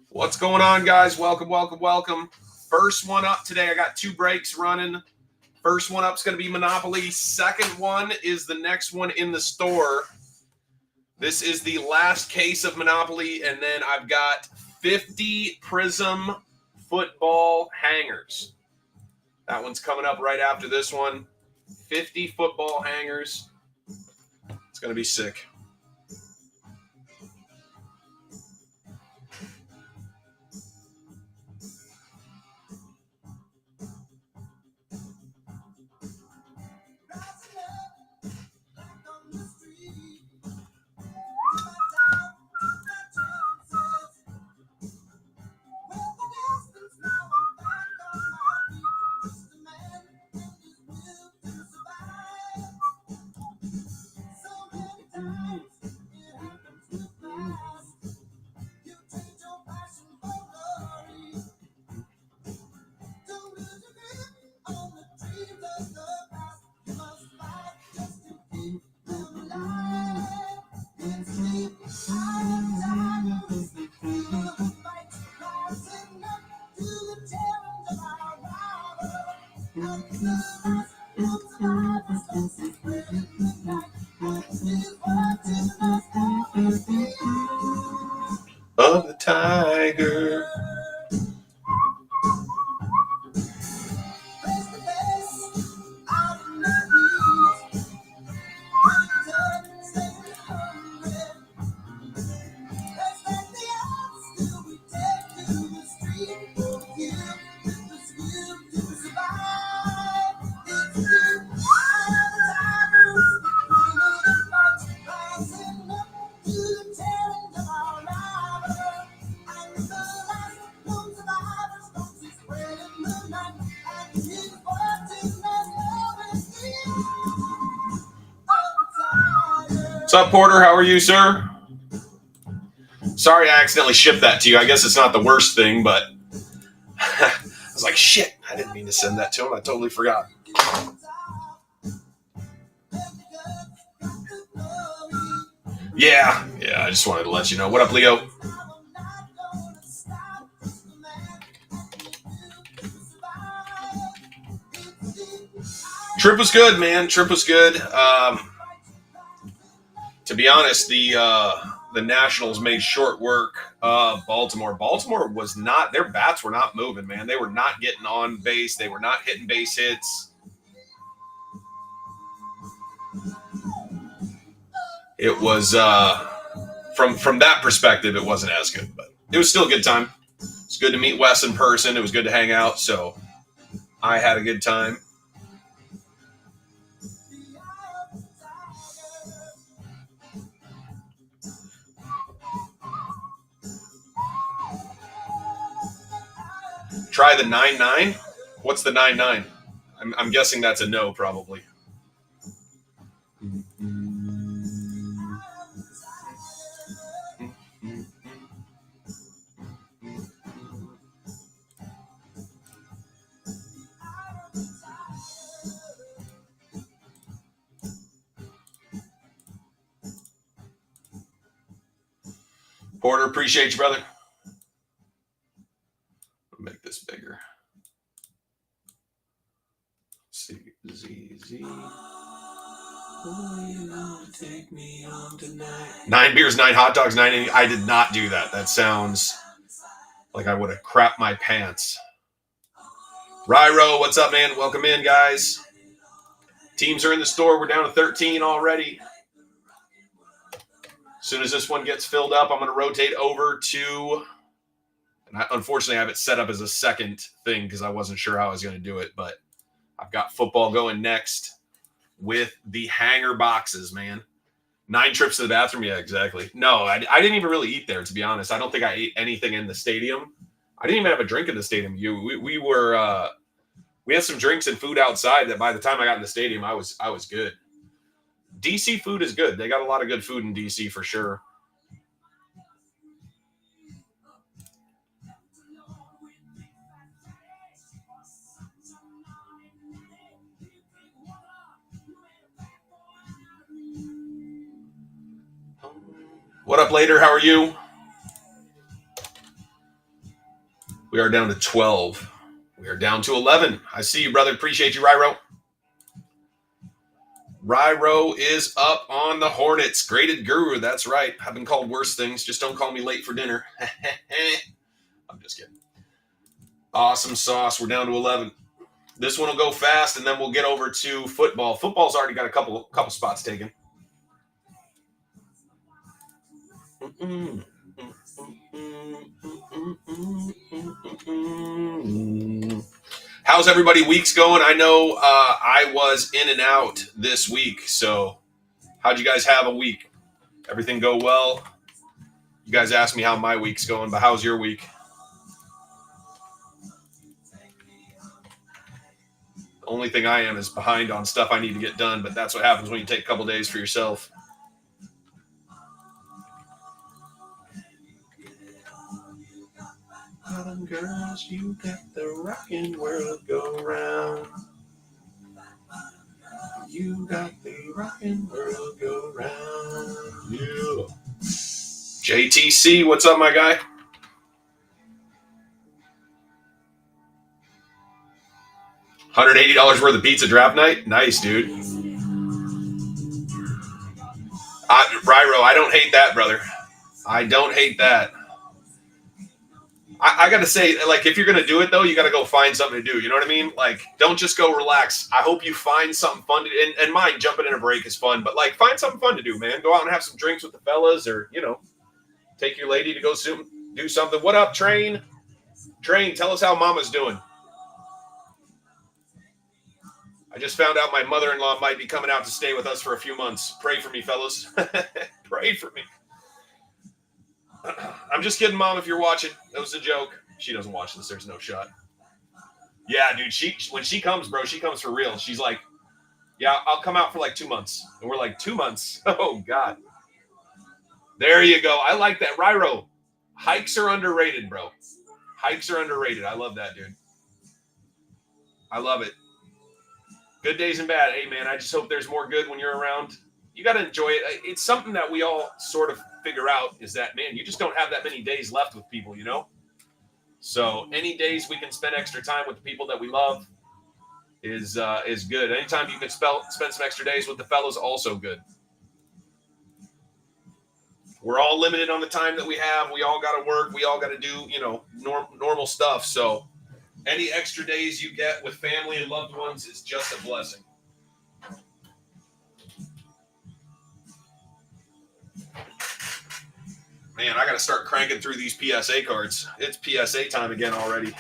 What's going on, guys? Welcome, welcome, welcome. First one up today. I got 2 breaks running. First one up is going to be Monopoly. Second one is the next one in the store. This is the last case of Monopoly, and then I've got 50 Prizm football hangers. That one's coming up right after this one. 50 football hangers. It's going to be sick. Of the tiger. What's up, Porter? How are you, sir? Sorry I accidentally shipped that to you. I guess it's not the worst thing, but I was like, shit, I didn't mean to send that to him. I totally forgot. Yeah, I just wanted to let you know. What up, Leo? Trip was good, man. Trip was good. To be honest, the Nationals made short work of Baltimore. Baltimore was not, their bats were not moving, man. They were not getting on base. They were not hitting base hits. It was, from that perspective, it wasn't as good, but it was still a good time. It's good to meet Wes in person. It was good to hang out, so I had a good time. Try the 9-9. What's the 9-9? I'm guessing that's a no, probably. Porter, appreciate you, brother. I'll make this bigger. Let's see, ZZ. Take me home tonight. 9 beers, 9 hot dogs, 9. I did not do that. That sounds like I would have crapped my pants. Ryro, what's up, man? Welcome in, guys. Teams are in the store. We're down to 13 already. As soon as this one gets filled up, I'm going to rotate over to, and unfortunately, I have it set up as a second thing because I wasn't sure how I was going to do it, but I've got football going next with the hanger boxes, man. 9 trips to the bathroom. Yeah, exactly. No, I didn't even really eat there, to be honest. I don't think I ate anything in the stadium. I didn't even have a drink in the stadium. We had some drinks and food outside that by the time I got in the stadium, I was good. DC food is good. They got a lot of good food in DC for sure. What up, later? How are you? We are down to 12. We are down to 11. I see you, brother. Appreciate you, Ryro. Ryro is up on the Hornets. Graded Guru. That's right. I've been called worse things. Just don't call me late for dinner. I'm just kidding. Awesome sauce. We're down to 11. This one will go fast, and then we'll get over to football. Football's already got a couple spots taken. How's everybody weeks going? I know I was in and out this week, so how'd you guys have a week? Everything go well? You guys asked me how my week's going, but how's your week? The only thing I am is behind on stuff I need to get done, but that's what happens when you take a couple days for yourself. Girls, you got the rockin' world go round. You got the rockin' world go round. Yeah. JTC, what's up, my guy? $180 worth of pizza draft night? Nice, dude. Ryro, I don't hate that, brother. I don't hate that. I got to say, like, if you're going to do it, though, you got to go find something to do. You know what I mean? Like, don't just go relax. I hope you find something fun to do. And mine, jumping in a break is fun. But, like, find something fun to do, man. Go out and have some drinks with the fellas or, you know, take your lady to go do something. What up, Train? Train, tell us how Mama's doing. I just found out my mother-in-law might be coming out to stay with us for a few months. Pray for me, fellas. Pray for me. I'm just kidding, Mom, if you're watching. That was a joke. She doesn't watch this. There's no shot. Yeah, dude, when she comes, bro, she comes for real. She's like, yeah, I'll come out for like 2 months. And we're like, 2 months? Oh, God. There you go. I like that. Ryro, hikes are underrated, bro. Hikes are underrated. I love that, dude. I love it. Good days and bad. Hey, man, I just hope there's more good when you're around. You got to enjoy it. It's something that we all sort of figure out is that, man, you just don't have that many days left with people, you know? So any days we can spend extra time with the people that we love is good. Anytime you can spend some extra days with the fellows, also good. We're all limited on the time that we have. We all got to work. We all got to do, you know, normal stuff. So any extra days you get with family and loved ones is just a blessing. Man, I got to start cranking through these PSA cards. It's PSA time again already.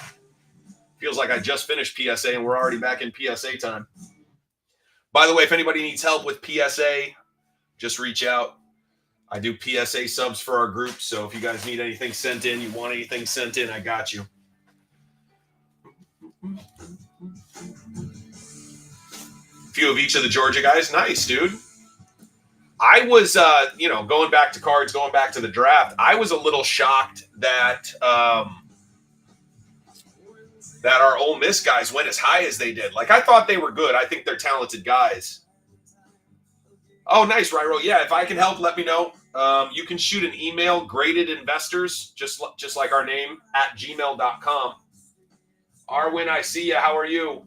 Feels like I just finished PSA and we're already back in PSA time. By the way, if anybody needs help with PSA, just reach out. I do PSA subs for our group, so if you guys need anything sent in, you want anything sent in, I got you. Few of each of the Georgia guys. Nice, dude. I was, going back to cards, going back to the draft, I was a little shocked that that our Ole Miss guys went as high as they did. Like, I thought they were good. I think they're talented guys. Oh, nice, Ryro. Yeah, if I can help, let me know. You can shoot an email, gradedinvestors, just like our name, @gmail.com. Arwin, I see you. How are you?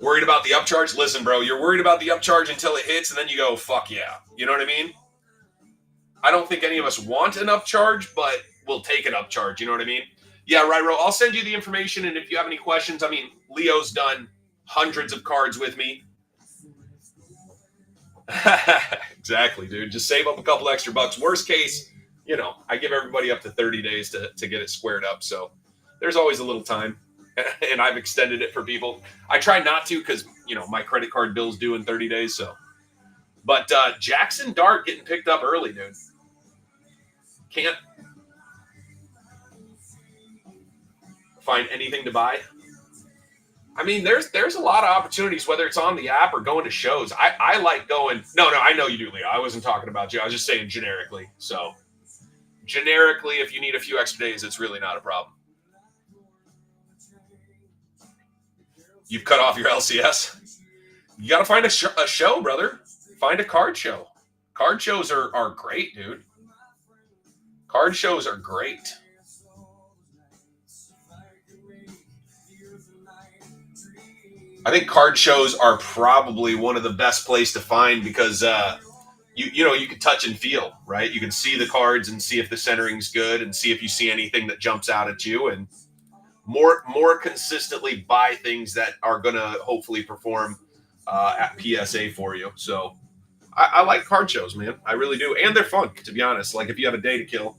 Worried about the upcharge? Listen, bro, you're worried about the upcharge until it hits, and then you go, fuck yeah. You know what I mean? I don't think any of us want an upcharge, but we'll take an upcharge. You know what I mean? Yeah, Ryro, I'll send you the information, and if you have any questions, I mean, Leo's done hundreds of cards with me. Exactly, dude. Just save up a couple extra bucks. Worst case, I give everybody up to 30 days to get it squared up. So there's always a little time. And I've extended it for people. I try not to because, my credit card bill's due in 30 days. So, but Jackson Dart getting picked up early, dude. Can't find anything to buy. I mean, there's a lot of opportunities, whether it's on the app or going to shows. I like going. No, I know you do, Leo. I wasn't talking about you. I was just saying generically. So, generically, if you need a few extra days, it's really not a problem. You've cut off your LCS. You got to find a show, brother. Find a card show. Card shows are great, dude. Card shows are great. I think card shows are probably one of the best place to find because you can touch and feel, right? You can see the cards and see if the centering's good and see if you see anything that jumps out at you, and more consistently buy things that are going to hopefully perform at PSA for you. So I like card shows, man. I really do, and they're fun, to be honest. Like if you have a day to kill,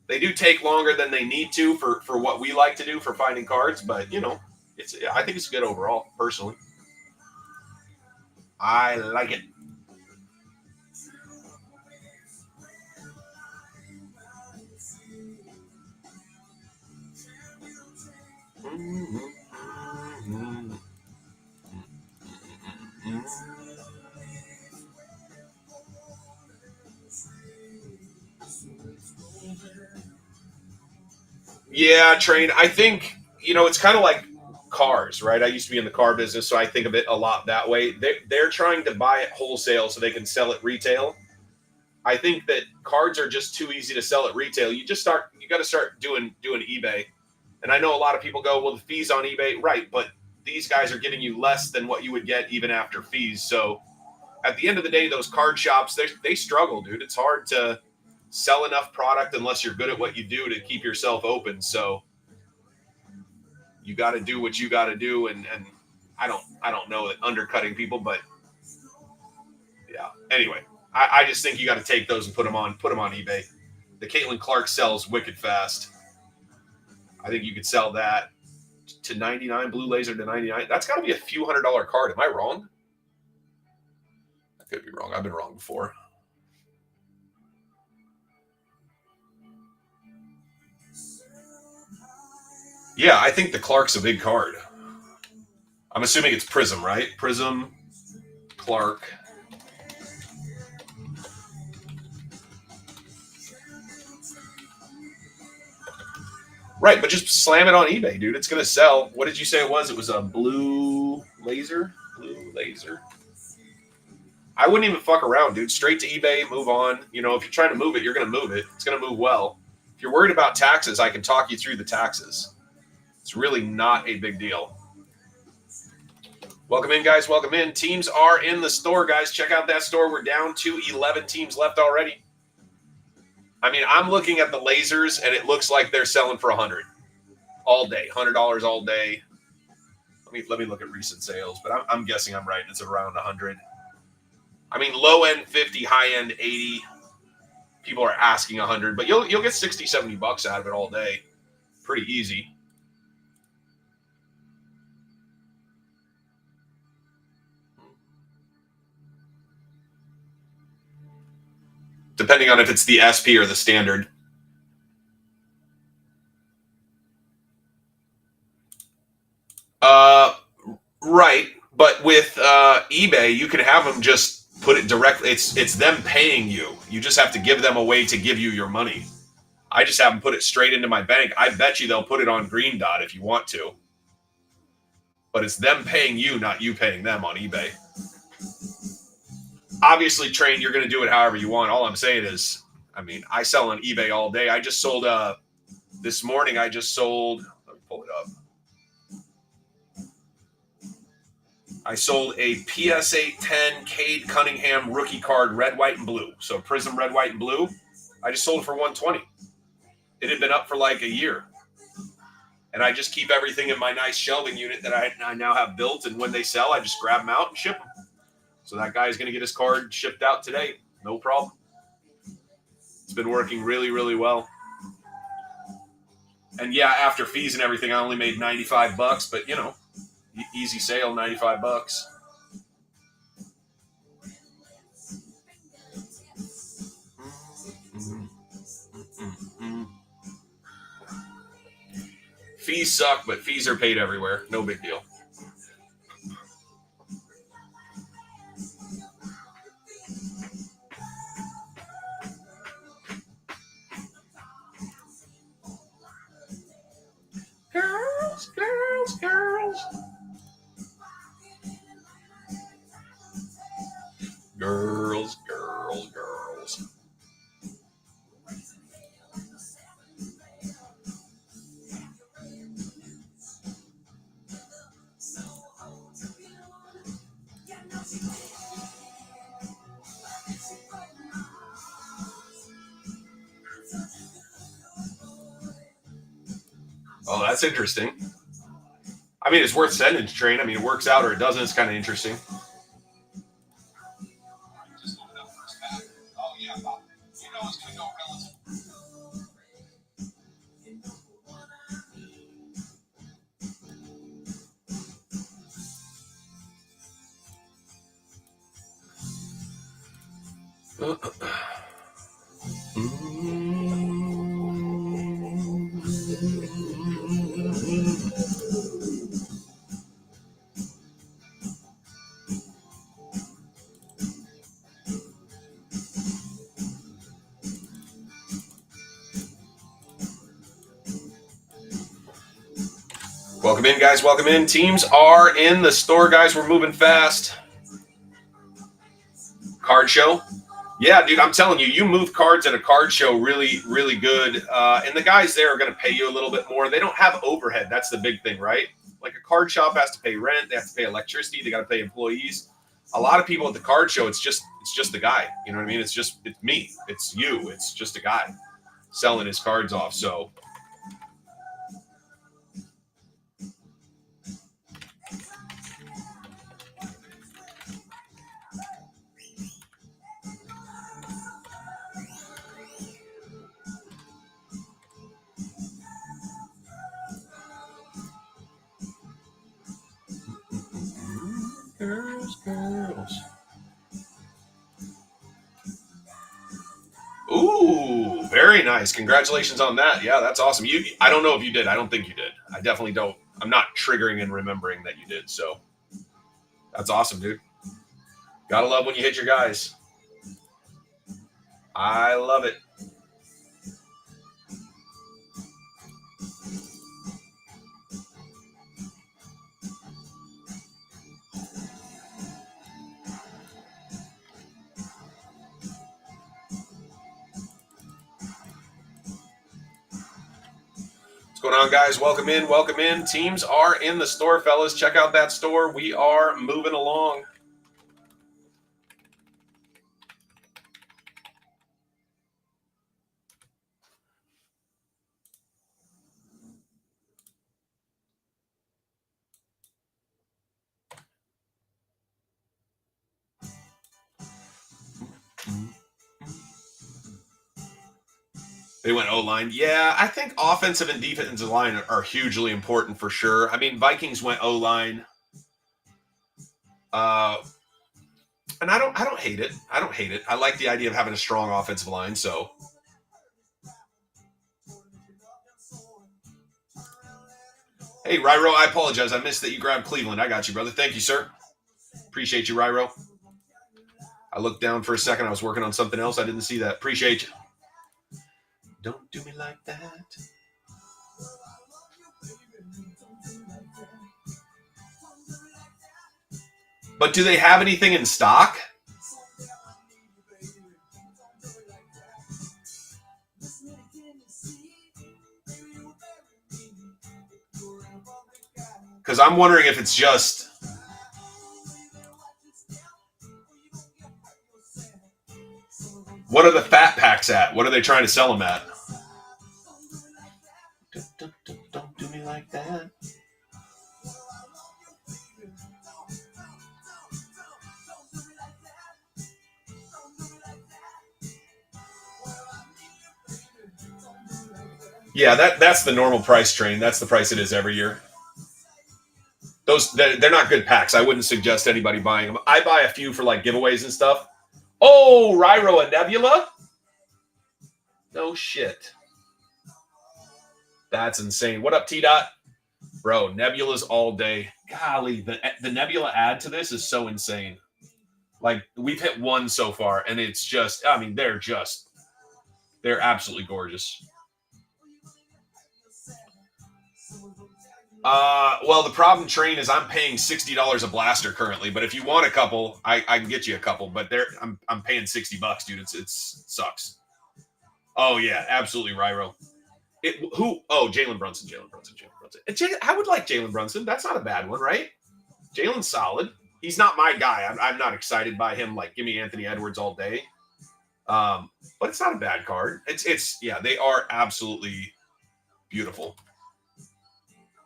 they do take longer than they need to for what we like to do for finding cards, but I think it's good overall. Personally, I like it. Yeah, Train. I think it's kind of like cars, right? I used to be in the car business, so I think of it a lot that way. They're trying to buy it wholesale so they can sell it retail. I think that cards are just too easy to sell at retail. You got to start doing eBay. And I know a lot of people go, well, the fees on eBay, right? But these guys are giving you less than what you would get even after fees. So at the end of the day, those card shops, they struggle, dude. It's hard to sell enough product unless you're good at what you do to keep yourself open. So you got to do what you got to do. And I don't know that undercutting people, but yeah. Anyway, I just think you got to take those and put them on eBay. The Caitlin Clark sells wicked fast. I think you could sell that to 99, Blue Laser to 99. That's got to be a few $100 card. Am I wrong? I could be wrong. I've been wrong before. Yeah, I think the Clark's a big card. I'm assuming it's Prizm, right? Prizm, Clark. Right, but just slam it on eBay, dude. It's going to sell. What did you say it was? It was a Blue Laser? Blue Laser. I wouldn't even fuck around, dude. Straight to eBay, move on. If you're trying to move it, you're going to move it. It's going to move well. If you're worried about taxes, I can talk you through the taxes. It's really not a big deal. Welcome in, guys. Welcome in. Teams are in the store, guys. Check out that store. We're down to 11 teams left already. I mean, I'm looking at the lasers, and it looks like they're selling for $100 all day, $100 all day. Let me look at recent sales, but I'm guessing I'm right. It's around 100. I mean, low end 50, high end 80. People are asking 100, but you'll get 60, 70 bucks out of it all day. Pretty easy. Depending on if it's the SP or the standard. Right. But with eBay, you can have them just put it directly. It's them paying you. You just have to give them a way to give you your money. I just have them put it straight into my bank. I bet you they'll put it on Green Dot if you want to. But it's them paying you, not you paying them on eBay. Obviously, Train, you're going to do it however you want. All I'm saying is, I sell on eBay all day. I just sold this morning. Let me pull it up. I sold a PSA 10 Cade Cunningham rookie card, red, white, and blue. So Prizm red, white, and blue. I just sold it for $120. It had been up for like a year. And I just keep everything in my nice shelving unit that I now have built. And when they sell, I just grab them out and ship them. So that guy is going to get his card shipped out today. No problem. It's been working really, really well. And yeah, after fees and everything, I only made $95, but easy sale, $95. Fees suck, but fees are paid everywhere. No big deal. Girls, girls, girls. Girls, girls, girls. Oh, that's interesting. I mean, it's worth sending to train. I mean, it works out or it doesn't. It's kind of interesting. Welcome in, guys. Welcome in. Teams are in the store, guys. We're moving fast. Card show. Yeah, dude, I'm telling you, you move cards at a card show really, really good. And the guys there are going to pay you a little bit more. They don't have overhead. That's the big thing, right? Like a card shop has to pay rent. They have to pay electricity. They got to pay employees. A lot of people at the card show, it's just the guy. You know what I mean? It's me. It's you. It's just a guy selling his cards off. So girls. Ooh, very nice. Congratulations on that. Yeah, that's awesome. I don't know if you did. I don't think you did. I definitely don't. I'm not triggering and remembering that you did. So that's awesome, dude. Gotta love when you hit your guys. I love it. What's going on, guys? Welcome in. Welcome in. Teams are in the store, fellas. Check out that store. We are moving along. They went O-line. Yeah, I think offensive and defensive line are hugely important for sure. I mean, Vikings went O-line. And I don't hate it. I don't hate it. I like the idea of having a strong offensive line, so. Hey, Ryro, I apologize. I missed that you grabbed Cleveland. I got you, brother. Thank you, sir. Appreciate you, Ryro. I looked down for a second. I was working on something else. I didn't see that. Appreciate you. Don't do me like that. But do they have anything in stock? Because I'm wondering if it's just. What are the fat packs at? What are they trying to sell them at? Don't do me like that. Yeah, that's the normal price train. That's the price it is every year. They're not good packs. I wouldn't suggest anybody buying them. I buy a few for like giveaways and stuff. Oh, Ryro, a Nebula? No shit. That's insane. What up, T-Dot? Bro, Nebulas all day. Golly, the Nebula add to this is so insane. Like, we've hit one so far, and it's just, I mean, they're absolutely gorgeous. Well, the problem, Train, is I'm paying $60 a blaster currently, but if you want a couple, I can get you a couple, but I'm paying $60, dude. It sucks. Oh, yeah, absolutely, Ryro. Jalen Brunson. I would like Jalen Brunson. That's not a bad one, right? Jalen's solid. He's not my guy. I'm not excited by him. Like, give me Anthony Edwards all day. But it's not a bad card. They are absolutely beautiful.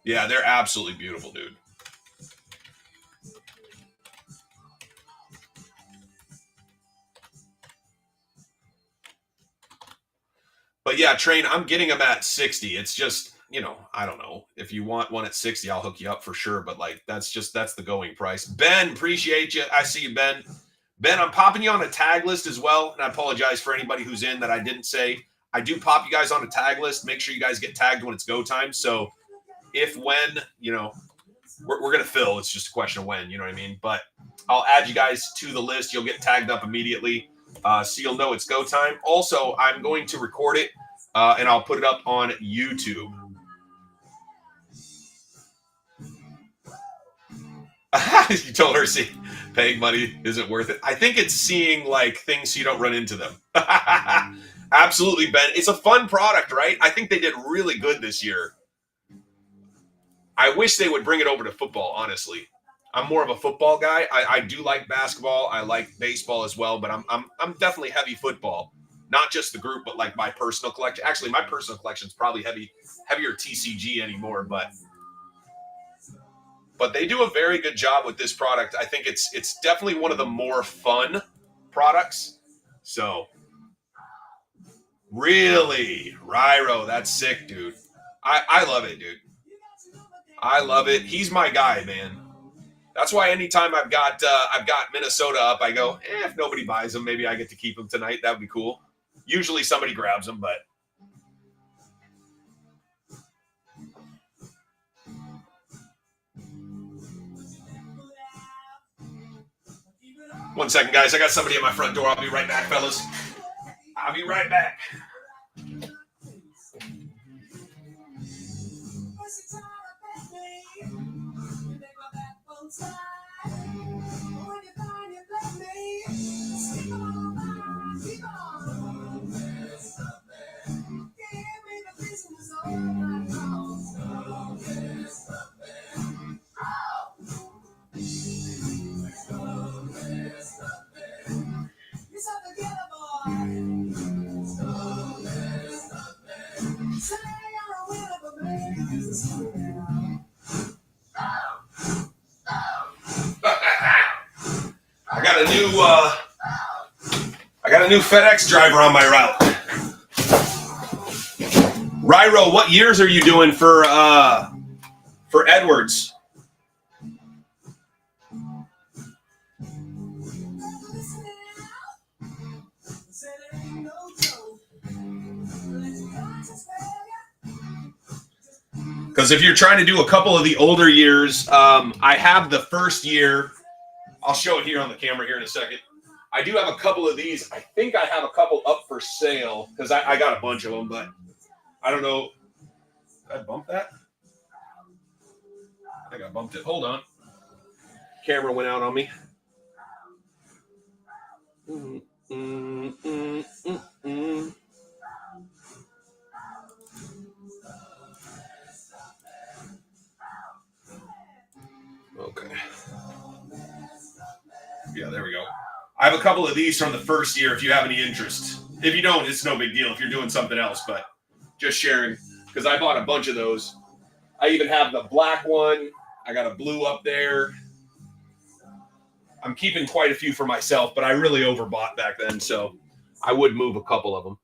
Yeah, they're absolutely beautiful, dude. But yeah, Train, I'm getting them at 60. It's just, I don't know. If you want one at 60, I'll hook you up for sure. But like, that's the going price. Ben, appreciate you. I see you, Ben. Ben, I'm popping you on a tag list as well. And I apologize for anybody who's in that I didn't say. I do pop you guys on a tag list. Make sure you guys get tagged when it's go time. So when, we're going to fill, it's just a question of when, you know what I mean? But I'll add you guys to the list. You'll get tagged up immediately. So you'll know it's go time. Also, I'm going to record it and I'll put it up on YouTube. You told her, see, paying money isn't worth it. I think it's seeing like things so you don't run into them. Absolutely, Ben. It's a fun product, right? I think they did really good this year. I wish they would bring it over to football, honestly. I'm more of a football guy. I do like basketball. I like baseball as well, but I'm definitely heavy football. Not just the group, but like my personal collection. Actually, my personal collection is probably heavier TCG anymore, but they do a very good job with this product. I think it's definitely one of the more fun products. So really, Ryro, that's sick, dude. I love it, dude. I love it. He's my guy, man. That's why anytime I've got Minnesota up, I go, if nobody buys them, maybe I get to keep them tonight. That would be cool. Usually somebody grabs them, but. One second, guys. I got somebody at my front door. I'll be right back, fellas. I'll be right back. I got a new FedEx driver on my route. Ryro, what years are you doing for Edwards? Because if you're trying to do a couple of the older years, I have the first year. I'll show it here on the camera here in a second. I do have a couple of these. I think I have a couple up for sale because I got a bunch of them, but I don't know. Did I bump that? I think I bumped it. Hold on. Camera went out on me. Okay. Yeah, there we go. I have a couple of these from the first year if you have any interest. If you don't, it's no big deal if you're doing something else, but just sharing because I bought a bunch of those. I even have the black one. I got a blue up there. I'm keeping quite a few for myself, but I really overbought back then, so I would move a couple of them.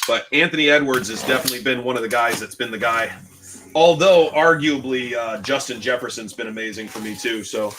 But Anthony Edwards has definitely been one of the guys that's been the guy. Although, arguably, Justin Jefferson's been amazing for me, too. So,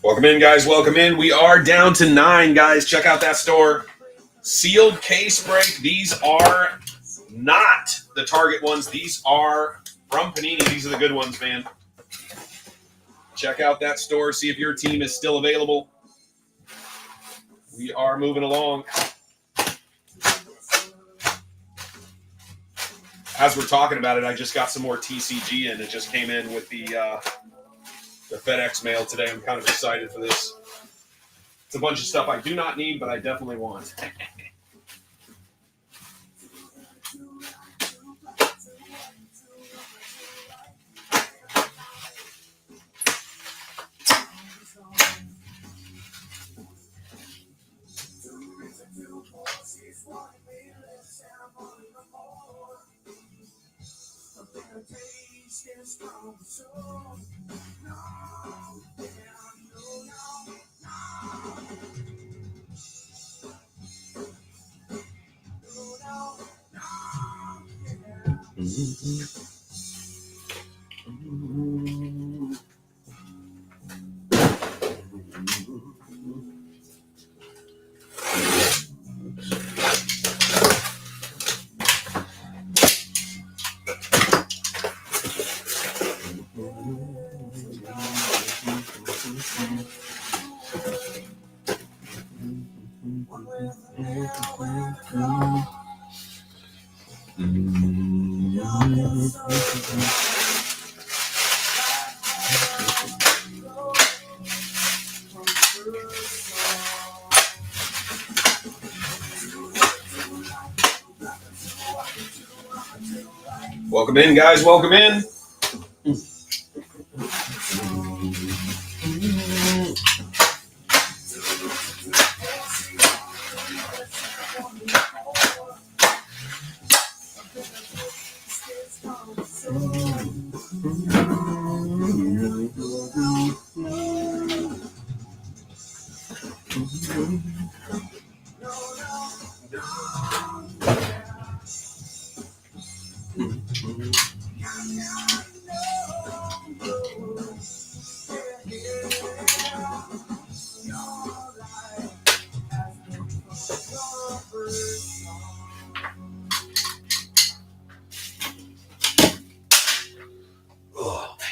Welcome in, guys. Welcome in. We are down to 9, guys. Check out that store. Sealed case break. These are not the Target ones. These are from Panini. These are the good ones, man. Check out that store. See if your team is still available. We are moving along. As we're talking about it, I just got some more TCG in. It just came in with the FedEx mail today. I'm kind of excited for this. It's a bunch of stuff I do not need, but I definitely want. Welcome in, guys. Welcome in. Oh, man.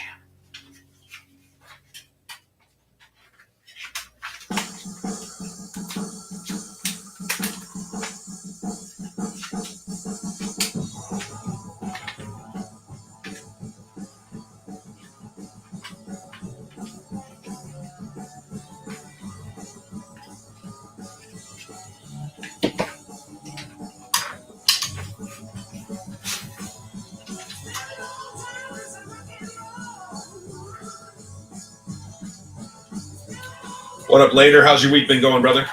What up, later? How's your week been going, brother?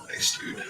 Nice, dude.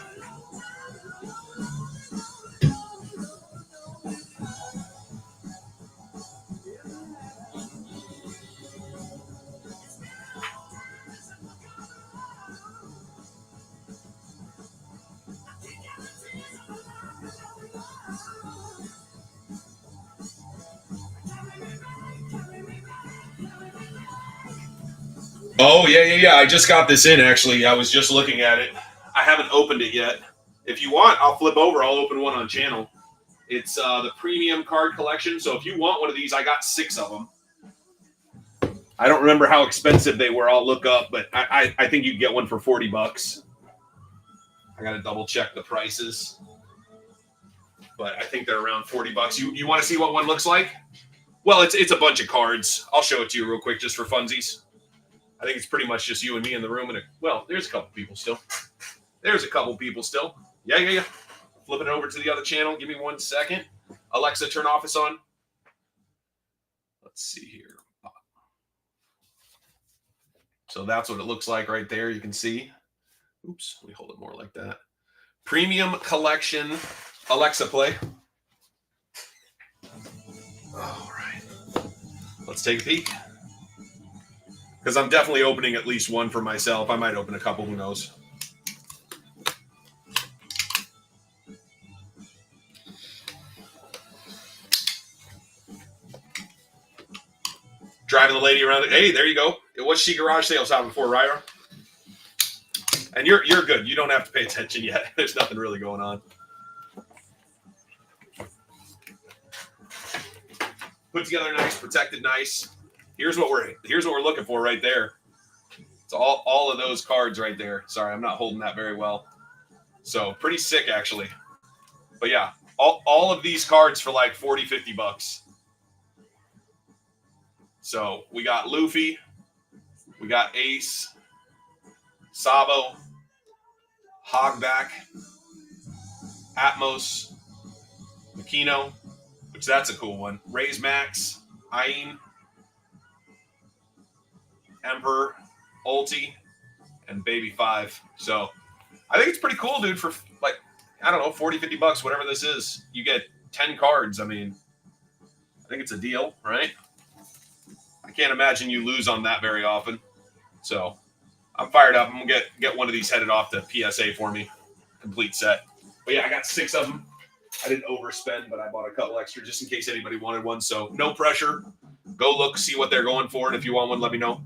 Oh, yeah. I just got this in, actually. I was just looking at it. I haven't opened it yet. If you want, I'll flip over. I'll open one on channel. It's the premium card collection. So if you want one of these, I got 6 of them. I don't remember how expensive they were. I'll look up, but I think you can get one for $40. I got to double check the prices. But I think they're around $40. You want to see what one looks like? Well, it's a bunch of cards. I'll show it to you real quick just for funsies. I think it's pretty much just you and me in the room. Well, there's a couple people still. Yeah. Flipping it over to the other channel. Give me 1 second. Alexa, turn Office on. Let's see here. So that's what it looks like right there. You can see. Oops, let me hold it more like that. Premium collection. Alexa, play. All right. Let's take a peek. Because I'm definitely opening at least one for myself. I might open a couple, who knows. Driving the lady around. Hey, there you go. What's she garage sales having for, Ryder? And you're good. You don't have to pay attention yet. There's nothing really going on. Put together nice, protected nice. Here's what we're looking for right there. It's all of those cards right there. Sorry, I'm not holding that very well. So pretty sick actually. But yeah, all of these cards for like 40, 50 bucks. So we got Luffy, we got Ace, Sabo, Hogback, Atmos, Makino, which that's a cool one. Raise Max, Ain, Emperor, Ulti, and Baby 5. So I think it's pretty cool, dude, for like, I don't know, 40, 50 bucks, whatever this is. You get 10 cards. I mean, I think it's a deal, right? I can't imagine you lose on that very often. So I'm fired up. I'm going to get one of these headed off to PSA for me. Complete set. But yeah, I got 6 of them. I didn't overspend, but I bought a couple extra just in case anybody wanted one. So no pressure. Go look, see what they're going for. And if you want one, let me know.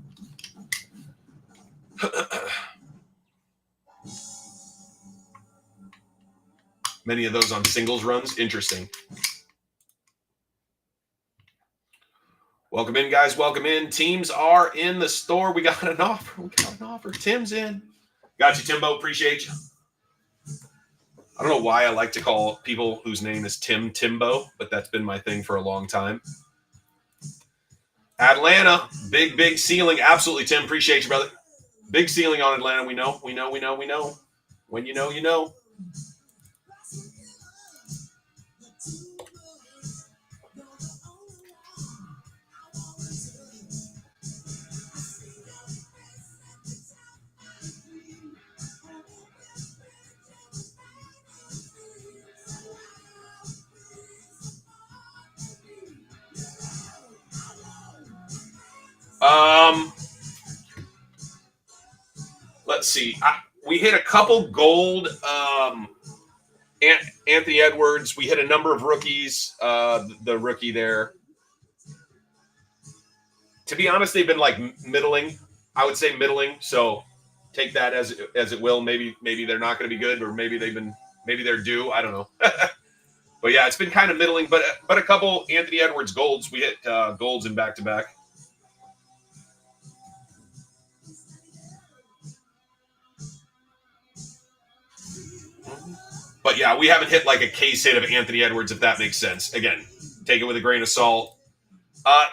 Many of those on singles runs. Interesting. Welcome in, guys. Welcome in. Teams are in the store. We got an offer. Tim's in. Got you, Timbo. Appreciate you. I don't know why I like to call people whose name is Tim Timbo, but that's been my thing for a long time. Atlanta, big ceiling. Absolutely, Tim. Appreciate you, brother. Big ceiling on Atlanta. We know. When you know, you know. Let's see. We hit a couple gold. Anthony Edwards. We hit a number of rookies. The rookie there. To be honest, they've been like middling. I would say middling. So take that as it will. Maybe they're not going to be good, or maybe they're due. I don't know. But yeah, it's been kind of middling. But a couple Anthony Edwards golds. We hit golds in back-to-back. But yeah, we haven't hit like a case hit of Anthony Edwards, if that makes sense. Again, take it with a grain of salt.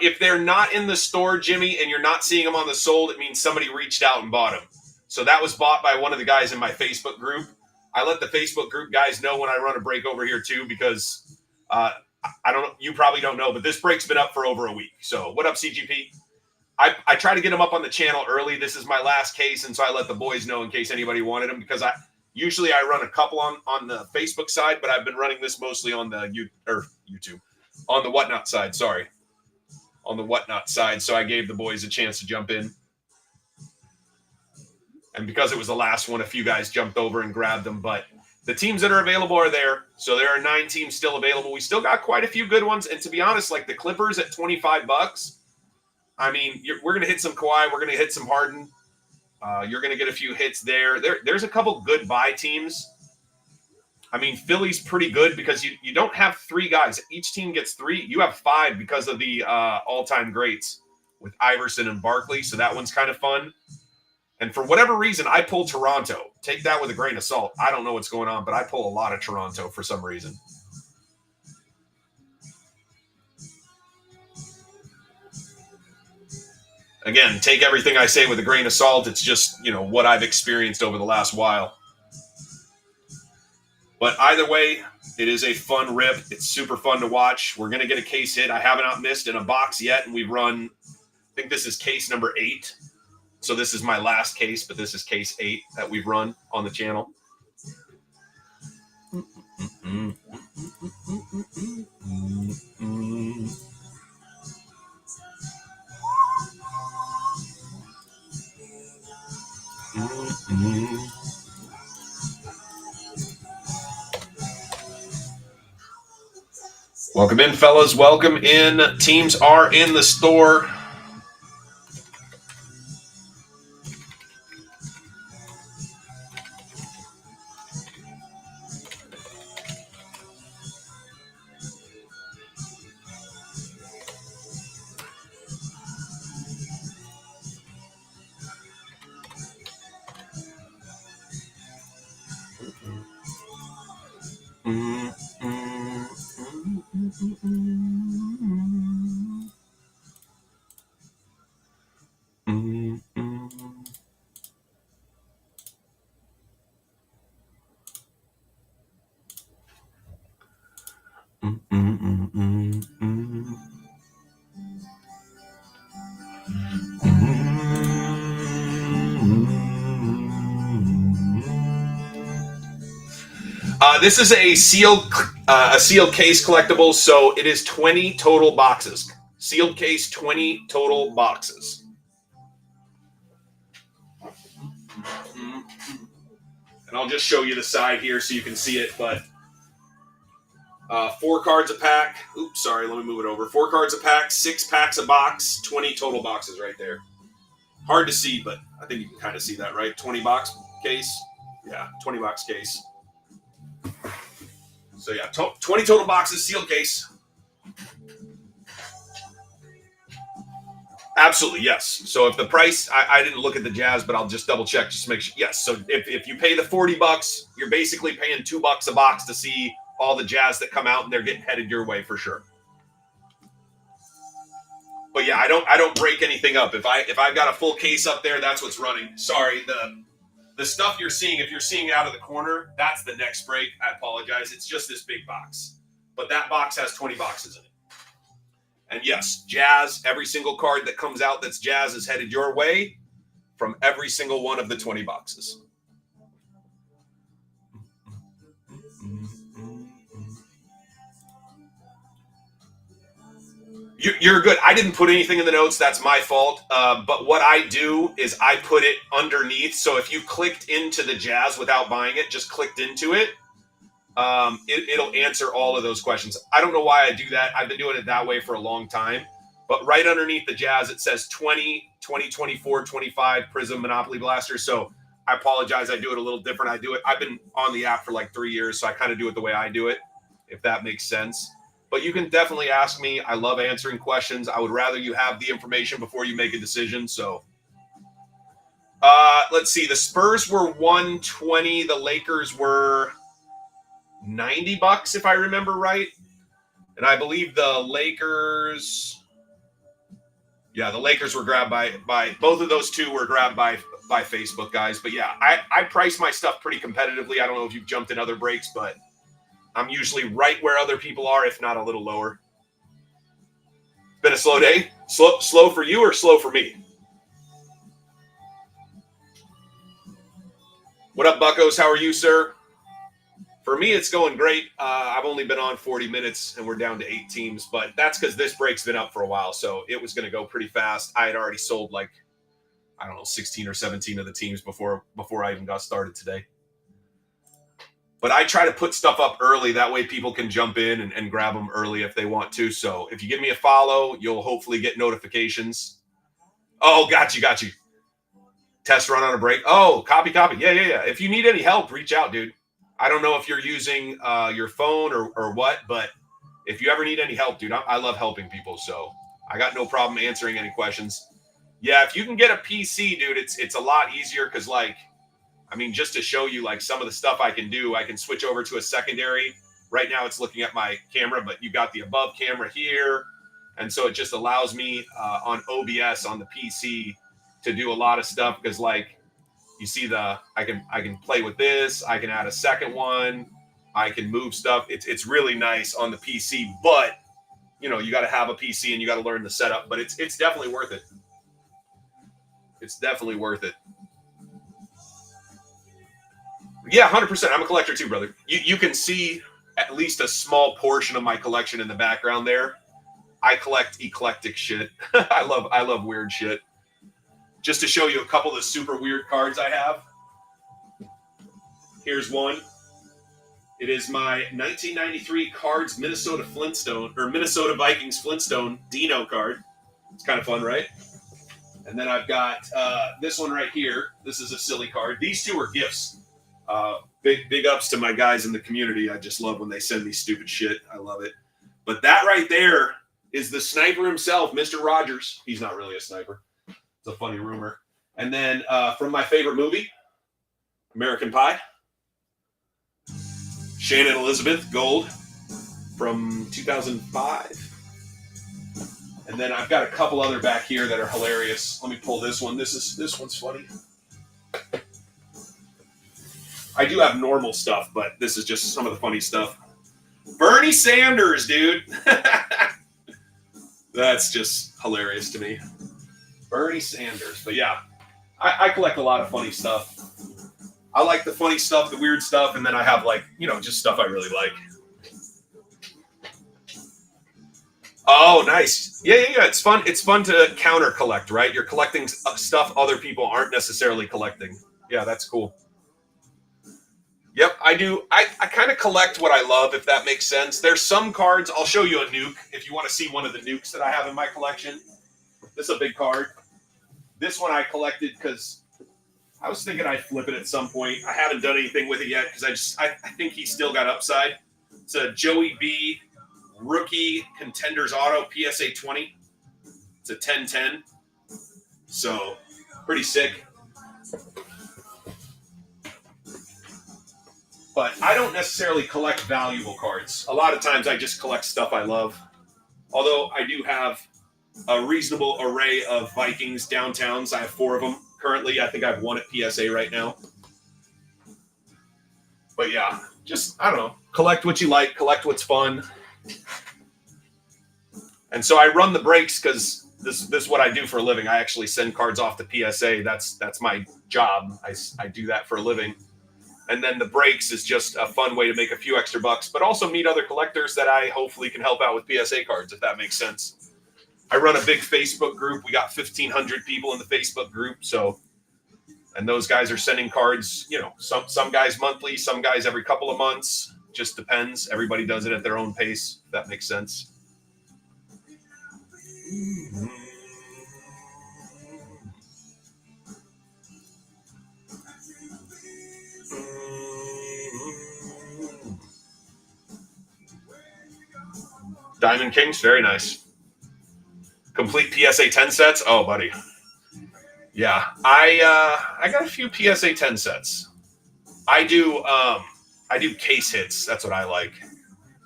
If they're not in the store, Jimmy, and you're not seeing them on the sold, it means somebody reached out and bought them. So that was bought by one of the guys in my Facebook group. I let the Facebook group guys know when I run a break over here too, because I don't know, you probably don't know, but this break's been up for over a week. So what up, CGP? I try to get them up on the channel early. This is my last case, and so I let the boys know in case anybody wanted them, because usually I run a couple on the Facebook side, but I've been running this mostly on the YouTube, on the Whatnot side. Sorry, on the Whatnot side. So I gave the boys a chance to jump in, and because it was the last one, a few guys jumped over and grabbed them. But the teams that are available are there. So there are 9 teams still available. We still got quite a few good ones, and to be honest, like the Clippers at $25. I mean, we're going to hit some Kawhi. We're going to hit some Harden. You're going to get a few hits there. There's a couple good buy teams. I mean, Philly's pretty good because you don't have 3 guys. Each team gets 3. You have 5 because of the all-time greats with Iverson and Barkley. So that one's kind of fun. And for whatever reason, I pull Toronto. Take that with a grain of salt. I don't know what's going on, but I pull a lot of Toronto for some reason. Again, take everything I say with a grain of salt. It's just, what I've experienced over the last while. But either way, it is a fun rip. It's super fun to watch. We're going to get a case hit. I haven't missed in a box yet, and we've run, I think this is case number 8. So this is my last case, but this is case 8 that we've run on the channel. Welcome in, fellas. Welcome in. Teams are in the store. This is a sealed case collectible, so it is 20 total boxes. Sealed case, 20 total boxes. And I'll just show you the side here so you can see it, but 4 cards a pack. Oops, sorry, let me move it over. 4 cards a pack, 6 packs a box, 20 total boxes right there. Hard to see, but I think you can kind of see that, right? 20 box case. Yeah, 20 box case. So yeah, 20 total boxes, sealed case. Absolutely, yes. So if the price, I didn't look at the Jazz, but I'll just double check just to make sure. Yes, so if you pay the $40, you're basically paying $2 a box to see all the Jazz that come out, and they're getting headed your way for sure. But yeah, I don't break anything up. If I've got a full case up there, that's what's running. Sorry, the stuff you're seeing, if you're seeing out of the corner, that's the next break. I apologize. It's just this big box. But that box has 20 boxes in it. And yes, Jazz, every single card that comes out that's Jazz is headed your way from every single one of the 20 boxes. You're good. I didn't put anything in the notes. That's my fault. But what I do is I put it underneath. So if you clicked into the Jazz without buying it, just clicked into it, it'll answer all of those questions. I don't know why I do that. I've been doing it that way for a long time. But right underneath the Jazz, it says 2024, 25 Prizm Monopoly Blaster. So I apologize. I do it a little different. I've been on the app for like 3 years, so I kind of do it the way I do it, if that makes sense. But you can definitely ask me. I love answering questions. I would rather you have the information before you make a decision. So let's see. The Spurs were 120. The Lakers were $90, if I remember right. And I believe the Lakers, the Lakers were grabbed by both of those two were grabbed by Facebook guys. But yeah, I price my stuff pretty competitively. I don't know if you've jumped in other breaks, but I'm usually right where other people are, if not a little lower. It's been a slow day. Slow for you or slow for me? What up, Buccos? How are you, sir? For me, it's going great. I've only been on 40 minutes, and we're down to 8 teams. But that's because this break's been up for a while, so it was going to go pretty fast. I had already sold 16 or 17 of the teams before I even got started today. But I try to put stuff up early. That way people can jump in and grab them early if they want to. So if you give me a follow, you'll hopefully get notifications. Oh, got you. Test run on a break. Oh, copy. Yeah. If you need any help, reach out, dude. I don't know if you're using your phone or what, but if you ever need any help, dude, I love helping people. So I got no problem answering any questions. Yeah, if you can get a PC, dude, it's a lot easier because just to show you some of the stuff I can do, I can switch over to a secondary. Right now it's looking at my camera, but you got the above camera here. And so it just allows me on OBS on the PC to do a lot of stuff because you see I can play with this. I can add a second one. I can move stuff. It's really nice on the PC, but you got to have a PC and you got to learn the setup, but it's definitely worth it. It's definitely worth it. Yeah, 100%. I'm a collector too, brother. You can see at least a small portion of my collection in the background there. I collect eclectic shit. I love weird shit. just to show you a couple of the super weird cards I have. Here's one. It is my 1993 Cards Minnesota Vikings Flintstone Dino card. It's kind of fun, right? And then I've got this one right here. This is a silly card. These two are gifts. Big ups to my guys in the community. I just love when they send me stupid shit. I love it. But that right there is the sniper himself, Mr. Rogers. He's not really a sniper. It's a funny rumor. And then from my favorite movie, American Pie, Shannon Elizabeth, gold from 2005. And then I've got a couple other back here that are hilarious. Let me pull this one. This one's funny. I do have normal stuff, but this is just some of the funny stuff. Bernie Sanders, dude. That's just hilarious to me. Bernie Sanders. But yeah, I collect a lot of funny stuff. I like the funny stuff, the weird stuff, and then I have like, just stuff I really like. Oh, nice. Yeah. It's fun. It's fun to counter collect, right? You're collecting stuff other people aren't necessarily collecting. Yeah, that's cool. Yep, I do. I kind of collect what I love, if that makes sense. There's some cards. I'll show you a nuke if you want to see one of the nukes that I have in my collection. This is a big card. This one I collected because I was thinking I'd flip it at some point. I haven't done anything with it yet because I think he's still got upside. It's a Joey B rookie contenders auto PSA 20. It's a 10-10. So pretty sick. But I don't necessarily collect valuable cards. A lot of times I just collect stuff I love. Although I do have a reasonable array of Vikings downtowns. I have 4 of them currently. I think I have 1 at PSA right now. But yeah, just, I don't know. Collect what you like. Collect what's fun. And so I run the breaks because this is what I do for a living. I actually send cards off to PSA. That's my job. I do that for a living. And then the breaks is just a fun way to make a few extra bucks, but also meet other collectors that I hopefully can help out with PSA cards, if that makes sense. I run a big Facebook group. We got 1,500 people in the Facebook group. And those guys are sending cards, some guys monthly, some guys every couple of months. Just depends. Everybody does it at their own pace, if that makes sense. Diamond Kings, very nice. Complete PSA 10 sets. Oh, buddy. Yeah, I got a few PSA 10 sets. I do case hits. That's what I like.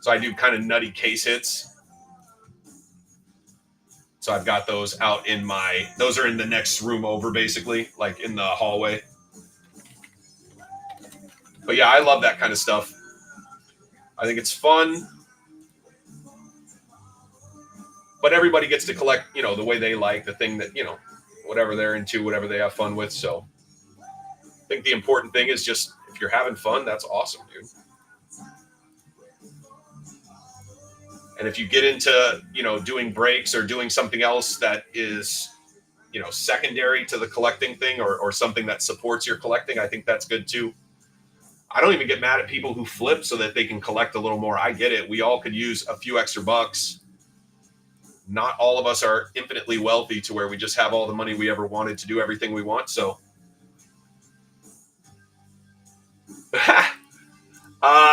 So I do kind of nutty case hits. So I've got those out those are in the next room over, basically, like in the hallway. But yeah, I love that kind of stuff. I think it's fun. But everybody gets to collect, the way they like, the thing that, whatever they're into, whatever they have fun with. So I think the important thing is just, if you're having fun, that's awesome, dude. And if you get into, doing breaks or doing something else that is, secondary to the collecting thing or something that supports your collecting, I think that's good too. I don't even get mad at people who flip so that they can collect a little more. I get it. We all could use a few extra bucks. Not all of us are infinitely wealthy to where we just have all the money we ever wanted to do everything we want. So, I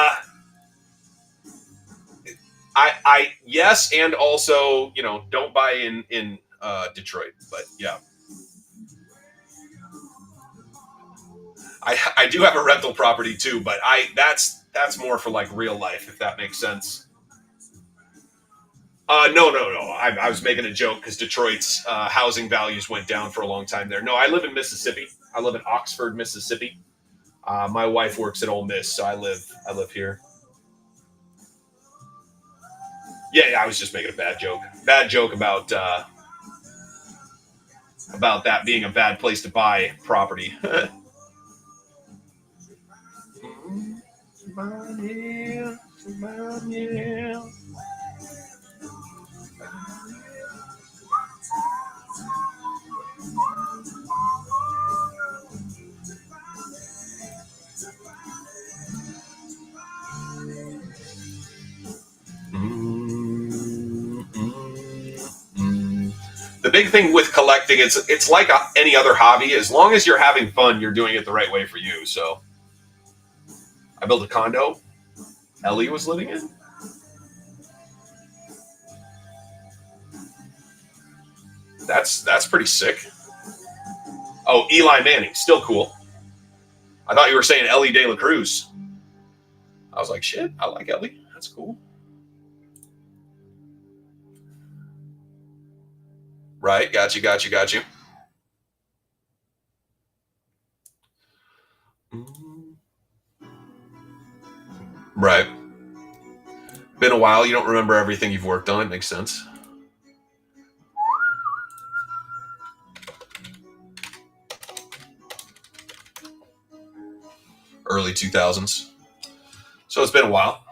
yes, and also, don't buy in Detroit. But yeah, I do have a rental property too, but that's more for like real life, if that makes sense. No. I was making a joke because Detroit's housing values went down for a long time there. No, I live in Mississippi. I live in Oxford, Mississippi. My wife works at Ole Miss, so I live here. Yeah, I was just making a bad joke. Bad joke about that being a bad place to buy property. big thing with collecting, it's like any other hobby. As long as you're having fun, you're doing it the right way for you. So I built a condo Ellie was living in. That's pretty sick. Oh, Eli Manning, still cool. I thought you were saying Ellie De La Cruz. I was like, shit, I like Ellie. That's cool. Right, got you. Right. Been a while. You don't remember everything you've worked on. It makes sense. Early 2000s. So it's been a while.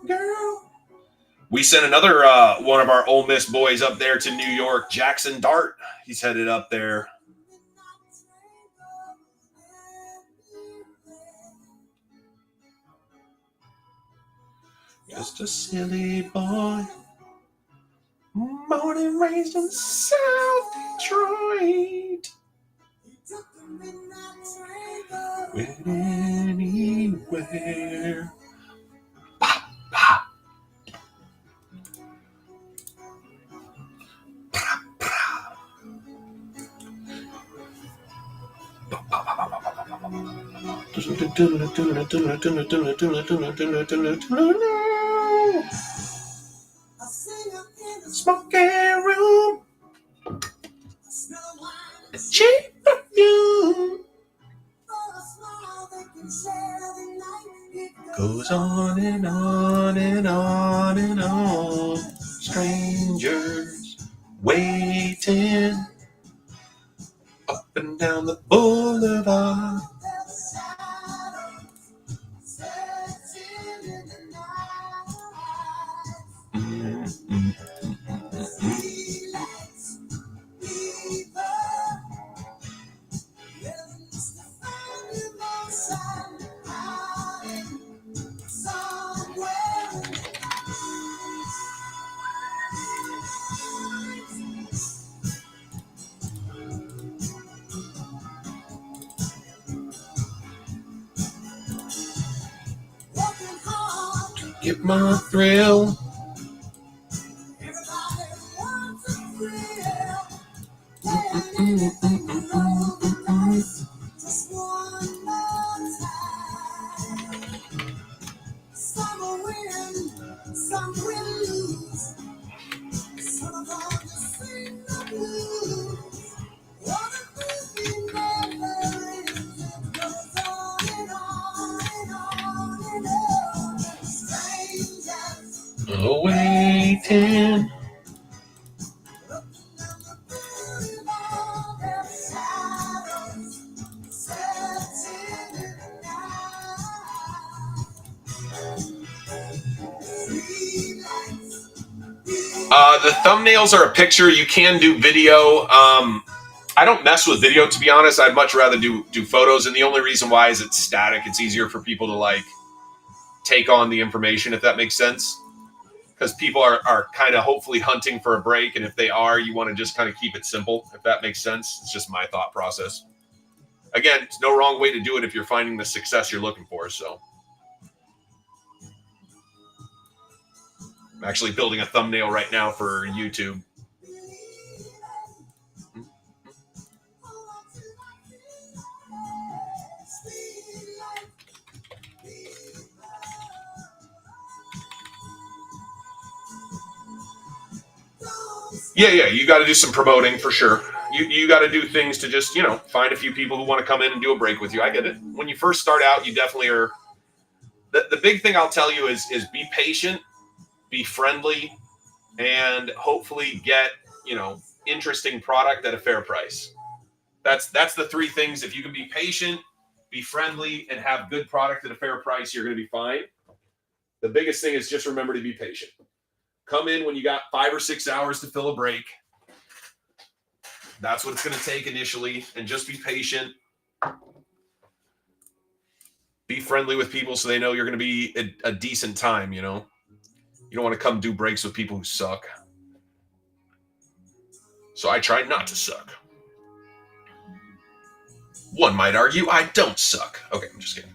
Girl. We sent another one of our Ole Miss boys up there to New York, Jackson Dart. He's headed up there. Just a silly boy, born and raised in South Detroit. Went anywhere. Bah, bah. Smoking room, cheap perfume goes on and on and on and on. Strangers waiting up and down the boulevard. Get my thrill. Waiting. The thumbnails are a picture. You can do video. I don't mess with video, to be honest. I'd much rather do photos, and the only reason why is it's static. It's easier for people to like take on the information, if that makes sense. Because people are kind of hopefully hunting for a break, and if they are, you want to just kind of keep it simple, if that makes sense. It's just my thought process. Again, it's no wrong way to do it if you're finding the success you're looking for. So I'm actually building a thumbnail right now for YouTube. Yeah, you got to do some promoting for sure. You got to do things to just, find a few people who want to come in and do a break with you. I get it. When you first start out, you definitely are. The big thing I'll tell you is be patient, be friendly, and hopefully get, interesting product at a fair price. That's the three things. If you can be patient, be friendly, and have good product at a fair price, you're going to be fine. The biggest thing is just remember to be patient. Come in when you got 5 or 6 hours to fill a break. That's what it's going to take initially. And just be patient. Be friendly with people so they know you're going to be a decent time, You don't want to come do breaks with people who suck. So I try not to suck. One might argue I don't suck. Okay, I'm just kidding.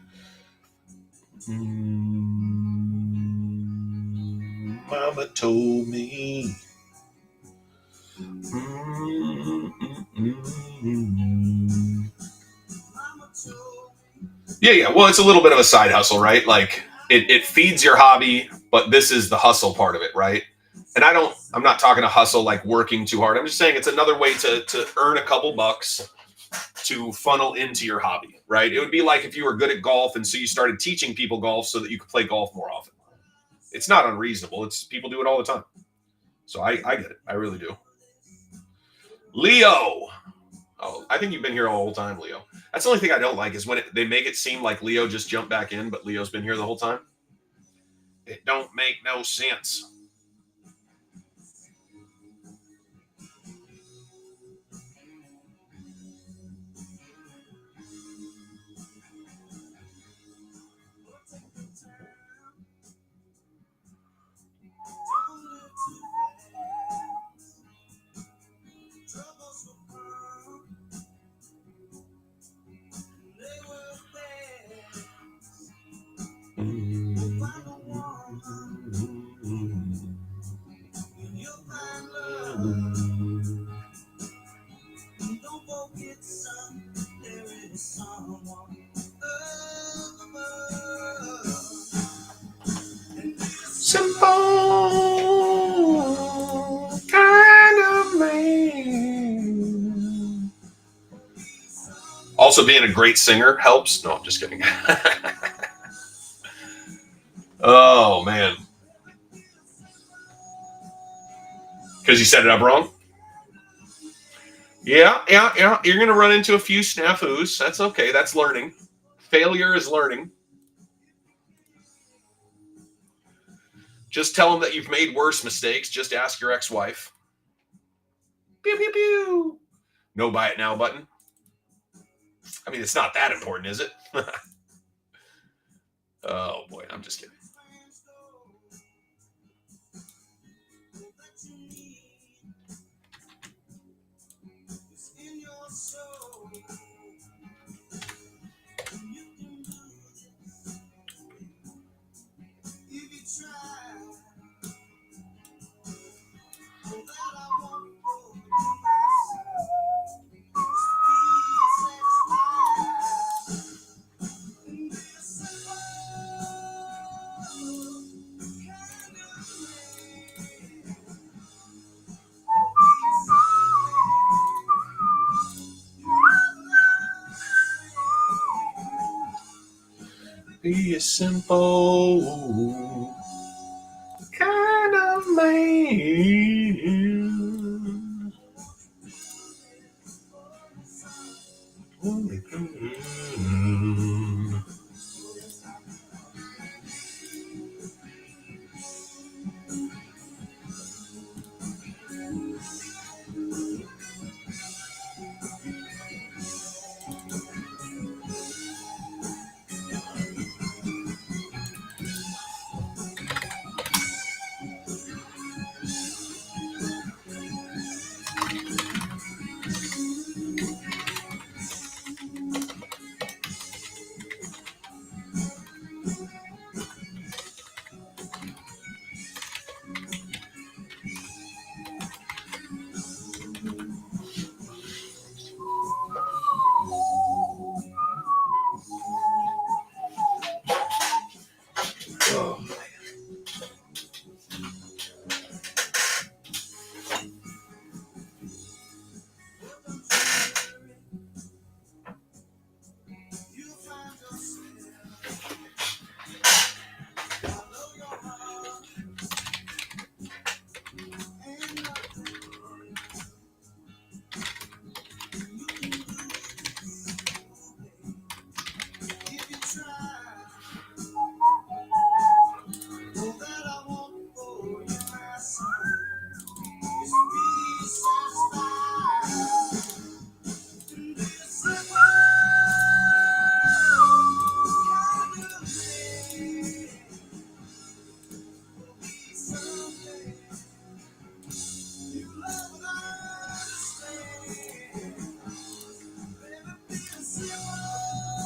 Mama told me. Yeah. Well, it's a little bit of a side hustle, right? Like it feeds your hobby, but this is the hustle part of it, right? And I'm not talking a hustle like working too hard. I'm just saying it's another way to earn a couple bucks to funnel into your hobby, right? It would be like if you were good at golf and so you started teaching people golf so that you could play golf more often. It's not unreasonable. It's people do it all the time. So I get it. I really do. Leo. Oh, I think you've been here all the whole time, Leo. That's the only thing I don't like is when they make it seem like Leo just jumped back in, but Leo's been here the whole time. It don't make no sense. Simple kind of man. Also, being a great singer helps. No, I'm just kidding. Oh, man. Because you set it up wrong? Yeah. You're going to run into a few snafus. That's okay. That's learning. Failure is learning. Just tell them that you've made worse mistakes. Just ask your ex-wife. Pew, pew, pew. No buy it now button. I mean, it's not that important, is it? Oh, boy. I'm just kidding. Be a simple kind of man.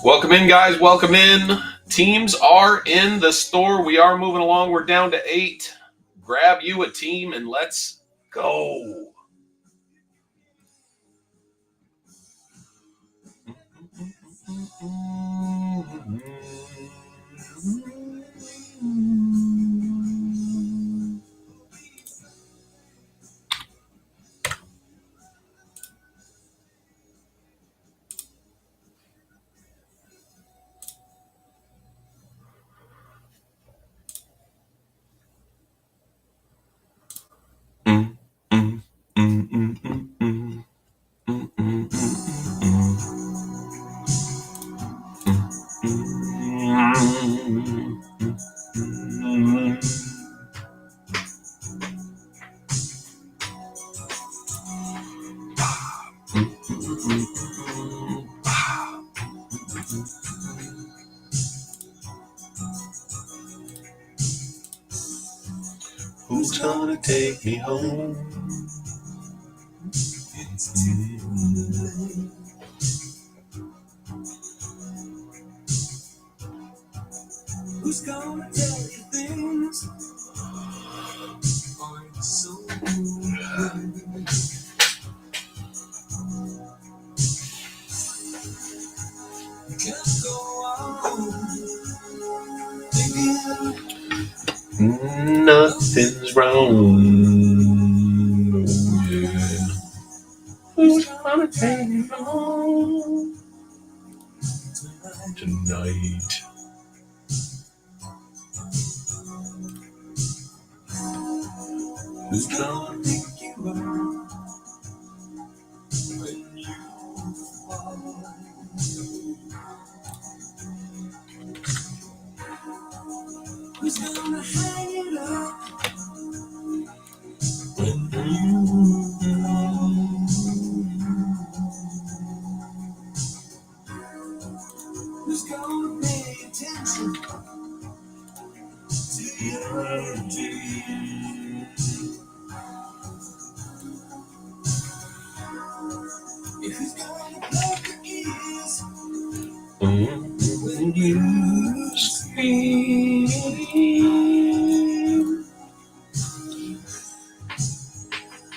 Welcome in, guys. Welcome in. Teams are in the store. We are moving along. We're down to 8. Grab you a team and let's go. Who's gonna take me home? Who's gonna tell you things? I'm so you can't go on thinking nothing's wrong. Oh yeah. Who's gonna take me home tonight? Who's gonna pick you up when you fall? Who's gonna hang it up when you who's gonna pay attention to your dreams? If who's gonna plug your ears when you scream?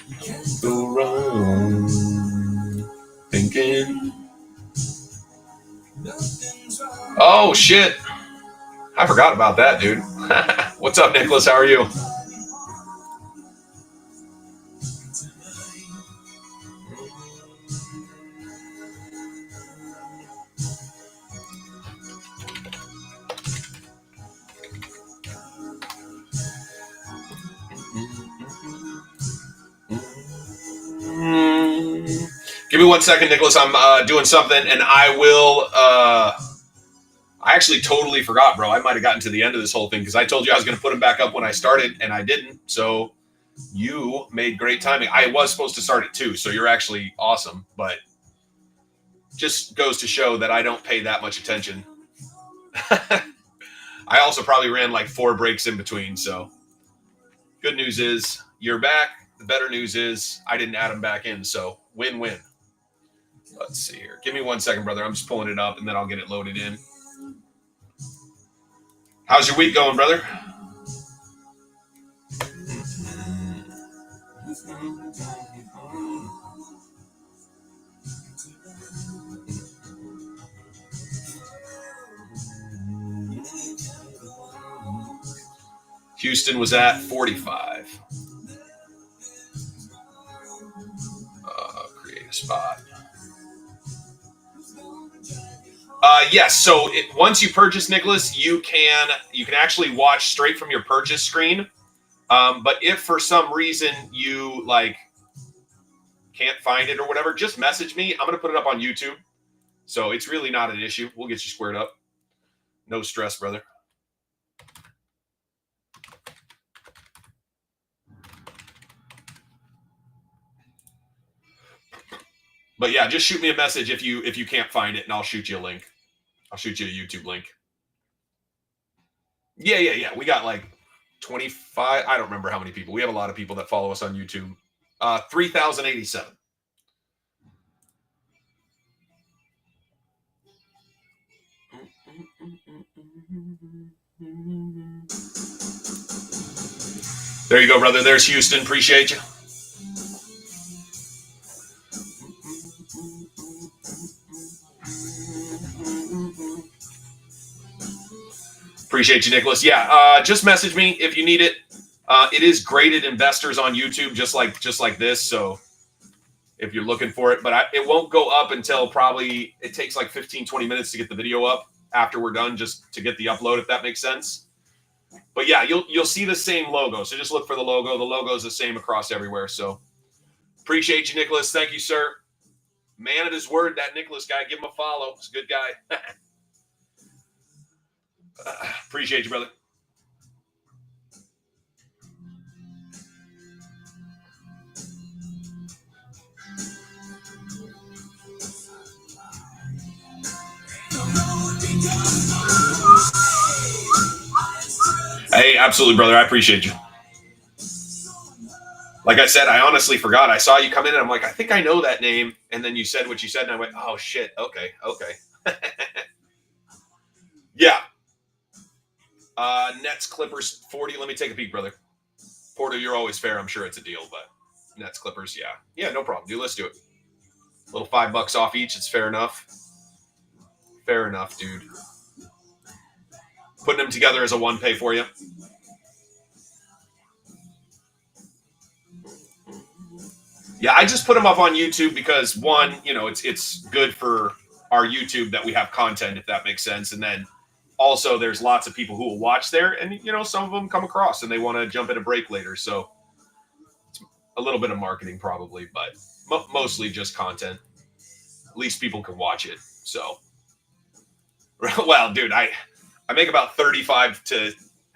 You can't go wrong thinking nothing's wrong. Oh shit, I forgot about that, dude. What's up, Nicholas? How are you? Give me 1 second, Nicholas. I'm doing something, and I will. I actually totally forgot, bro. I might have gotten to the end of this whole thing because I told you I was going to put them back up when I started, and I didn't. So you made great timing. I was supposed to start at 2, so you're actually awesome. But just goes to show that I don't pay that much attention. I also probably ran like 4 breaks in between. So good news is you're back. The better news is I didn't add them back in. So win-win. Let's see here. Give me 1 second, brother. I'm just pulling it up, and then I'll get it loaded in. How's your week going, brother? Houston was at 45. Create a spot. Yes. So once you purchase, Nicholas, you can actually watch straight from your purchase screen. But if for some reason you can't find it or whatever, just message me. I'm going to put it up on YouTube. So it's really not an issue. We'll get you squared up. No stress, brother. But yeah, just shoot me a message if you can't find it, and I'll shoot you a link. I'll shoot you a YouTube link. Yeah. We got like 25. I don't remember how many people. We have a lot of people that follow us on YouTube. 3,087. There you go, brother. There's Houston. Appreciate you. Appreciate you, Nicholas. Yeah, just message me if you need it. It is graded investors on YouTube, just like this. So if you're looking for it, but it won't go up until probably it takes like 15, 20 minutes to get the video up after we're done, just to get the upload, if that makes sense. But yeah, you'll see the same logo. So just look for the logo. The logo is the same across everywhere. So appreciate you, Nicholas. Thank you, sir. Man of his word, that Nicholas guy. Give him a follow. He's a good guy. Appreciate you, brother. Hey, absolutely, brother. I appreciate you. Like I said, I honestly forgot. I saw you come in, and I'm like, I think I know that name. And then you said what you said, and I went, oh, shit. Okay. Yeah. Nets, Clippers, 40. Let me take a peek, brother. Porter, you're always fair. I'm sure it's a deal, but Nets, Clippers, yeah. Yeah, no problem, dude. Let's do it. A little $5 off each. It's fair enough. Fair enough, dude. Putting them together as a one pay for you. Yeah, I just put them up on YouTube because, one, it's good for our YouTube that we have content, if that makes sense. And then also there's lots of people who will watch there, and, some of them come across and they want to jump in a break later. So it's a little bit of marketing probably, but mostly just content. At least people can watch it. So, well, dude, I make about 35 to,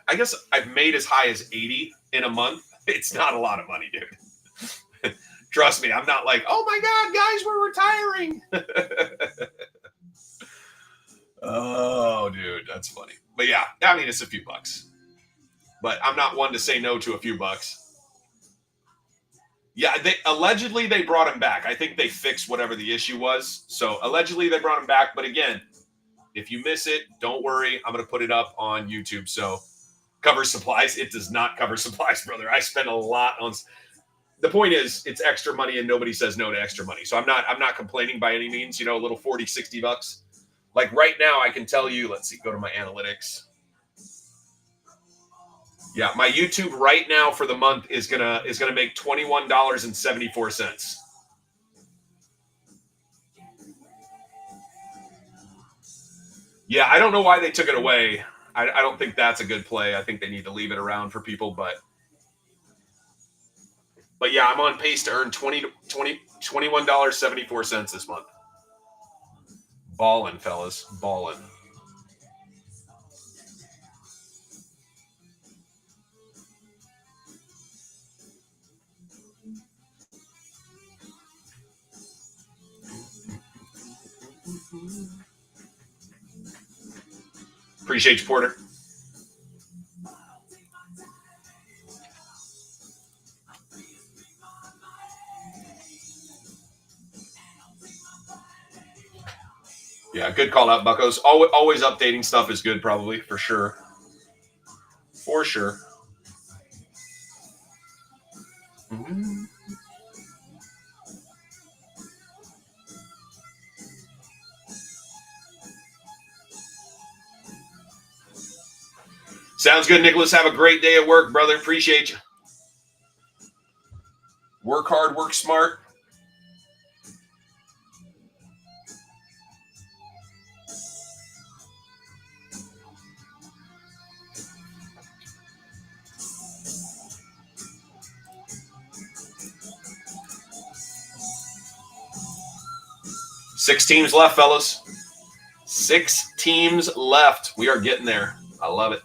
I guess I've made as high as 80 in a month. It's not a lot of money, dude. Trust me, I'm not like, oh my God, guys, we're retiring. Oh, dude, that's funny. But yeah, I mean, it's a few bucks. But I'm not one to say no to a few bucks. Yeah, allegedly they brought him back. I think they fixed whatever the issue was. So allegedly they brought him back. But again, if you miss it, don't worry. I'm going to put it up on YouTube. So cover supplies. It does not cover supplies, brother. I spend a lot on. The point is, it's extra money, and nobody says no to extra money. So I'm not complaining by any means. A little 40, 60 bucks. Like right now, I can tell you. Let's see. Go to my analytics. Yeah, my YouTube right now for the month is gonna make $21.74. Yeah, I don't know why they took it away. I don't think that's a good play. I think they need to leave it around for people, but yeah, I'm on pace to earn $21.74 this month. Ballin', fellas. Ballin'. Appreciate you, Porter. Yeah, good call out, Buccos. Always updating stuff is good, probably, for sure. For sure. Mm-hmm. Sounds good, Nicholas. Have a great day at work, brother. Appreciate you. Work hard, work smart. Six teams left, fellas. 6 teams left. We are getting there. I love it.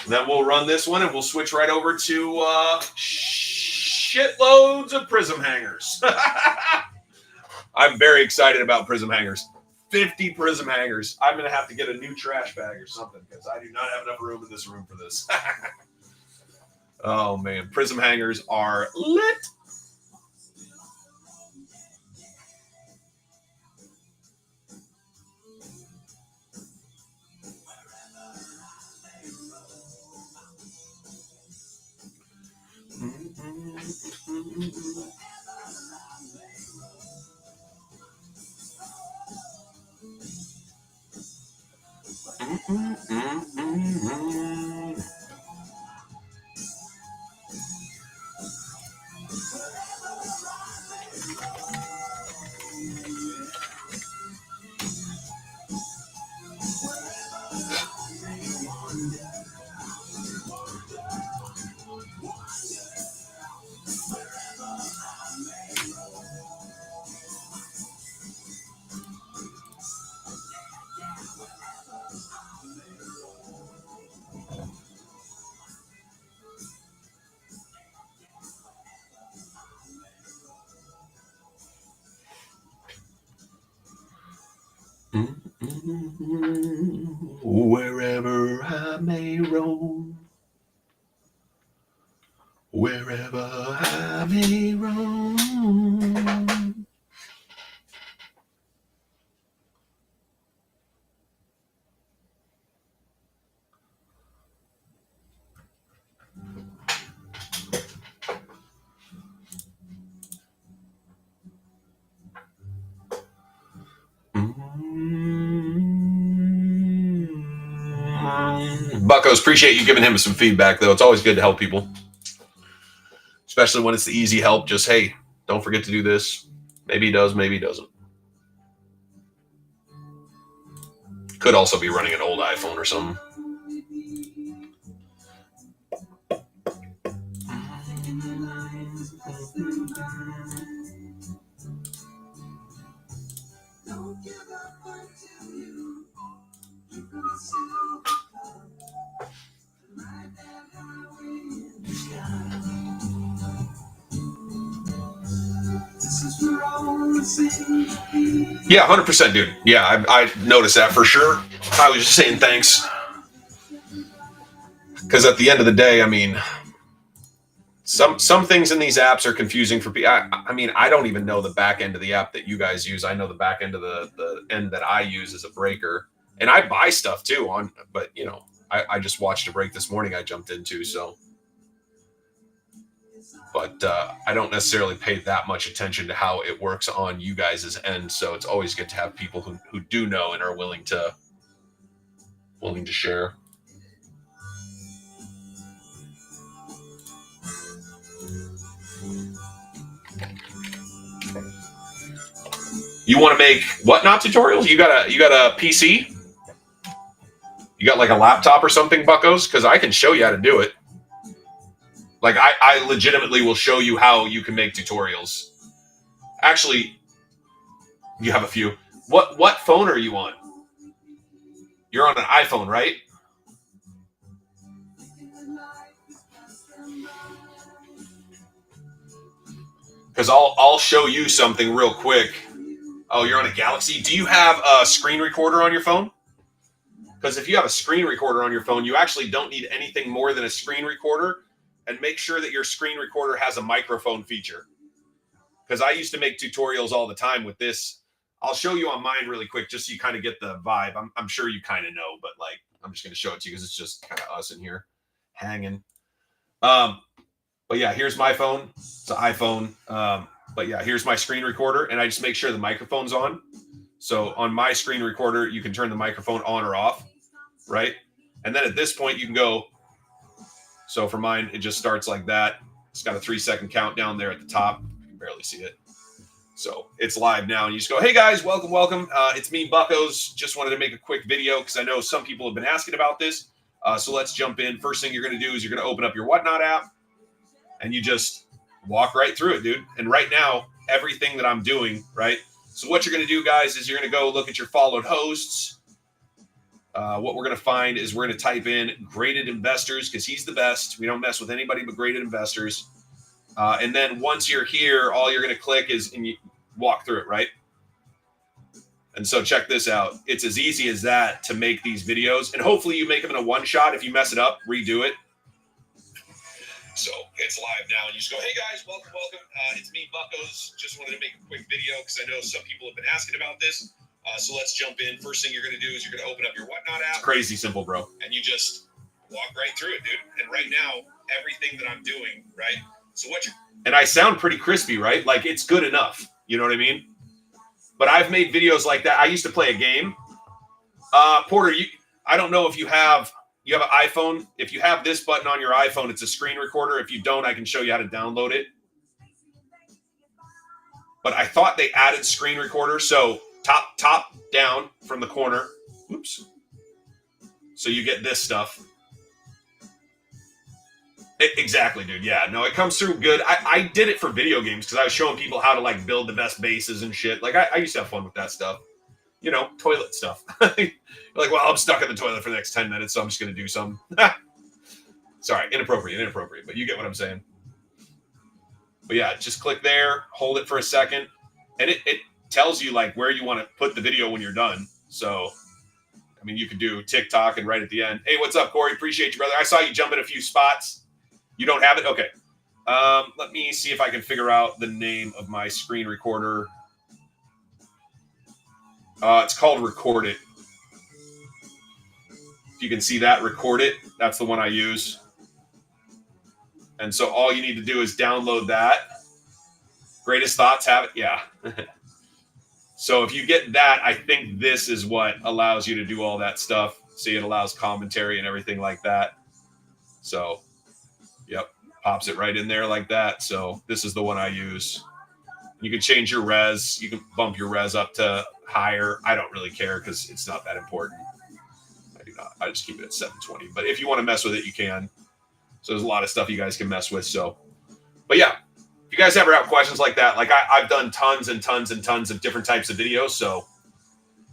Then we'll run this one, and we'll switch right over to shitloads of Prizm hangers. I'm very excited about Prizm hangers. 50 Prizm hangers. I'm going to have to get a new trash bag or something because I do not have enough room in this room for this. Oh, man. Prizm hangers are lit. Wherever I may roam, wherever I may roam. Buckos, appreciate you giving him some feedback, though. It's always good to help people, especially when it's the easy help. Just, hey, don't forget to do this. Maybe he does, maybe he doesn't. Could also be running an old iPhone or something. Yeah, 100%, dude. Yeah, I noticed that for sure. I was just saying thanks. Because at the end of the day, I mean, some things in these apps are confusing for people. I mean, I don't even know the back end of the app that you guys use. I know the back end of the end that I use as a breaker. And I buy stuff too but you know, I just watched a break this morning I jumped into, so. But I don't necessarily pay that much attention to how it works on you guys' end. So it's always good to have people who do know and are willing to share. You want to make whatnot tutorials? You got a PC? You got like a laptop or something, Buckos? Because I can show you how to do it. Like I legitimately will show you how you can make tutorials. Actually, you have a few. What phone are you on? You're on an iPhone, right? Because I'll show you something real quick. Oh, you're on a Galaxy. Do you have a screen recorder on your phone? Because if you have a screen recorder on your phone, you actually don't need anything more than a screen recorder. And make sure that your screen recorder has a microphone feature. Because I used to make tutorials all the time with this. I'll show you on mine really quick, just so you kind of get the vibe. I'm sure you kind of know, but like I'm just going to show it to you because it's just kind of us in here hanging. But yeah, here's my phone. It's an iPhone. But yeah, here's my screen recorder, and I just make sure the microphone's on. So on my screen recorder, you can turn the microphone on or off, right? And then at this point, you can go. So for mine, it just starts like that. It's got a 3-second countdown there at the top. You can barely see it. So it's live now, and you just go, hey guys, welcome. It's me, Buckos. Just wanted to make a quick video because I know some people have been asking about this. So let's jump in. First thing you're going to do is you're going to open up your Whatnot app, and you just walk right through it, dude. And right now, everything that I'm doing, right? So what you're going to do, guys, is you're going to go look at your followed hosts. What we're going to find is we're going to type in Graded Investors because he's the best. We don't mess with anybody but Graded Investors. And then once you're here, all you're going to click is and you walk through it, right? And so check this out. It's as easy as that to make these videos. And hopefully you make them in a one shot. If you mess it up, redo it. So it's live now. And you just go, hey guys, welcome. It's me, Buckos. Just wanted to make a quick video because I know some people have been asking about this. So let's jump in. First thing you're going to do is you're going to open up your Whatnot app. It's crazy simple, bro. And you just walk right through it, dude. And right now, everything that I'm doing, right? And I sound pretty crispy, right? Like it's good enough. You know what I mean? But I've made videos like that. I used to play a game. Porter, I don't know if you have an iPhone. If you have this button on your iPhone, it's a screen recorder. If you don't, I can show you how to download it. But I thought they added screen recorder. So top down from the corner. Oops. So you get this stuff. Exactly, dude. Yeah, no, it comes through good. I did it for video games because I was showing people how to like build the best bases and shit. Like I used to have fun with that stuff. You know, toilet stuff. Like, well, I'm stuck in the toilet for the next 10 minutes, so I'm just going to do something. Sorry, inappropriate. But you get what I'm saying. But yeah, just click there, hold it for a second, and it tells you like where you want to put the video when you're done. So, I mean, you could do TikTok and right at the end. Hey, what's up, Corey? Appreciate you, brother. I saw you jump in a few spots. You don't have it? Okay. Let me see if I can figure out the name of my screen recorder. It's called Record It. If you can see that, Record It. That's the one I use. And so all you need to do is download that. Greatest Thoughts have it? Yeah. So if you get that, I think this is what allows you to do all that stuff. See, it allows commentary and everything like that. So, yep, pops it right in there like that. So this is the one I use. You can change your res. You can bump your res up to higher. I don't really care because it's not that important. I do not. I just keep it at 720. But if you want to mess with it, you can. So there's a lot of stuff you guys can mess with. So, but yeah, if you guys ever have questions like that, like I've done tons and tons and tons of different types of videos. So,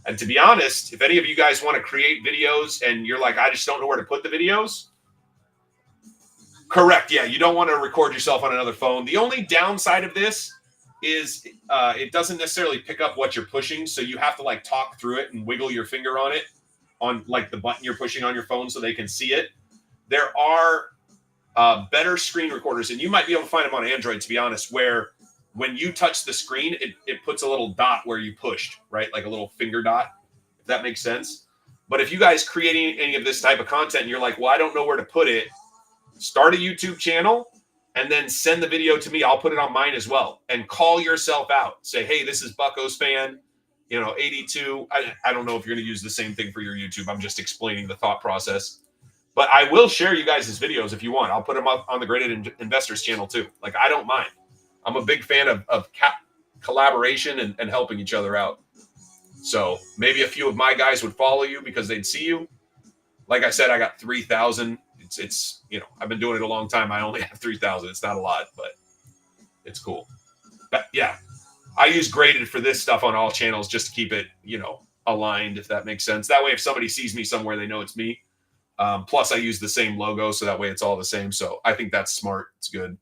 and to be honest, if any of you guys want to create videos and you're like, I just don't know where to put the videos. Correct. Yeah. You don't want to record yourself on another phone. The only downside of this is it doesn't necessarily pick up what you're pushing. So you have to like talk through it and wiggle your finger on it on like the button you're pushing on your phone so they can see it. There are better screen recorders, and you might be able to find them on Android, to be honest, where when you touch the screen, it puts a little dot where you pushed, right? Like a little finger dot, if that makes sense. But if you guys creating any of this type of content and you're like, well, I don't know where to put it, start a YouTube channel and then send the video to me. I'll put it on mine as well and call yourself out. Say, hey, this is Bucko's fan, 82. I don't know if you're going to use the same thing for your YouTube. I'm just explaining the thought process. But I will share you guys' videos if you want. I'll put them up on the Graded Investors channel too. Like, I don't mind. I'm a big fan of collaboration and helping each other out. So maybe a few of my guys would follow you because they'd see you. Like I said, I got 3,000. It's I've been doing it a long time. I only have 3,000. It's not a lot, but it's cool. But yeah, I use Graded for this stuff on all channels just to keep it, aligned, if that makes sense. That way, if somebody sees me somewhere, they know it's me. Plus, I use the same logo, so that way it's all the same. So I think that's smart. It's good.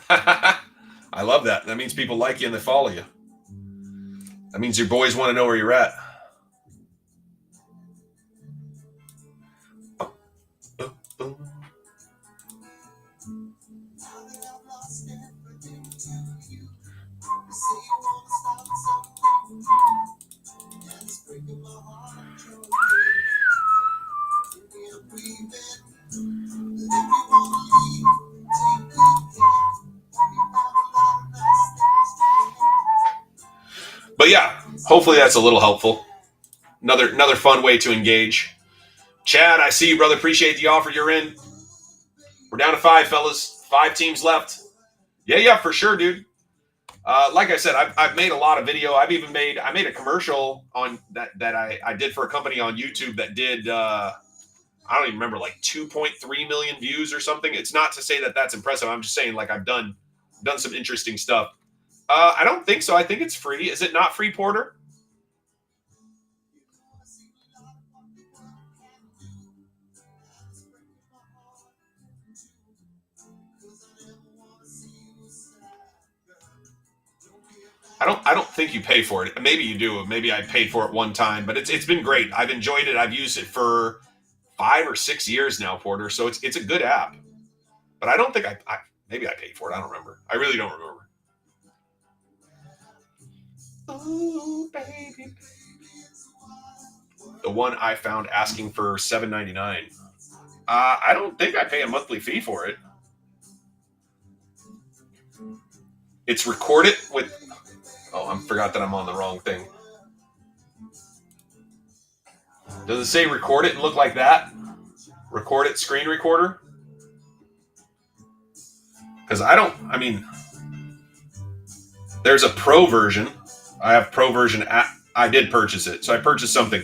I love that. That means people like you and they follow you. That means your boys want to know where you're at. But yeah, hopefully that's a little helpful. Another fun way to engage. Chad, I see you, brother. Appreciate the offer. You're in. We're down to 5, fellas. 5 teams left. Yeah, for sure, dude. Like I said, I've made a lot of video. I made a commercial on that I did for a company on YouTube that did I don't even remember, like 2.3 million views or something. It's not to say that that's impressive. I'm just saying, like, I've done some interesting stuff. I don't think so. I think it's free. Is it not free, Porter? I don't think you pay for it. Maybe you do. Maybe I paid for it one time, but it's been great. I've enjoyed it. I've used it for 5 or 6 years now, Porter. So it's a good app. But I don't think maybe I paid for it. I don't remember. I really don't remember. Ooh, baby. The one I found asking for $7.99. I don't think I pay a monthly fee for it. It's recorded with... Oh, I forgot that I'm on the wrong thing. Does it say record it and look like that? Record it, screen recorder? Because I mean, there's a pro version. I have pro version. I did purchase it. So I purchased something.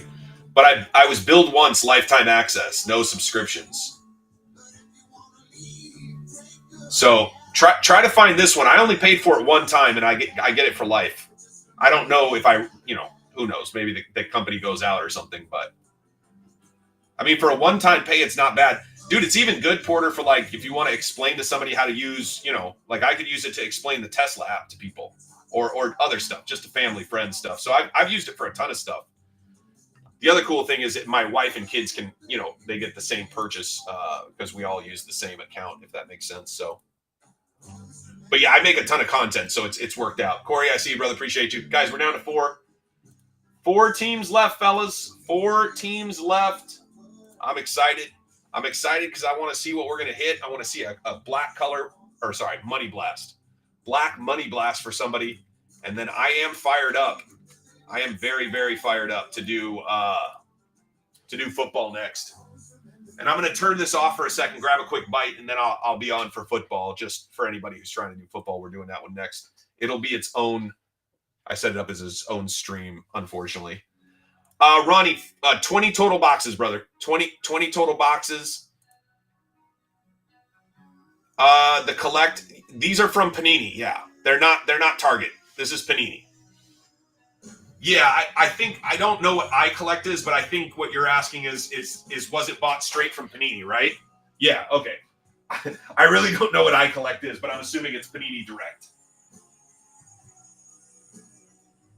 But I was billed once, lifetime access, no subscriptions. So try to find this one. I only paid for it one time, and I get it for life. I don't know if who knows? Maybe the company goes out or something. But I mean, for a one-time pay, it's not bad. Dude, it's even good, Porter, for like if you want to explain to somebody how to use, like I could use it to explain the Tesla app to people or other stuff, just to family, friends stuff. So I've used it for a ton of stuff. The other cool thing is that my wife and kids can, they get the same purchase because we all use the same account, if that makes sense. So, but yeah, I make a ton of content, so it's worked out. Corey, I see you, brother. Appreciate you. Guys, we're down to 4. 4 teams left, fellas. 4 teams left. I'm excited. I'm excited because I want to see what we're going to hit. I want to see a black color, money blast. Black money blast for somebody. And then I am fired up. I am very, very fired up to do football next. And I'm going to turn this off for a second, grab a quick bite, and then I'll be on for football. Just for anybody who's trying to do football, we're doing that one next. It'll be its own. I set it up as its own stream, unfortunately. Ronnie, 20 total boxes, brother. 20 total boxes. The collect. These are from Panini. Yeah, they're not Target. This is Panini. Yeah, I think I don't know what iCollect is, but I think what you're asking is was it bought straight from Panini, right? Yeah. Okay. I really don't know what iCollect is, but I'm assuming it's Panini Direct.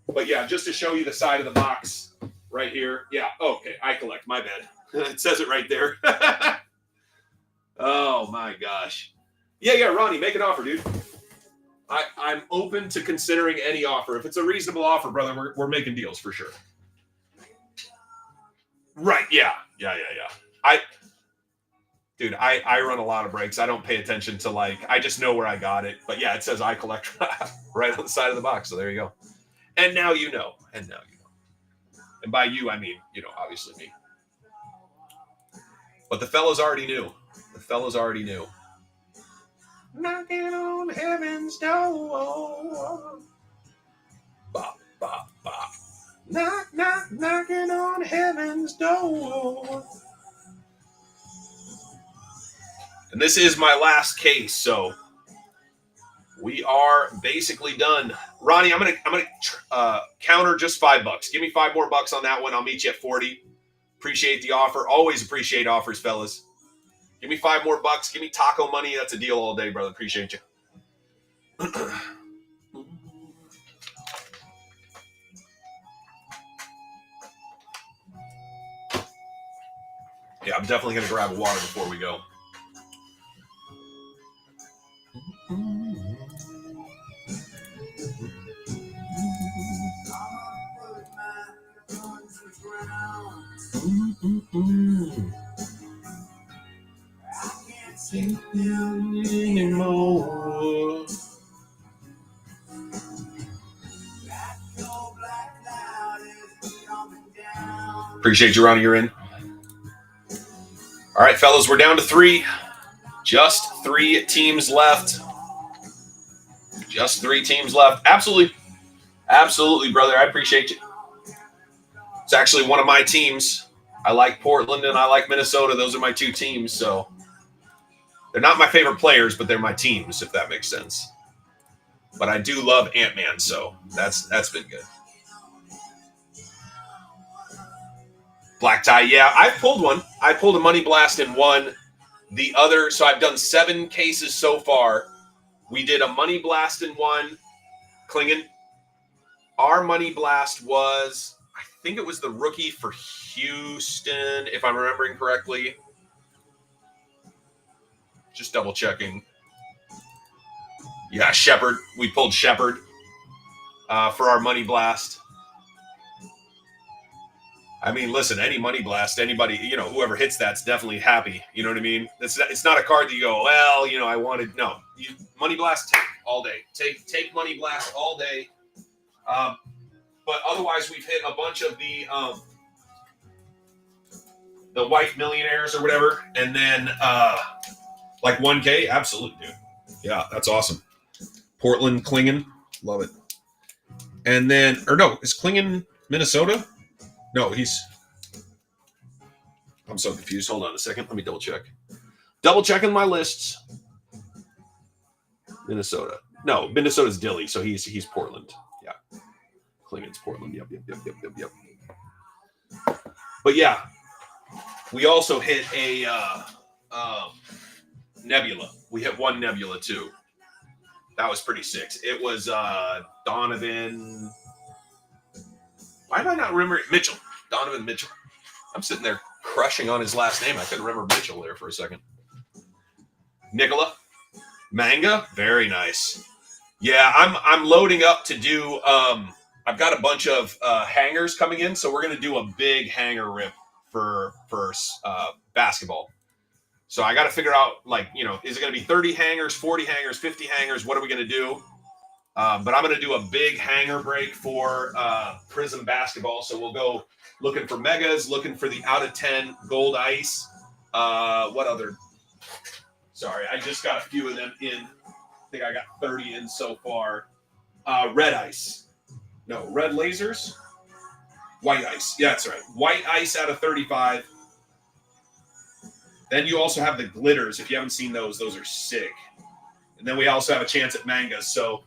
But yeah, just to show you the side of the box right here. Yeah. Okay. iCollect. My bad. It says it right there. Oh my gosh. Yeah, Ronnie, make an offer, dude. I'm open to considering any offer. If it's a reasonable offer, brother, we're making deals for sure. Right. Yeah. I run a lot of breaks. I don't pay attention to I just know where I got it. But yeah, it says iCollect right on the side of the box. So there you go. And now you know. And by you, I mean, obviously me. But the fellows already knew. Knocking on heaven's door. Bop, bop, bop. Knock, knock, knocking on heaven's door. And this is my last case, so we are basically done. Ronnie, I'm gonna counter just $5. Give me $5 more on that one. I'll meet you at 40. Appreciate the offer. Always appreciate offers, fellas. Give me $5 more. Give me taco money. That's a deal all day, brother. Appreciate you. Yeah, I'm definitely going to grab a water before we go. Anymore. Appreciate you, Ronnie. You're in. All right, fellas, we're down to 3. Just 3 teams left. Absolutely, brother. I appreciate you. It's actually one of my teams. I like Portland and I like Minnesota. Those are my 2 teams, so they're not my favorite players, but they're my teams, if that makes sense. But I do love Ant-Man, so that's been good. Black tie, yeah. I've pulled one. I pulled a money blast in one. The other, so I've done 7 cases so far. We did a money blast in one. Klingen. Our money blast was, I think it was the rookie for Houston, if I'm remembering correctly. Just double checking. Yeah, Shepard. We pulled Shepard for our money blast. I mean, listen, any Money Blast, anybody, whoever hits that's definitely happy. You know what I mean? It's not a card that you go, well, I wanted. No, Money Blast, take all day. Take Money Blast all day. But otherwise, we've hit a bunch of the white millionaires or whatever, and then like 1K, absolutely, dude. Yeah, that's awesome. Portland Klingen, love it. And then, or no, is Klingen Minnesota? No, I'm so confused. Hold on a second. Let me double check. Double checking my lists. Minnesota. No, Minnesota's Dilly, so he's Portland. Yeah. Klingen's Portland. Yep. But yeah, we also hit a Nebula. We hit one Nebula too. That was pretty sick. It was Donovan. Why do I not remember it? Mitchell? Donovan Mitchell. I'm sitting there crushing on his last name. I couldn't remember Mitchell there for a second. Nicola. Manga. Very nice. Yeah, I'm loading up to do. I've got a bunch of hangers coming in, so we're going to do a big hanger rip for basketball. So I got to figure out, is it going to be 30 hangers, 40 hangers, 50 hangers? What are we going to do? But I'm going to do a big hanger break for Prizm basketball. So we'll go looking for megas, looking for the out of 10 gold ice. What other? Sorry, I just got a few of them in. I think I got 30 in so far. Red ice. No, red lasers. White ice. Yeah, that's right. White ice out of 35. Then you also have the glitters. If you haven't seen those are sick. And then we also have a chance at mangas. So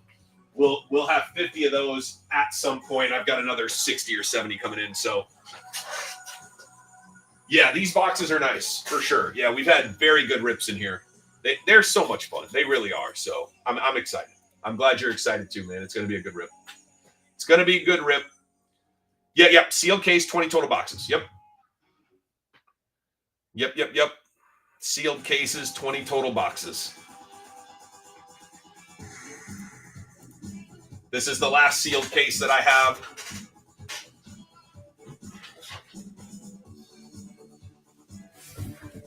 we'll have 50 of those at some point. I've got another 60 or 70 coming in. So yeah, these boxes are nice for sure. Yeah, we've had very good rips in here. They're so much fun. They really are. So I'm excited. I'm glad you're excited too, man. It's going to be a good rip. It's going to be a good rip. Yeah. Sealed case, 20 total boxes. Yep. Sealed cases, 20 total boxes. This is the last sealed case that I have.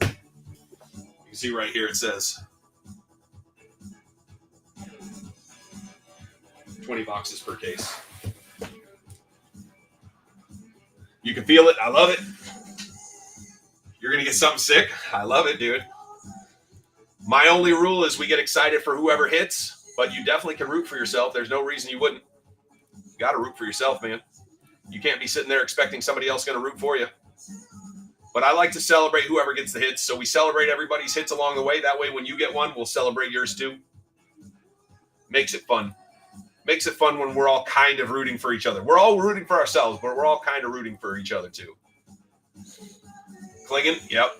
You can see right here it says 20 boxes per case. You can feel it. I love it. You're going to get something sick. I love it, dude. My only rule is we get excited for whoever hits, but you definitely can root for yourself. There's no reason you wouldn't. You got to root for yourself, man. You can't be sitting there expecting somebody else going to root for you. But I like to celebrate whoever gets the hits, so we celebrate everybody's hits along the way. That way, when you get one, we'll celebrate yours too. Makes it fun. Makes it fun when we're all kind of rooting for each other. We're all rooting for ourselves, but we're all kind of rooting for each other too. Klingen, yep.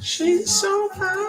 She's so high.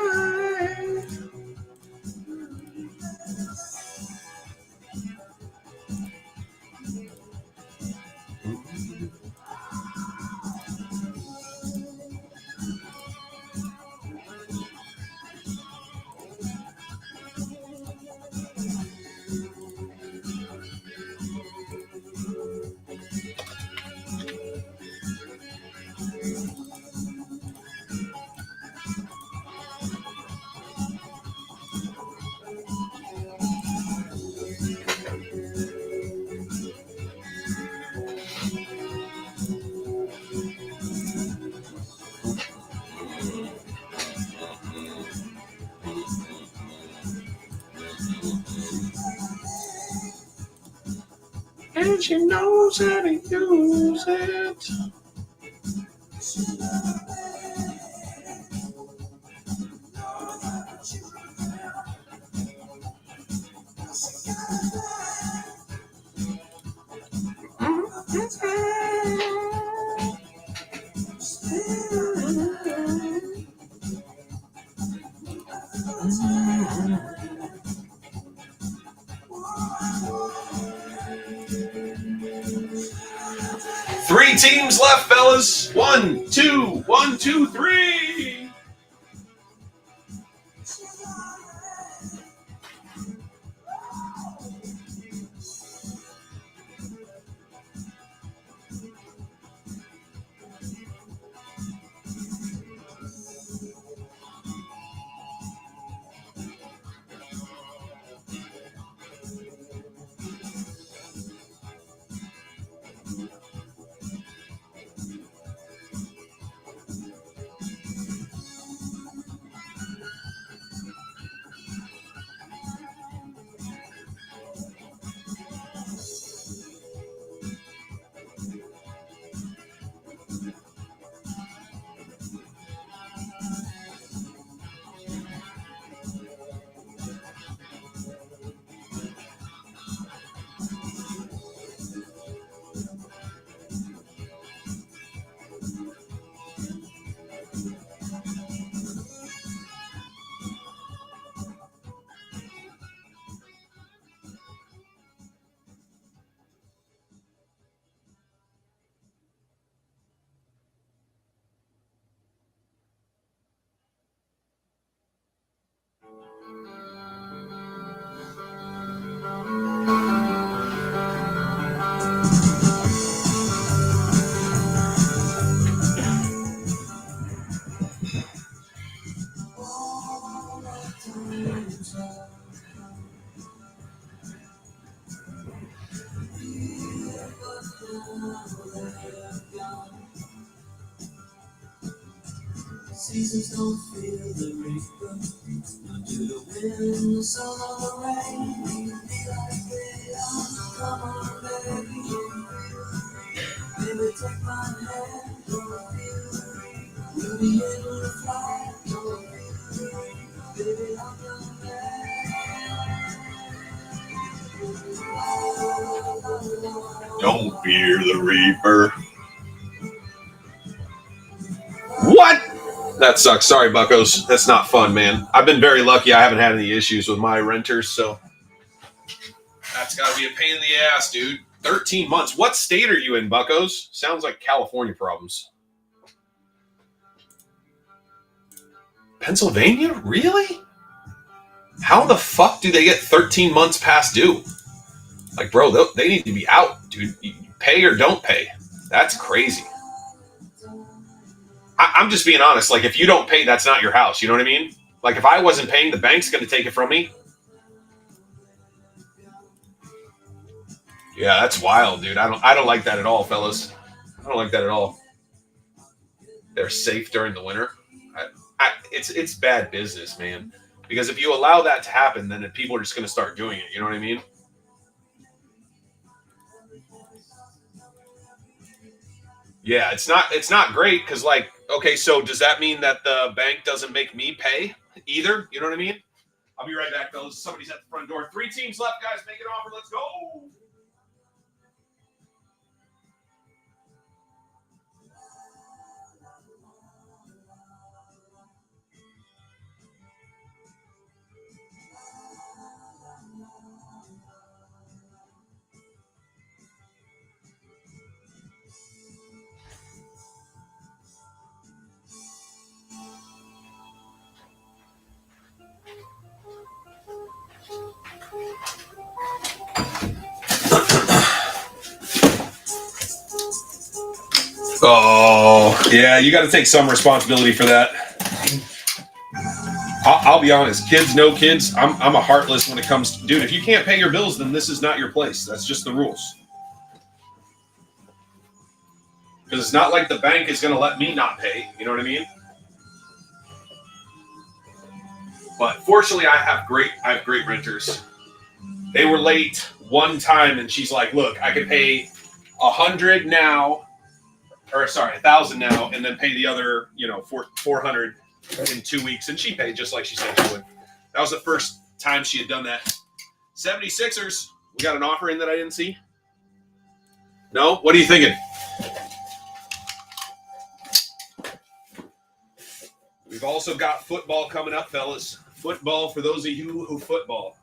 and she knows how to use it. Three teams left, fellas. 1, 2, 1, 2, 3. Seasons don't feel the reaper, do the wind, the sun, or the rain. Be like they are. Come on, baby, baby, take my hand. Don't feel the reaper. We'll be able to fly. Don't feel the reaper, baby, I'm your man. Don't fear the reaper. What? That sucks. Sorry, buckos. That's not fun, man. I've been very lucky. I haven't had any issues with my renters, so that's got to be a pain in the ass, dude. 13 months. What state are you in, buckos? Sounds like California problems. Pennsylvania? Really? How the fuck do they get 13 months past due? Like, bro, they need to be out, dude. You pay or don't pay. That's crazy. I'm just being honest. Like, if you don't pay, that's not your house. You know what I mean? Like, if I wasn't paying, the bank's going to take it from me. Yeah, that's wild, dude. I don't like that at all, fellas. I don't like that at all. They're safe during the winter. It's bad business, man. Because if you allow that to happen, then people are just going to start doing it. You know what I mean? Yeah, it's not great because, like, okay, so does that mean that the bank doesn't make me pay either? You know what I mean? I'll be right back, fellas. Somebody's at the front door. 3 teams left, guys. Make an offer. Let's go. Oh, yeah, you got to take some responsibility for that. I'll be honest, kids, no kids. I'm a heartless when it comes to, dude, if you can't pay your bills, then this is not your place. That's just the rules. Because it's not like the bank is going to let me not pay. You know what I mean? But fortunately, I have great renters. They were late one time, and she's like, "Look, I can pay 100 now, or sorry, 1,000 now, and then pay the other, 400 in 2 weeks." And she paid just like she said she would. That was the first time she had done that. 76ers, we got an offer in that I didn't see. No, what are you thinking? We've also got football coming up, fellas. Football for those of you who football.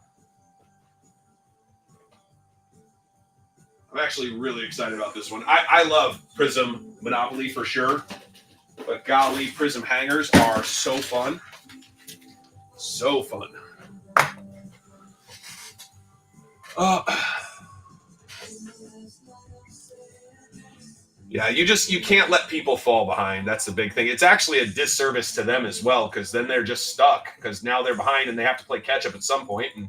I'm actually really excited about this one. I love Prizm Monopoly for sure. But golly, Prizm hangers are so fun. So fun. Yeah, you can't let people fall behind. That's the big thing. It's actually a disservice to them as well, because then they're just stuck, because now they're behind and they have to play catch up at some point, and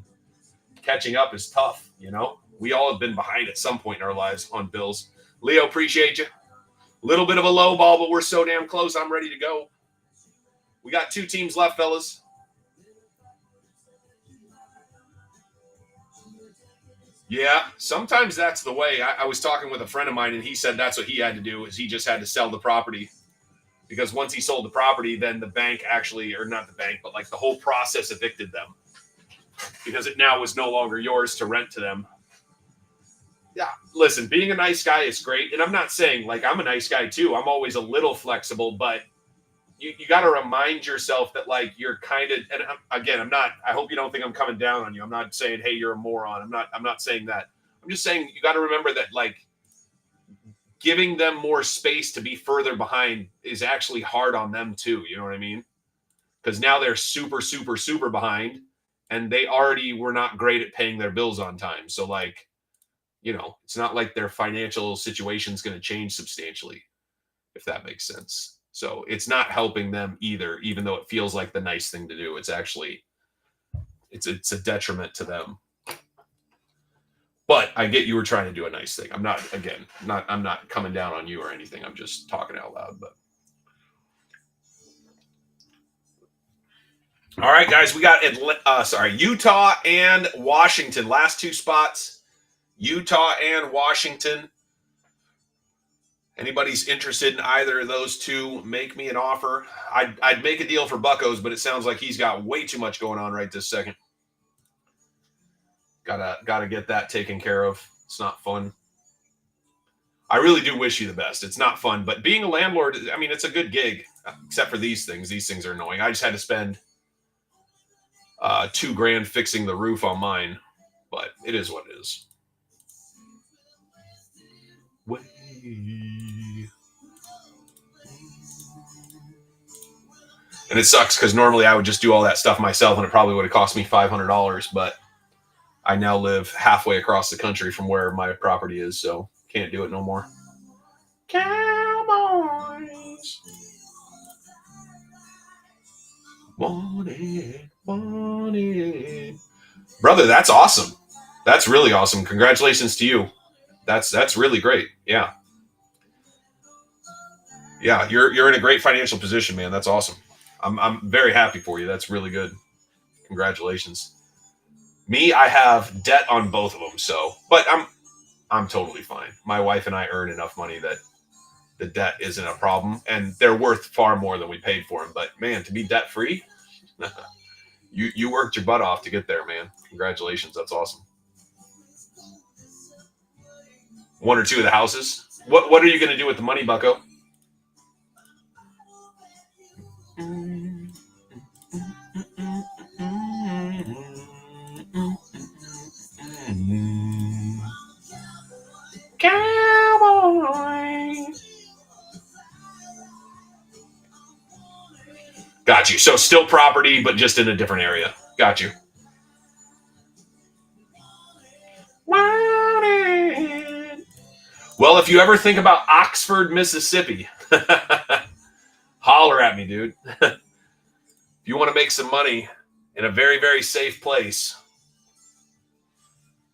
catching up is tough, We all have been behind at some point in our lives on bills. Leo, appreciate you. Little bit of a low ball, but we're so damn close. I'm ready to go. We got 2 teams left, fellas. Yeah, sometimes that's the way. I was talking with a friend of mine, and he said that's what he had to do, is he just had to sell the property. Because once he sold the property, then the bank actually, or not the bank, but like the whole process evicted them. Because it now was no longer yours to rent to them. Yeah, listen, being a nice guy is great. And I'm not saying, like, I'm a nice guy too. I'm always a little flexible, but you got to remind yourself that, like, you're kind of, and again, I hope you don't think I'm coming down on you. I'm not saying, hey, you're a moron. I'm not saying that. I'm just saying you got to remember that, like, giving them more space to be further behind is actually hard on them too. You know what I mean? Because now they're super, super, super behind, and they already were not great at paying their bills on time. So, like, it's not like their financial situation is going to change substantially, if that makes sense. So it's not helping them either, even though it feels like the nice thing to do. It's actually, it's a detriment to them. But I get you were trying to do a nice thing. I'm not coming down on you or anything. I'm just talking out loud. But all right, guys, we got Utah and Washington. Last 2 spots. Utah and Washington. Anybody's interested in either of those two, make me an offer. I'd make a deal for Buccos, but it sounds like he's got way too much going on right this second. Gotta get that taken care of. It's not fun. I really do wish you the best. It's not fun, but being a landlord, I mean, it's a good gig, except for these things. These things are annoying. I just had to spend $2,000 fixing the roof on mine, but it is what it is. And it sucks because normally I would just do all that stuff myself, and it probably would have cost me $500, but I now live halfway across the country from where my property is, so can't do it no more. Cowboys. Want it. Brother, that's awesome. That's really awesome. Congratulations to you. That's really great. Yeah. Yeah, you're in a great financial position, man. That's awesome. I'm very happy for you. That's really good. Congratulations. Me, I have debt on both of them, but I'm totally fine. My wife and I earn enough money that the debt isn't a problem, and they're worth far more than we paid for them. But man, to be debt free, you worked your butt off to get there, man. Congratulations. That's awesome. 1 or 2 of the houses. What are you going to do with the money, Bucko? Cowboy. Got you. So still property, but just in a different area. Got you. Well, if you ever think about Oxford, Mississippi, holler at me, dude. If you want to make some money in a very, very safe place,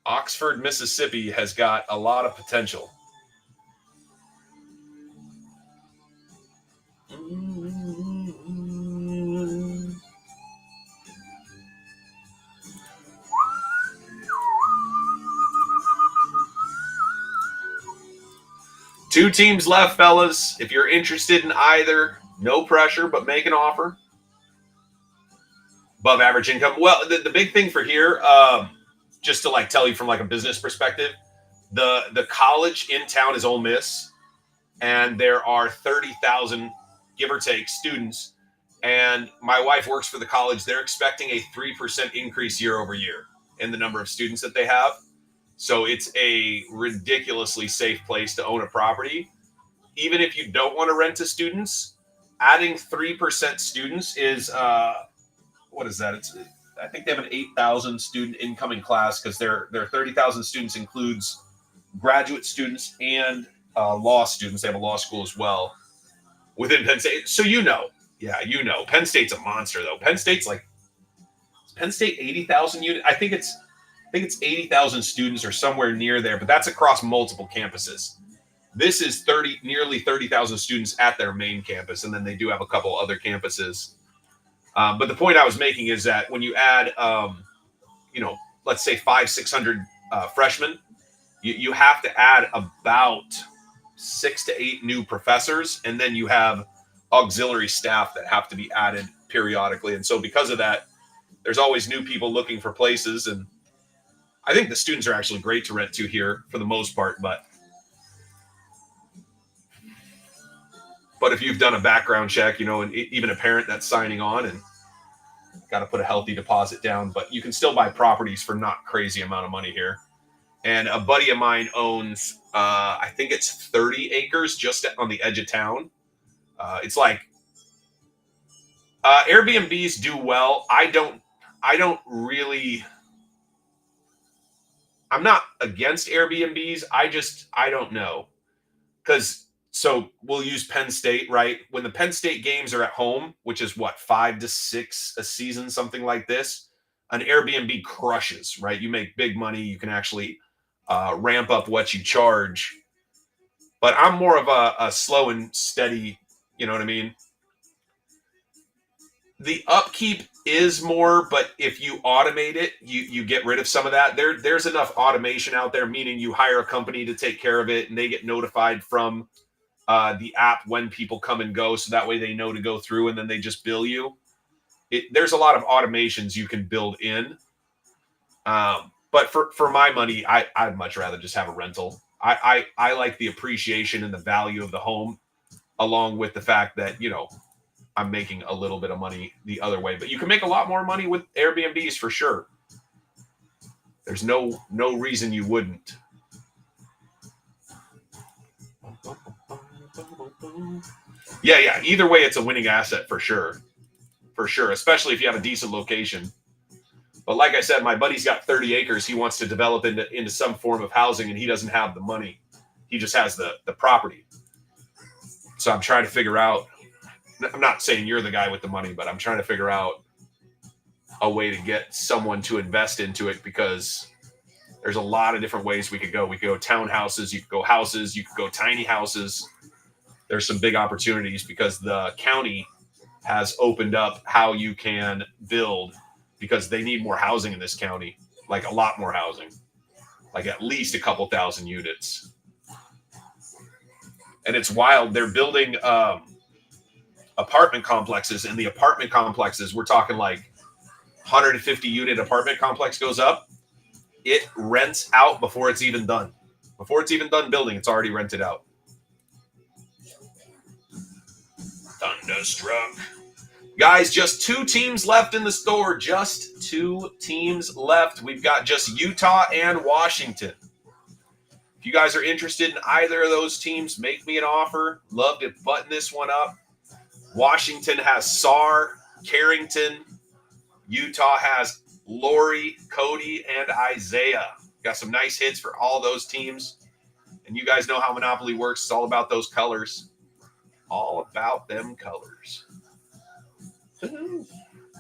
Oxford, Mississippi has got a lot of potential. 2 teams left, fellas. If you're interested in either, no pressure, but make an offer. Above average income. Well, the big thing for here, just to like tell you from like a business perspective, the college in town is Ole Miss, and there are 30,000, give or take, students. And my wife works for the college. They're expecting a 3% increase year over year in the number of students that they have. So it's a ridiculously safe place to own a property. Even if you don't want to rent to students, adding 3% students is what is that? I think they have an 8,000 student incoming class because their 30,000 students includes graduate students and law students. They have a law school as well within Penn State. So Penn State's a monster though. Penn State 80,000 units. I think it's 80,000 students or somewhere near there, but that's across multiple campuses. This is nearly 30,000 students at their main campus, and then they do have a couple other campuses. But the point I was making is that when you add, let's say 500-600 freshmen, you have to add about 6 to 8 new professors, and then you have auxiliary staff that have to be added periodically. And so because of that, there's always new people looking for places. And I think the students are actually great to rent to here for the most part. But if you've done a background check, and even a parent that's signing on and got to put a healthy deposit down, but you can still buy properties for not crazy amount of money here. And a buddy of mine owns, I think it's 30 acres just on the edge of town. It's like Airbnbs do well. I'm not against Airbnbs. I don't know. So we'll use Penn State, right? When the Penn State games are at home, which is 5 to 6 a season, something like this, an Airbnb crushes, right? You make big money. You can actually ramp up what you charge. But I'm more of a slow and steady, you know what I mean? The upkeep is more, but if you automate it, you get rid of some of that. There's enough automation out there, meaning you hire a company to take care of it, and they get notified from the app when people come and go, so that way they know to go through, and then they just bill you. There's a lot of automations you can build in. But for my money, I'd much rather just have a rental. I like the appreciation and the value of the home, along with the fact that, I'm making a little bit of money the other way. But you can make a lot more money with Airbnbs for sure. There's no reason you wouldn't. Yeah. Either way, it's a winning asset for sure. For sure, especially if you have a decent location. But like I said, my buddy's got 30 acres. He wants to develop into some form of housing, and he doesn't have the money. He just has the property. So I'm trying to figure out, I'm not saying you're the guy with the money, but I'm trying to figure out a way to get someone to invest into it, because there's a lot of different ways we could go. We could go townhouses, you could go houses, you could go tiny houses. There's some big opportunities because the county has opened up how you can build, because they need more housing in this county, like a lot more housing, like at least a couple thousand units. And it's wild. They're building apartment complexes, and the apartment complexes, we're talking like 150 unit apartment complex goes up. It rents out before it's even done. Before it's even done building, it's already rented out. Thunderstruck. Guys, just 2 teams left in the store. Just 2 teams left. We've got just Utah and Washington. If you guys are interested in either of those teams, make me an offer. Love to button this one up. Washington has Sarr, Carrington. Utah has Lori, Cody, and Isaiah. Got some nice hits for all those teams. And you guys know how Monopoly works. It's all about those colors. All about them colors.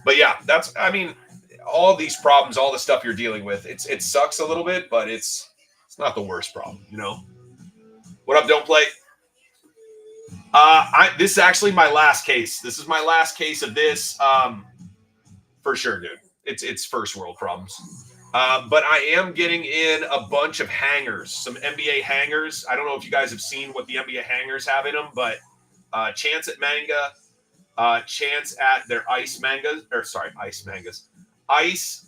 But yeah, all these problems, all the stuff you're dealing with, it sucks a little bit, but it's not the worst problem, What up, Don't Play? This is actually my last case. This is my last case of this. For sure, dude. It's first world problems. But I am getting in a bunch of hangers, some NBA hangers. I don't know if you guys have seen what the NBA hangers have in them, but chance at manga, chance at their ice mangas, or sorry, ice mangas, ice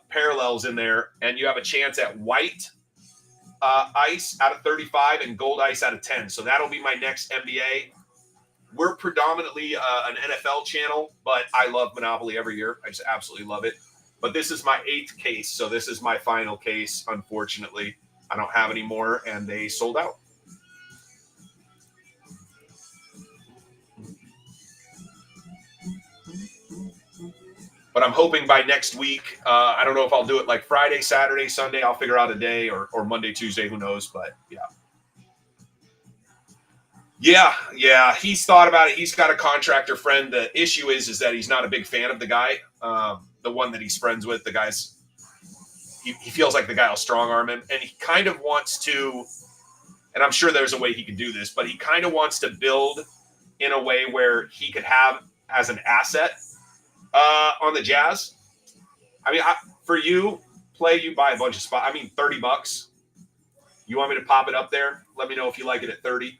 parallels in there, and you have a chance at white ice out of 35 and gold ice out of 10. So that'll be my next NBA. We're predominantly an NFL channel, but I love Monopoly every year. I just absolutely love it. But this is my 8th case, so this is my final case. Unfortunately, I don't have any more, and they sold out. But I'm hoping by next week, I don't know if I'll do it like Friday, Saturday, Sunday. I'll figure out a day, or Monday, Tuesday, who knows. But yeah. He's thought about it. He's got a contractor friend. The issue is that he's not a big fan of the guy, the one that he's friends with. The guy's he feels like the guy will strong arm him, and he kind of wants to. And I'm sure there's a way he can do this, but he kind of wants to build in a way where he could have as an asset on the Jazz. I mean, for you buy a bunch of spots. I mean, $30. You want me to pop it up there? Let me know if you like it at 30.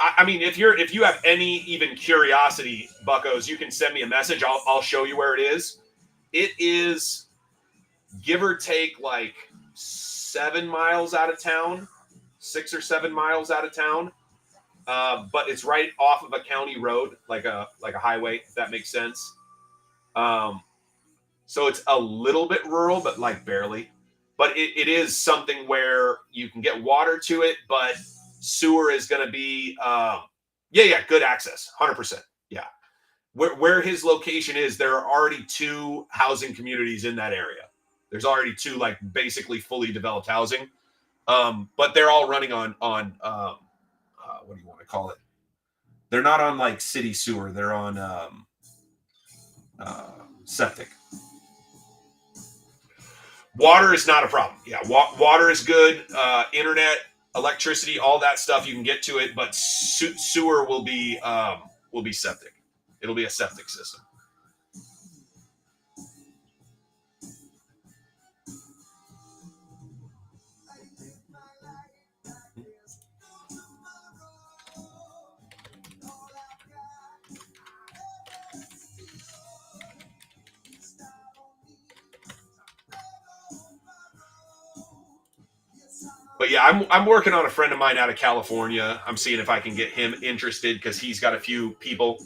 I mean, if you have any even curiosity, Buckos, you can send me a message. I'll show you where it is. It is give or take like 7 miles out of town, 6 or 7 miles out of town. But it's right off of a county road, like a highway, if that makes sense. So it's a little bit rural, but like barely. But it is something where you can get water to it, but sewer is going to be, good access, 100%. Yeah. Where his location is, there are already 2 housing communities in that area. There's already 2 like basically fully developed housing, but they're all running on what do you want to call it? They're not on like city sewer. They're on septic. Water is not a problem. Yeah, water is good. Internet, electricity, all that stuff you can get to it, but sewer will be septic. It'll be a septic system. But yeah, I'm working on a friend of mine out of California. I'm seeing if I can get him interested because he's got a few people.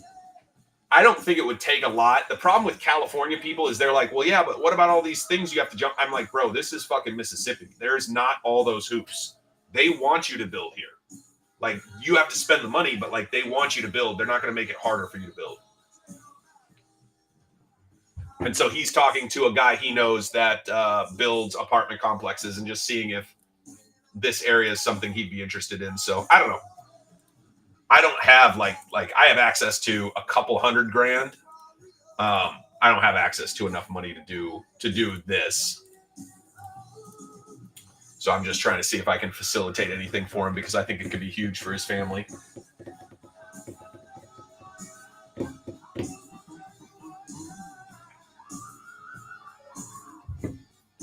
I don't think it would take a lot. The problem with California people is they're like, well, yeah, but what about all these things you have to jump? I'm like, bro, this is fucking Mississippi. There's not all those hoops. They want you to build here. Like, you have to spend the money, but like they want you to build. They're not going to make it harder for you to build. And so he's talking to a guy he knows that builds apartment complexes and just seeing if this area is something he'd be interested in. So I don't know. I don't have like I have access to a couple $100,000. I don't have access to enough money to do this. So I'm just trying to see if I can facilitate anything for him because I think it could be huge for his family.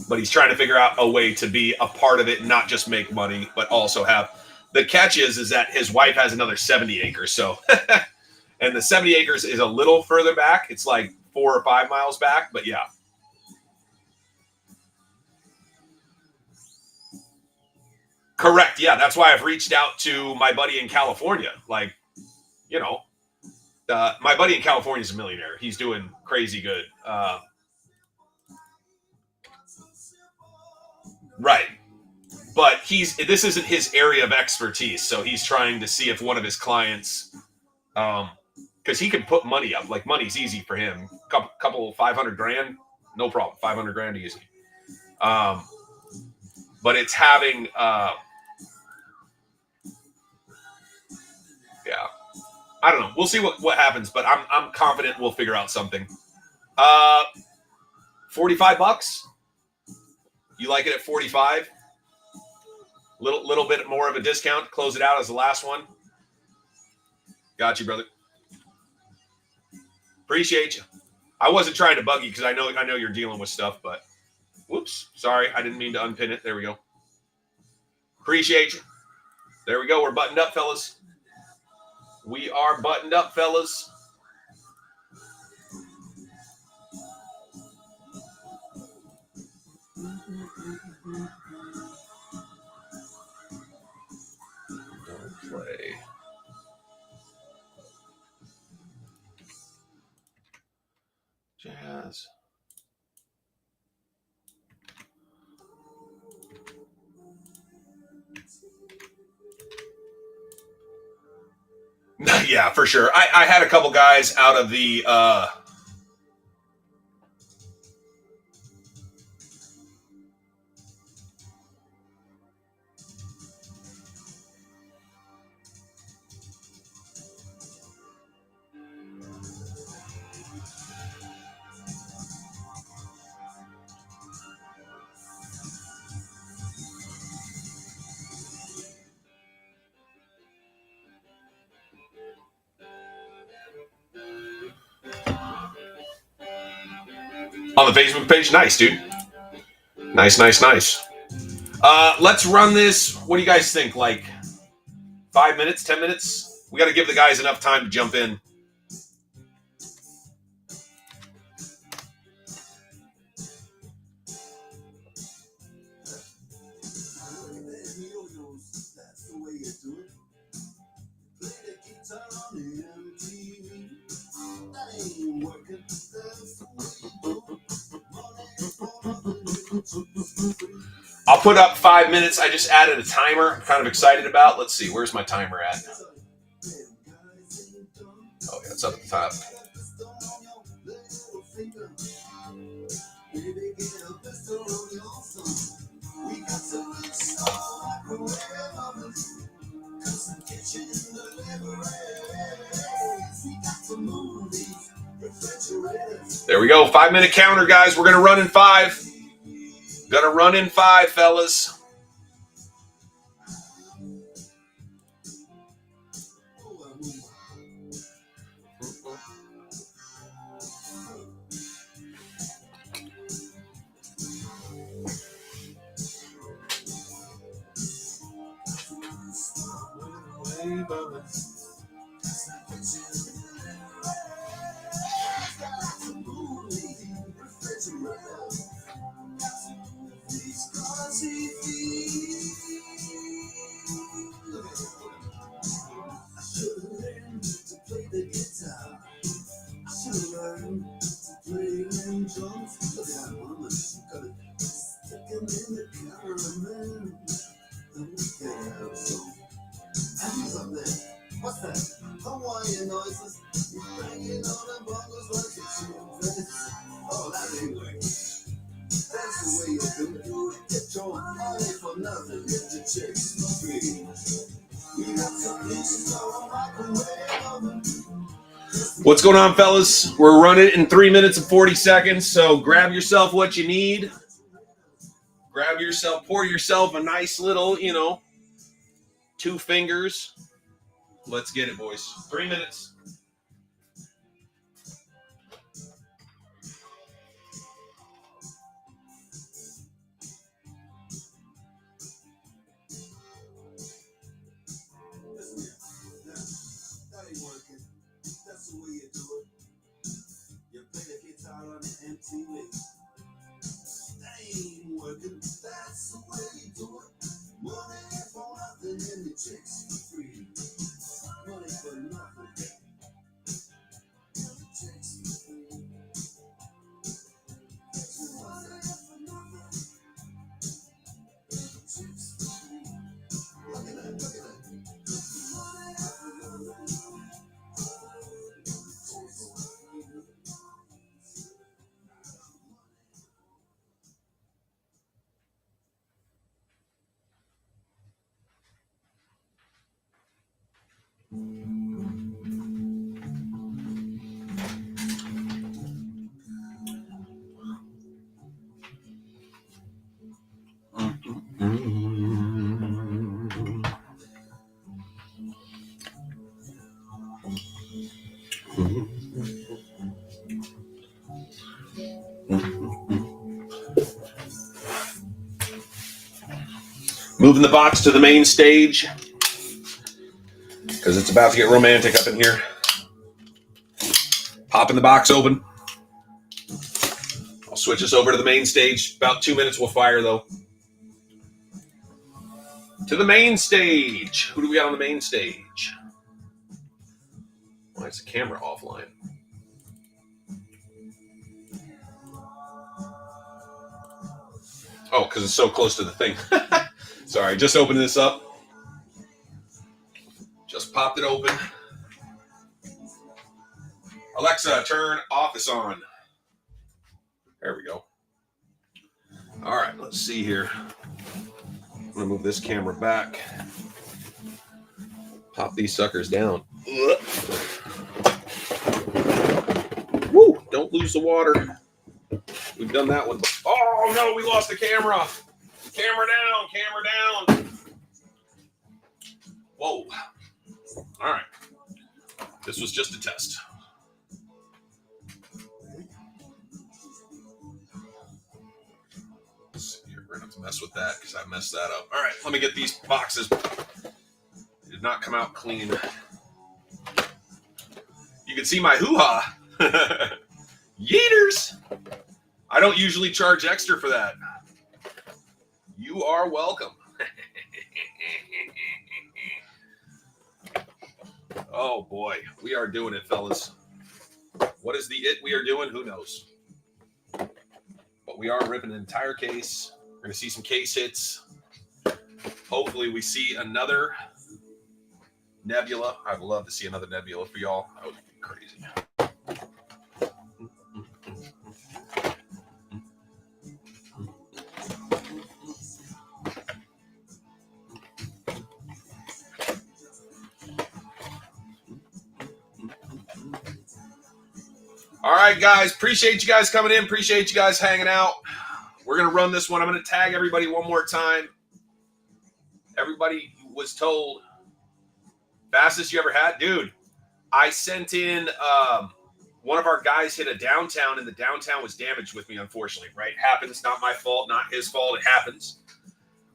But he's trying to figure out a way to be a part of it, not just make money, but also have. The catch is that his wife has another 70 acres. So, and the 70 acres is a little further back. It's like 4 or 5 miles back, but yeah. Correct. Yeah. That's why I've reached out to my buddy in California. Like, my buddy in California is a millionaire. He's doing crazy good. Right. But this isn't his area of expertise, so he's trying to see if one of his clients, because he can put money up. Like, money's easy for him. Couple $500,000, no problem. $500,000 easy. But it's having, yeah. I don't know. We'll see what happens, but I'm confident we'll figure out something. $45. You like it at 45? Little bit more of a discount to close it out as the last one. Got you, brother. Appreciate you. I wasn't trying to bug you because I know you're dealing with stuff, but whoops, sorry, I didn't mean to unpin it. There we go. Appreciate you. There we go. We're buttoned up, fellas. We are buttoned up, fellas. Don't play. Jazz. Yeah, for sure. I had a couple guys out of the on the Facebook page. Nice, dude. Nice. Let's run this. What do you guys think? Like 5 minutes, 10 minutes? We got to give the guys enough time to jump in. I'll put up 5 minutes. I just added a timer I'm kind of excited about. Let's see. Where's my timer at? Oh, yeah, it's up at the top. There we go. 5 minute counter, guys. We're going to run in 5. Gonna run in 5, fellas. What's that? Hawaiian noises. You banging on the bongos like it's you. Oh, that ain't working. That's the way you do it. Get your money for nothing. Get the chicks for free. We got some pieces of a microwave oven. What's going on, fellas? We're running in 3 minutes and 40 seconds, so grab yourself what you need. Grab yourself, pour yourself a nice little, 2 fingers. Let's get it, boys. 3 minutes. That ain't working. That's the way you do it. You play the guitar on an MTV. That ain't working. That's the way you do it. Money for nothing and the chicks for free. Money for nothing. And the chicks for free. Money for nothing. And the chicks for free. Look at that, look at that. Money for nothing. Moving the box to the main stage because it's about to get romantic up in here. Popping the box open. I'll switch us over to the main stage. About 2 minutes, we'll fire though. To the main stage. Who do we got on the main stage? Why is the camera offline? Oh, because it's so close to the thing. Sorry, just opened this up. Just popped it open. Alexa, turn Office on. There we go. All right, let's see here. I'm going to move this camera back. Pop these suckers down. Woo! Don't lose the water. We've done that one. Oh, no, we lost the camera. Camera down, camera down. Whoa. All right. This was just a test. Let's see here. We're going to have to mess with that because I messed that up. All right, let me get these boxes. They did not come out clean. You can see my hoo-ha. Yeeters. I don't usually charge extra for that. You are welcome. Oh boy, we are doing it, fellas. What is the it we are doing? Who knows? But we are ripping an entire case. We're going to see some case hits. Hopefully we see another nebula. I'd love to see another nebula for y'all. That would be crazy. All right, guys. Appreciate you guys coming in. Appreciate you guys hanging out. We're going to run this one. I'm going to tag everybody one more time. Everybody was told, fastest you ever had? Dude, I sent in, one of our guys hit a downtown, and the downtown was damaged with me, unfortunately, right? Happens, not my fault, not his fault. It happens.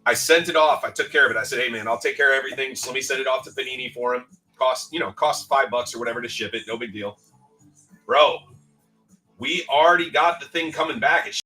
I sent it off. I took care of it. I said, hey, man, I'll take care of everything. Just let me send it off to Panini for him. Cost $5 or whatever to ship it. No big deal. Bro, we already got the thing coming back. It's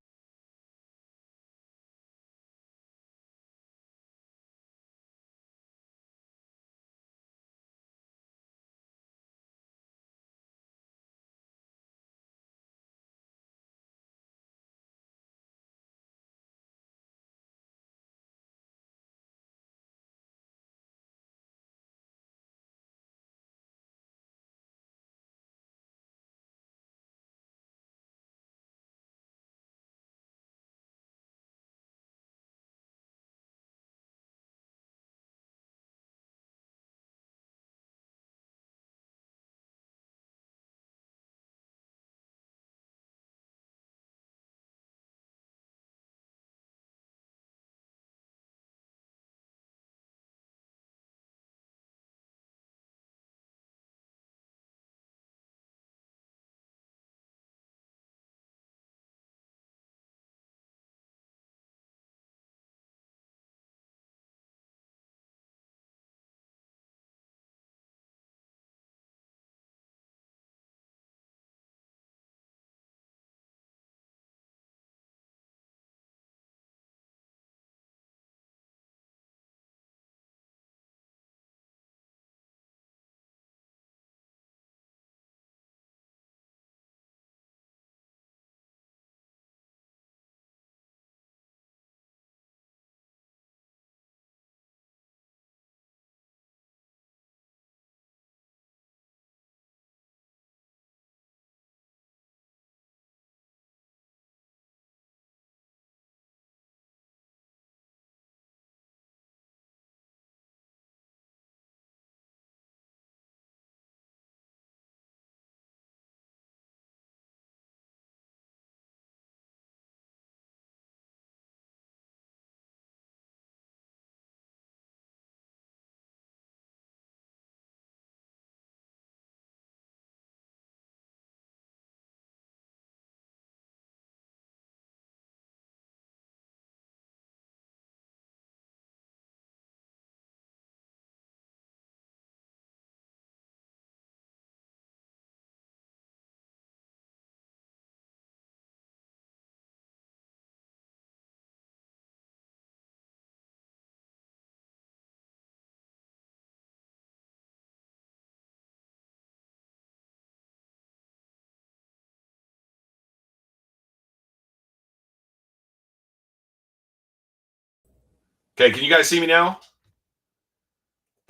Okay, can you guys see me now?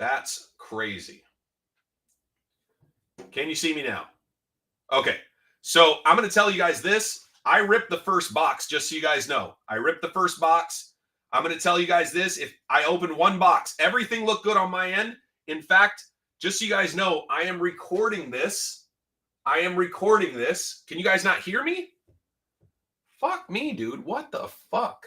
That's crazy. Can you see me now? Okay, so I'm going to tell you guys this. I ripped the first box, just so you guys know. I ripped the first box. I'm going to tell you guys this. If I opened one box, everything looked good on my end. In fact, just so you guys know, I am recording this. I am recording this. Can you guys not hear me? Fuck me, dude. What the fuck?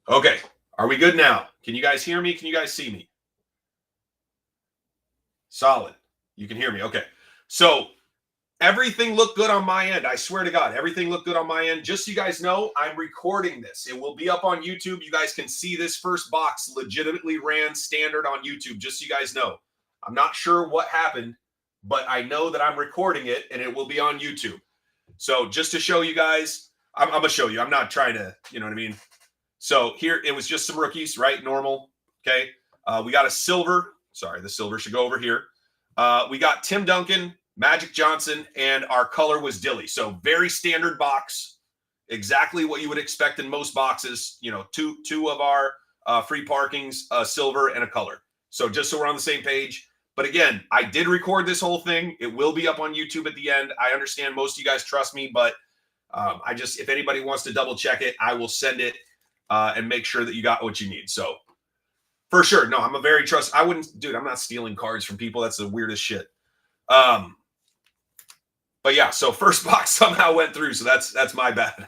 Okay. Are we good now? Can you guys hear me? Can you guys see me? Solid. You can hear me. Okay. So everything looked good on my end. I swear to God, everything looked good on my end. Just so you guys know, I'm recording this. It will be up on YouTube. You guys can see this first box legitimately ran standard on YouTube, just so you guys know. I'm not sure what happened, but I know that I'm recording it and it will be on YouTube. So just to show you guys, I'm going to show you. I'm not trying to, you know what I mean? So here, it was just some rookies, right? Normal. Okay. We got a silver. Sorry, the silver should go over here. We got Tim Duncan, Magic Johnson, and our color was Dilly. So very standard box, exactly what you would expect in most boxes. You know, two of our free parkings, a silver and a color. So just so we're on the same page. But again, I did record this whole thing. It will be up on YouTube at the end. I understand most of you guys trust me, but if anybody wants to double check it, I will send it and make sure that you got what you need. So for sure, no, I'm a very I'm not stealing cards from people. That's the weirdest shit. But yeah, so first box somehow went through, so that's my bad.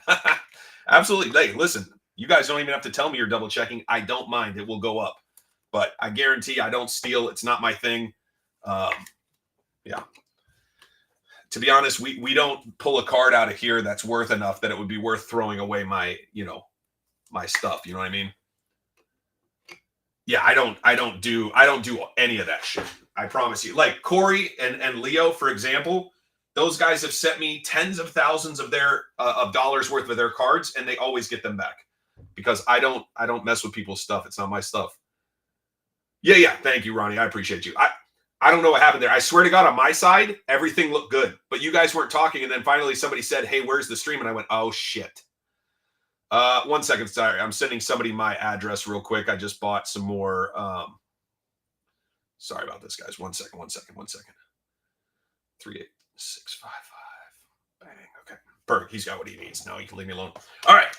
Absolutely. Hey, listen, you guys don't even have to tell me you're double checking. I don't mind. It will go up. But I guarantee I don't steal. It's not my thing. Yeah. To be honest, we don't pull a card out of here that's worth enough that it would be worth throwing away my stuff. You know what I mean? Yeah, I don't do any of that shit. I promise you. Like Corey and Leo, for example, those guys have sent me tens of thousands of their of dollars worth of their cards, and they always get them back because I don't mess with people's stuff. It's not my stuff. Yeah. Thank you, Ronnie. I appreciate you. I don't know what happened there. I swear to God, on my side, everything looked good, but you guys weren't talking, and then finally somebody said, "Hey, where's the stream?" And I went, "Oh shit." 1 second. Sorry. I'm sending somebody my address real quick. I just bought some more. Sorry about this, guys. 1 second. 38655. Bang. Okay. Perfect. He's got what he needs. Now he can leave me alone. All right.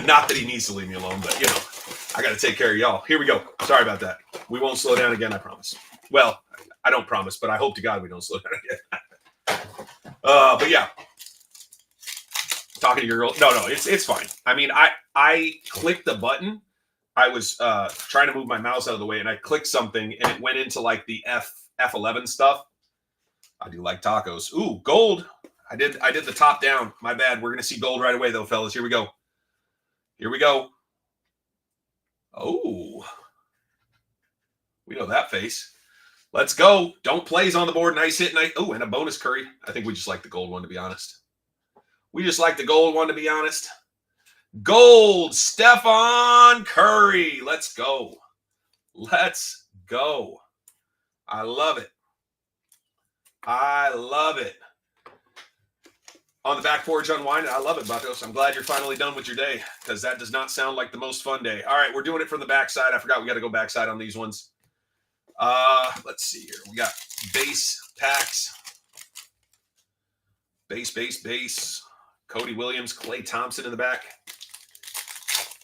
Not that he needs to leave me alone, but I got to take care of y'all. Here we go. Sorry about that. We won't slow down again. I promise. Well, I don't promise, but I hope to God we don't slow down again. But yeah. Talking to your girl. No, it's fine. I mean, I clicked the button. I was trying to move my mouse out of the way, and I clicked something, and it went into like the F11 stuff. I do like tacos. Ooh, gold. I did the top down. My bad. We're gonna see gold right away, though, fellas. Here we go. Oh, we know that face. Let's go. Don't plays on the board. Nice hit. Nice. Oh, and a bonus Curry. I think we just like the gold one, to be honest. Gold, Stephon Curry. Let's go. I love it. On the back porch unwinding. I love it, Buckos. I'm glad you're finally done with your day because that does not sound like the most fun day. All right, we're doing it from the backside. I forgot we got to go backside on these ones. Let's see here. We got base packs. Base. Cody Williams, Klay Thompson in the back.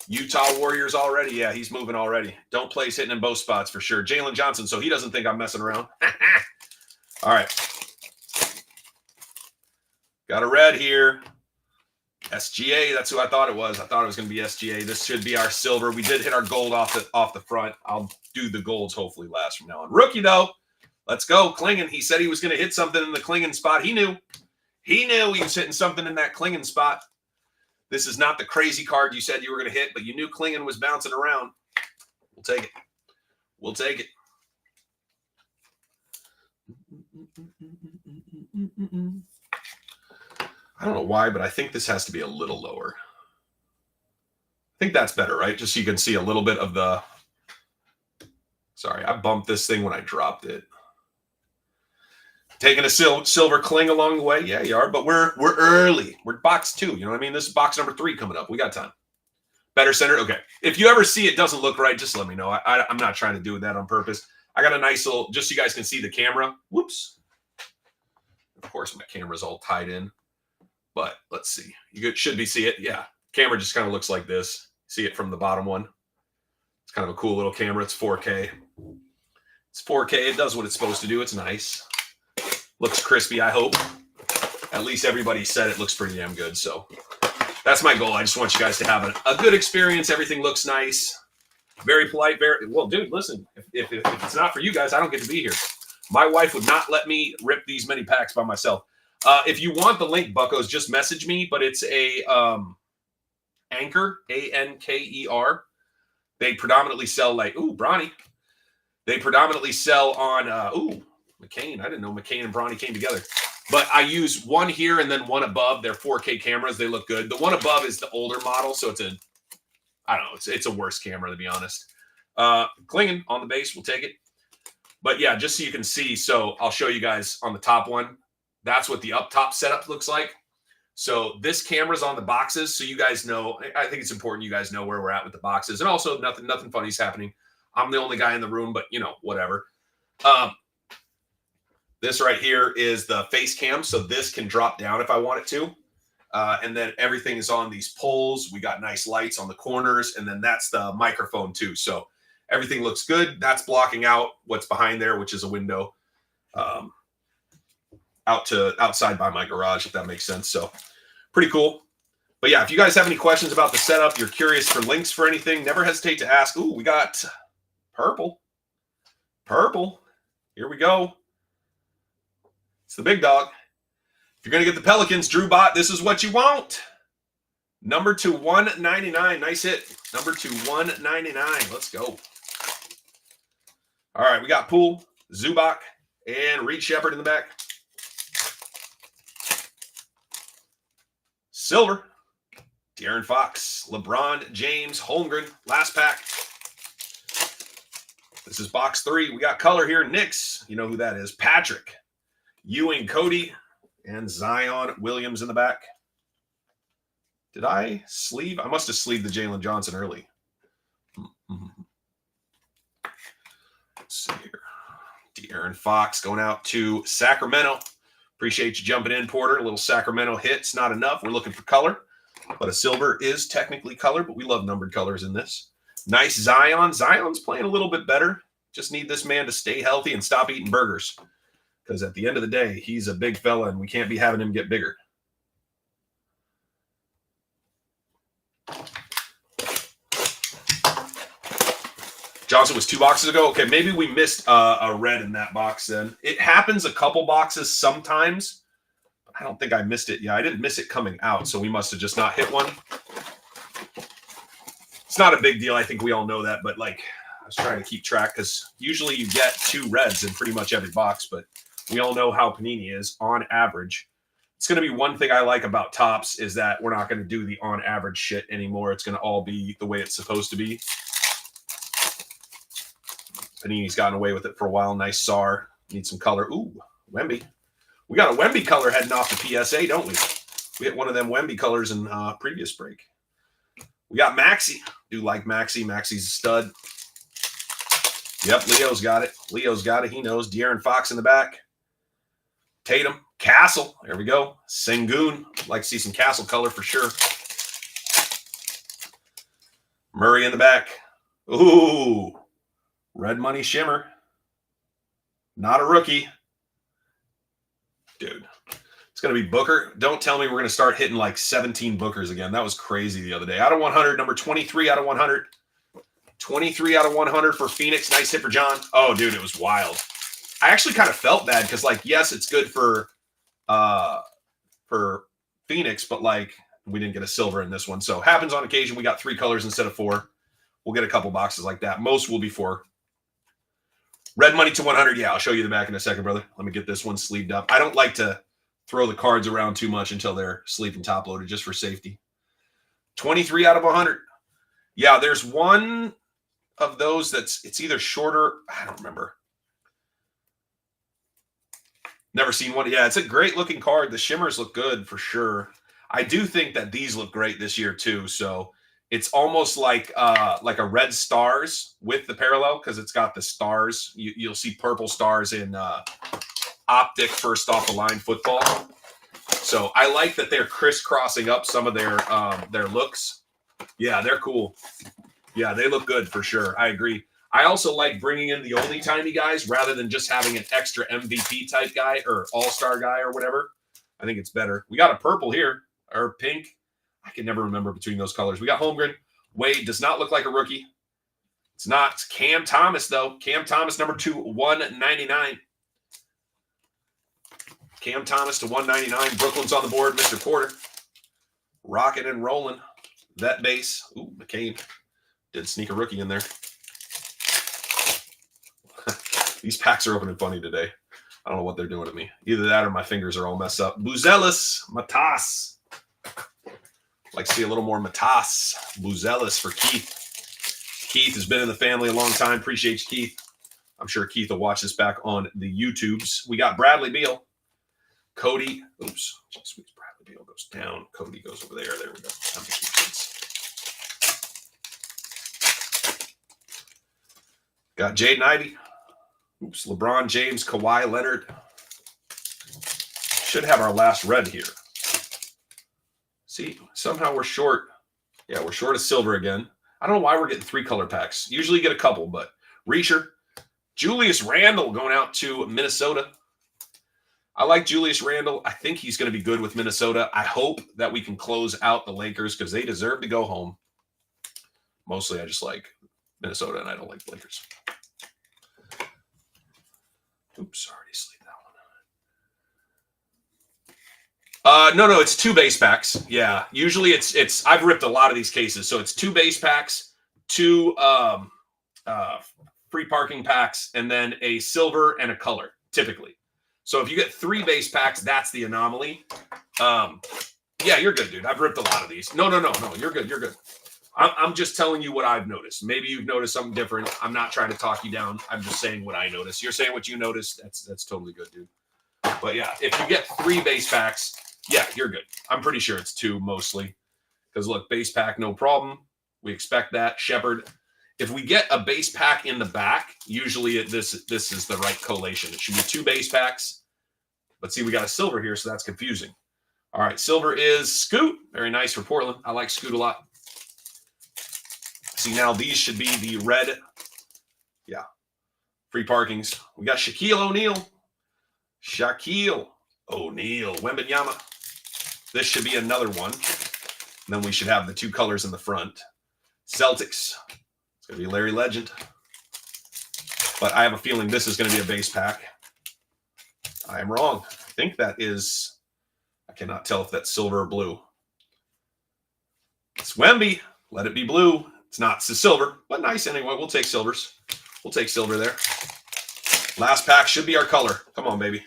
Utah Warriors already. Yeah, he's moving already. Don't play. He's hitting in both spots for sure. Jalen Johnson, so he doesn't think I'm messing around. All right. Got a red here. SGA, that's who I thought it was. I thought it was going to be SGA. This should be our silver. We did hit our gold off the front. I'll do the golds hopefully last from now on. Rookie, though. Let's go. Klingon. He said he was going to hit something in the Klingon spot. He knew he was hitting something in that Klingon spot. This is not the crazy card you said you were going to hit, but you knew Klingon was bouncing around. We'll take it. I don't know why, but I think this has to be a little lower. think that's better, right? Just so you can see a little bit of the... Sorry, I bumped this thing when I dropped it. Taking a silver cling along the way. Yeah, you are, but we're early. We're box 2. You know what I mean? This is box number 3 coming up. We got time. Better center. Okay. If you ever see it doesn't look right, just let me know. I'm not trying to do that on purpose. I got a nice little, just so you guys can see the camera. Whoops. Of course, my camera's all tied in. But let's see. You should be see it. Yeah. Camera just kind of looks like this. See it from the bottom one. It's kind of a cool little camera. It's 4K. It's 4K. It does what it's supposed to do. It's nice. Looks crispy, I hope. At least everybody said it looks pretty damn good. So that's my goal. I just want you guys to have a good experience. Everything looks nice. Very polite. Very well, dude, listen. If it's not for you guys, I don't get to be here. My wife would not let me rip these many packs by myself. If you want the link, buckos, just message me. But it's a Anchor, Anker. They predominantly sell like, ooh, Bronny. They predominantly sell on, McCain. I didn't know McCain and Bronny came together. But I use one here and then one above. They're 4K cameras. They look good. The one above is the older model, so it's I don't know. It's a worse camera, to be honest. Clinging on the base, we'll take it. But yeah, just so you can see. So I'll show you guys on the top one. That's what the up top setup looks like. So this camera's on the boxes, so you guys know. I think it's important you guys know where we're at with the boxes. And also, nothing funny's happening. I'm the only guy in the room, but whatever. This right here is the face cam, so this can drop down if I want it to. And then everything is on these poles. We got nice lights on the corners, and then that's the microphone too. So everything looks good. That's blocking out what's behind there, which is a window outside by my garage, if that makes sense. So pretty cool. But yeah, if you guys have any questions about the setup, you're curious for links for anything, never hesitate to ask. Ooh, we got purple. Here we go. It's the big dog. If you're going to get the Pelicans, Drew Bot, this is what you want. Number to 199. Nice hit. Number to 199. Let's go. All right, we got Poole, Zubac, and Reed Shepard in the back. Silver, De'Aaron Fox, LeBron James, Holmgren, last pack. This is box 3. We got color here. Knicks, you know who that is. Patrick, Ewing, Cody, and Zion Williams in the back. Did I sleeve? I must have sleeved the Jalen Johnson early. Let's see here. De'Aaron Fox going out to Sacramento. Appreciate you jumping in, Porter. A little Sacramento hit's not enough. We're looking for color. But a silver is technically color, but we love numbered colors in this. Nice Zion. Zion's playing a little bit better. Just need this man to stay healthy and stop eating burgers. Because at the end of the day, he's a big fella, and we can't be having him get bigger. Johnson was 2 boxes ago. Okay, maybe we missed a red in that box then. It happens a couple boxes sometimes. I don't think I missed it. Yeah, I didn't miss it coming out, so we must have just not hit one. It's not a big deal. I think we all know that, but I was trying to keep track because usually you get 2 reds in pretty much every box, but we all know how Panini is on average. It's going to be one thing I like about Topps is that we're not going to do the on average shit anymore. It's going to all be the way it's supposed to be. Panini's gotten away with it for a while. Nice SAR. Need some color. Ooh, Wemby. We got a Wemby color heading off the PSA, don't we? We hit one of them Wemby colors in previous break. We got Maxey. Do like Maxey. Maxey's a stud. Yep, Leo's got it. He knows. De'Aaron Fox in the back. Tatum. Castle. There we go. Sengun. Like to see some Castle color for sure. Murray in the back. Ooh. Red Money Shimmer. Not a rookie. Dude. It's going to be Booker. Don't tell me we're going to start hitting like 17 Bookers again. That was crazy the other day. Out of 100. Number 23 out of 100. 23 out of 100 for Phoenix. Nice hit for John. Oh, dude, it was wild. I actually kind of felt bad because, yes, it's good for Phoenix, but, we didn't get a silver in this one. So, happens on occasion. We got 3 colors instead of 4. We'll get a couple boxes like that. Most will be 4. Red Money to 100. Yeah, I'll show you the back in a second, brother. Let me get this one sleeved up. I don't like to throw the cards around too much until they're sleeved and top-loaded just for safety. 23 out of 100. Yeah, there's one of those it's either shorter. I don't remember. Never seen one. Yeah, it's a great looking card. The shimmers look good for sure. I do think that these look great this year too. So it's almost like a red stars with the parallel because it's got the stars. You'll see purple stars in Optic first off the line football. So I like that they're crisscrossing up some of their looks. Yeah, they're cool. Yeah, they look good for sure. I agree. I also like bringing in the only timey guys rather than just having an extra MVP type guy or all-star guy or whatever. I think it's better. We got a purple here or pink. I can never remember between those colors. We got Holmgren. Wade does not look like a rookie. It's not. Cam Thomas, though. Cam Thomas, number 2, 199. Cam Thomas to 199. Brooklyn's on the board. Mr. Porter. Rocking and rolling. That base. Ooh, McCabe. Did sneak a rookie in there. These packs are opening funny today. I don't know what they're doing to me. Either that or my fingers are all messed up. Buzelis, Matas. Like to see a little more Matas. Buzelis for Keith. Keith has been in the family a long time. Appreciate you, Keith. I'm sure Keith will watch this back on the YouTubes. We got Bradley Beal. Cody. Oops. Jeez, Bradley Beal goes down. Cody goes over there. There we go. That makes sense. Got Jaden Ivey. Oops. LeBron James, Kawhi Leonard. Should have our last red here. See, somehow we're short. Yeah, we're short of silver again. I don't know why we're getting 3 color packs. Usually get a couple, but Reacher. Julius Randle going out to Minnesota. I like Julius Randle. I think he's going to be good with Minnesota. I hope that we can close out the Lakers because they deserve to go home. Mostly I just like Minnesota and I don't like the Lakers. Oops, already sleep that one. No, it's 2 base packs. Yeah, usually it's. I've ripped a lot of these cases, so it's 2 base packs, 2 free parking packs, and then a silver and a color typically. So if you get 3 base packs, that's the anomaly. Yeah, you're good, dude. I've ripped a lot of these. No, you're good. You're good. I'm just telling you what I've noticed. Maybe you've noticed something different. I'm not trying to talk you down. I'm just saying what I noticed. You're saying what you noticed. That's totally good, dude. But yeah, if you get 3 base packs, yeah, you're good. I'm pretty sure it's 2 mostly. Because look, base pack, no problem. We expect that. Shepard. If we get a base pack in the back, usually this is the right collation. It should be 2 base packs. But see, we got a silver here, so that's confusing. All right, silver is Scoot. Very nice for Portland. I like Scoot a lot. See, now these should be the red. Yeah. Free parkings. We got Shaquille O'Neal. Wembanyama. This should be another one. And then we should have the 2 colors in the front. Celtics. It's going to be Larry Legend. But I have a feeling this is going to be a base pack. I am wrong. I think that is, I cannot tell if that's silver or blue. It's Wemby. Let it be blue. It's not silver, but nice anyway. We'll take silvers. We'll take silver there. Last pack should be our color. Come on, baby.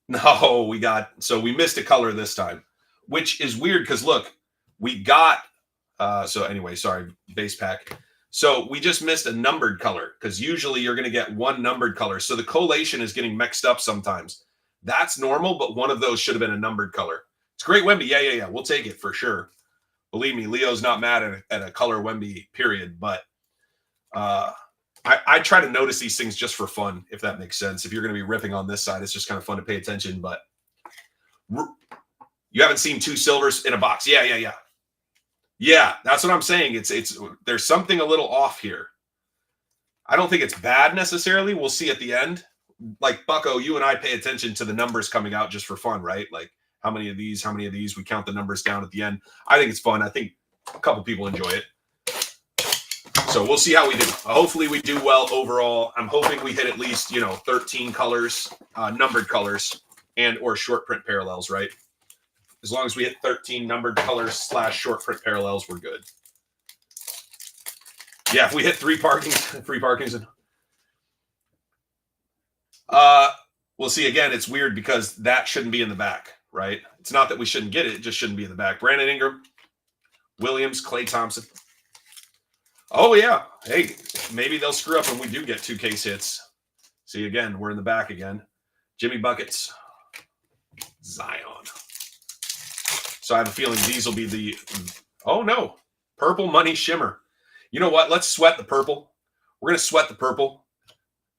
No, we missed a color this time, which is weird because look, we got, so anyway, sorry, base pack. So we just missed a numbered color because usually you're going to get 1 numbered color. So the collation is getting mixed up sometimes. That's normal, but one of those should have been a numbered color. It's great Wemby. Yeah. We'll take it for sure. Believe me, Leo's not mad at a color Wemby, period. But I try to notice these things just for fun, if that makes sense. If you're going to be ripping on this side, it's just kind of fun to pay attention. But you haven't seen 2 silvers in a box. Yeah. Yeah, that's what I'm saying. It's there's something a little off here. I don't think it's bad necessarily. We'll see at the end. Like Bucko, you and I pay attention to the numbers coming out just for fun, right? Like how many of these? We count the numbers down at the end. I think it's fun. I think a couple people enjoy it. So we'll see how we do. Hopefully we do well overall. I'm hoping we hit at least, 13 colors, numbered colors, and or short print parallels, right? As long as we hit 13 numbered colors / short print parallels, we're good. Yeah, if we hit 3 free parkings. We'll see. Again, it's weird because that shouldn't be in the back, right? It's not that we shouldn't get it. It just shouldn't be in the back. Brandon Ingram. Williams, Klay Thompson. Oh, yeah. Hey, maybe they'll screw up and we do get 2 case hits. See, again, we're in the back again. Jimmy Buckets. Zion. So I have a feeling these will be the... Oh, no. Purple Money Shimmer. You know what? Let's sweat the purple. We're going to sweat the purple.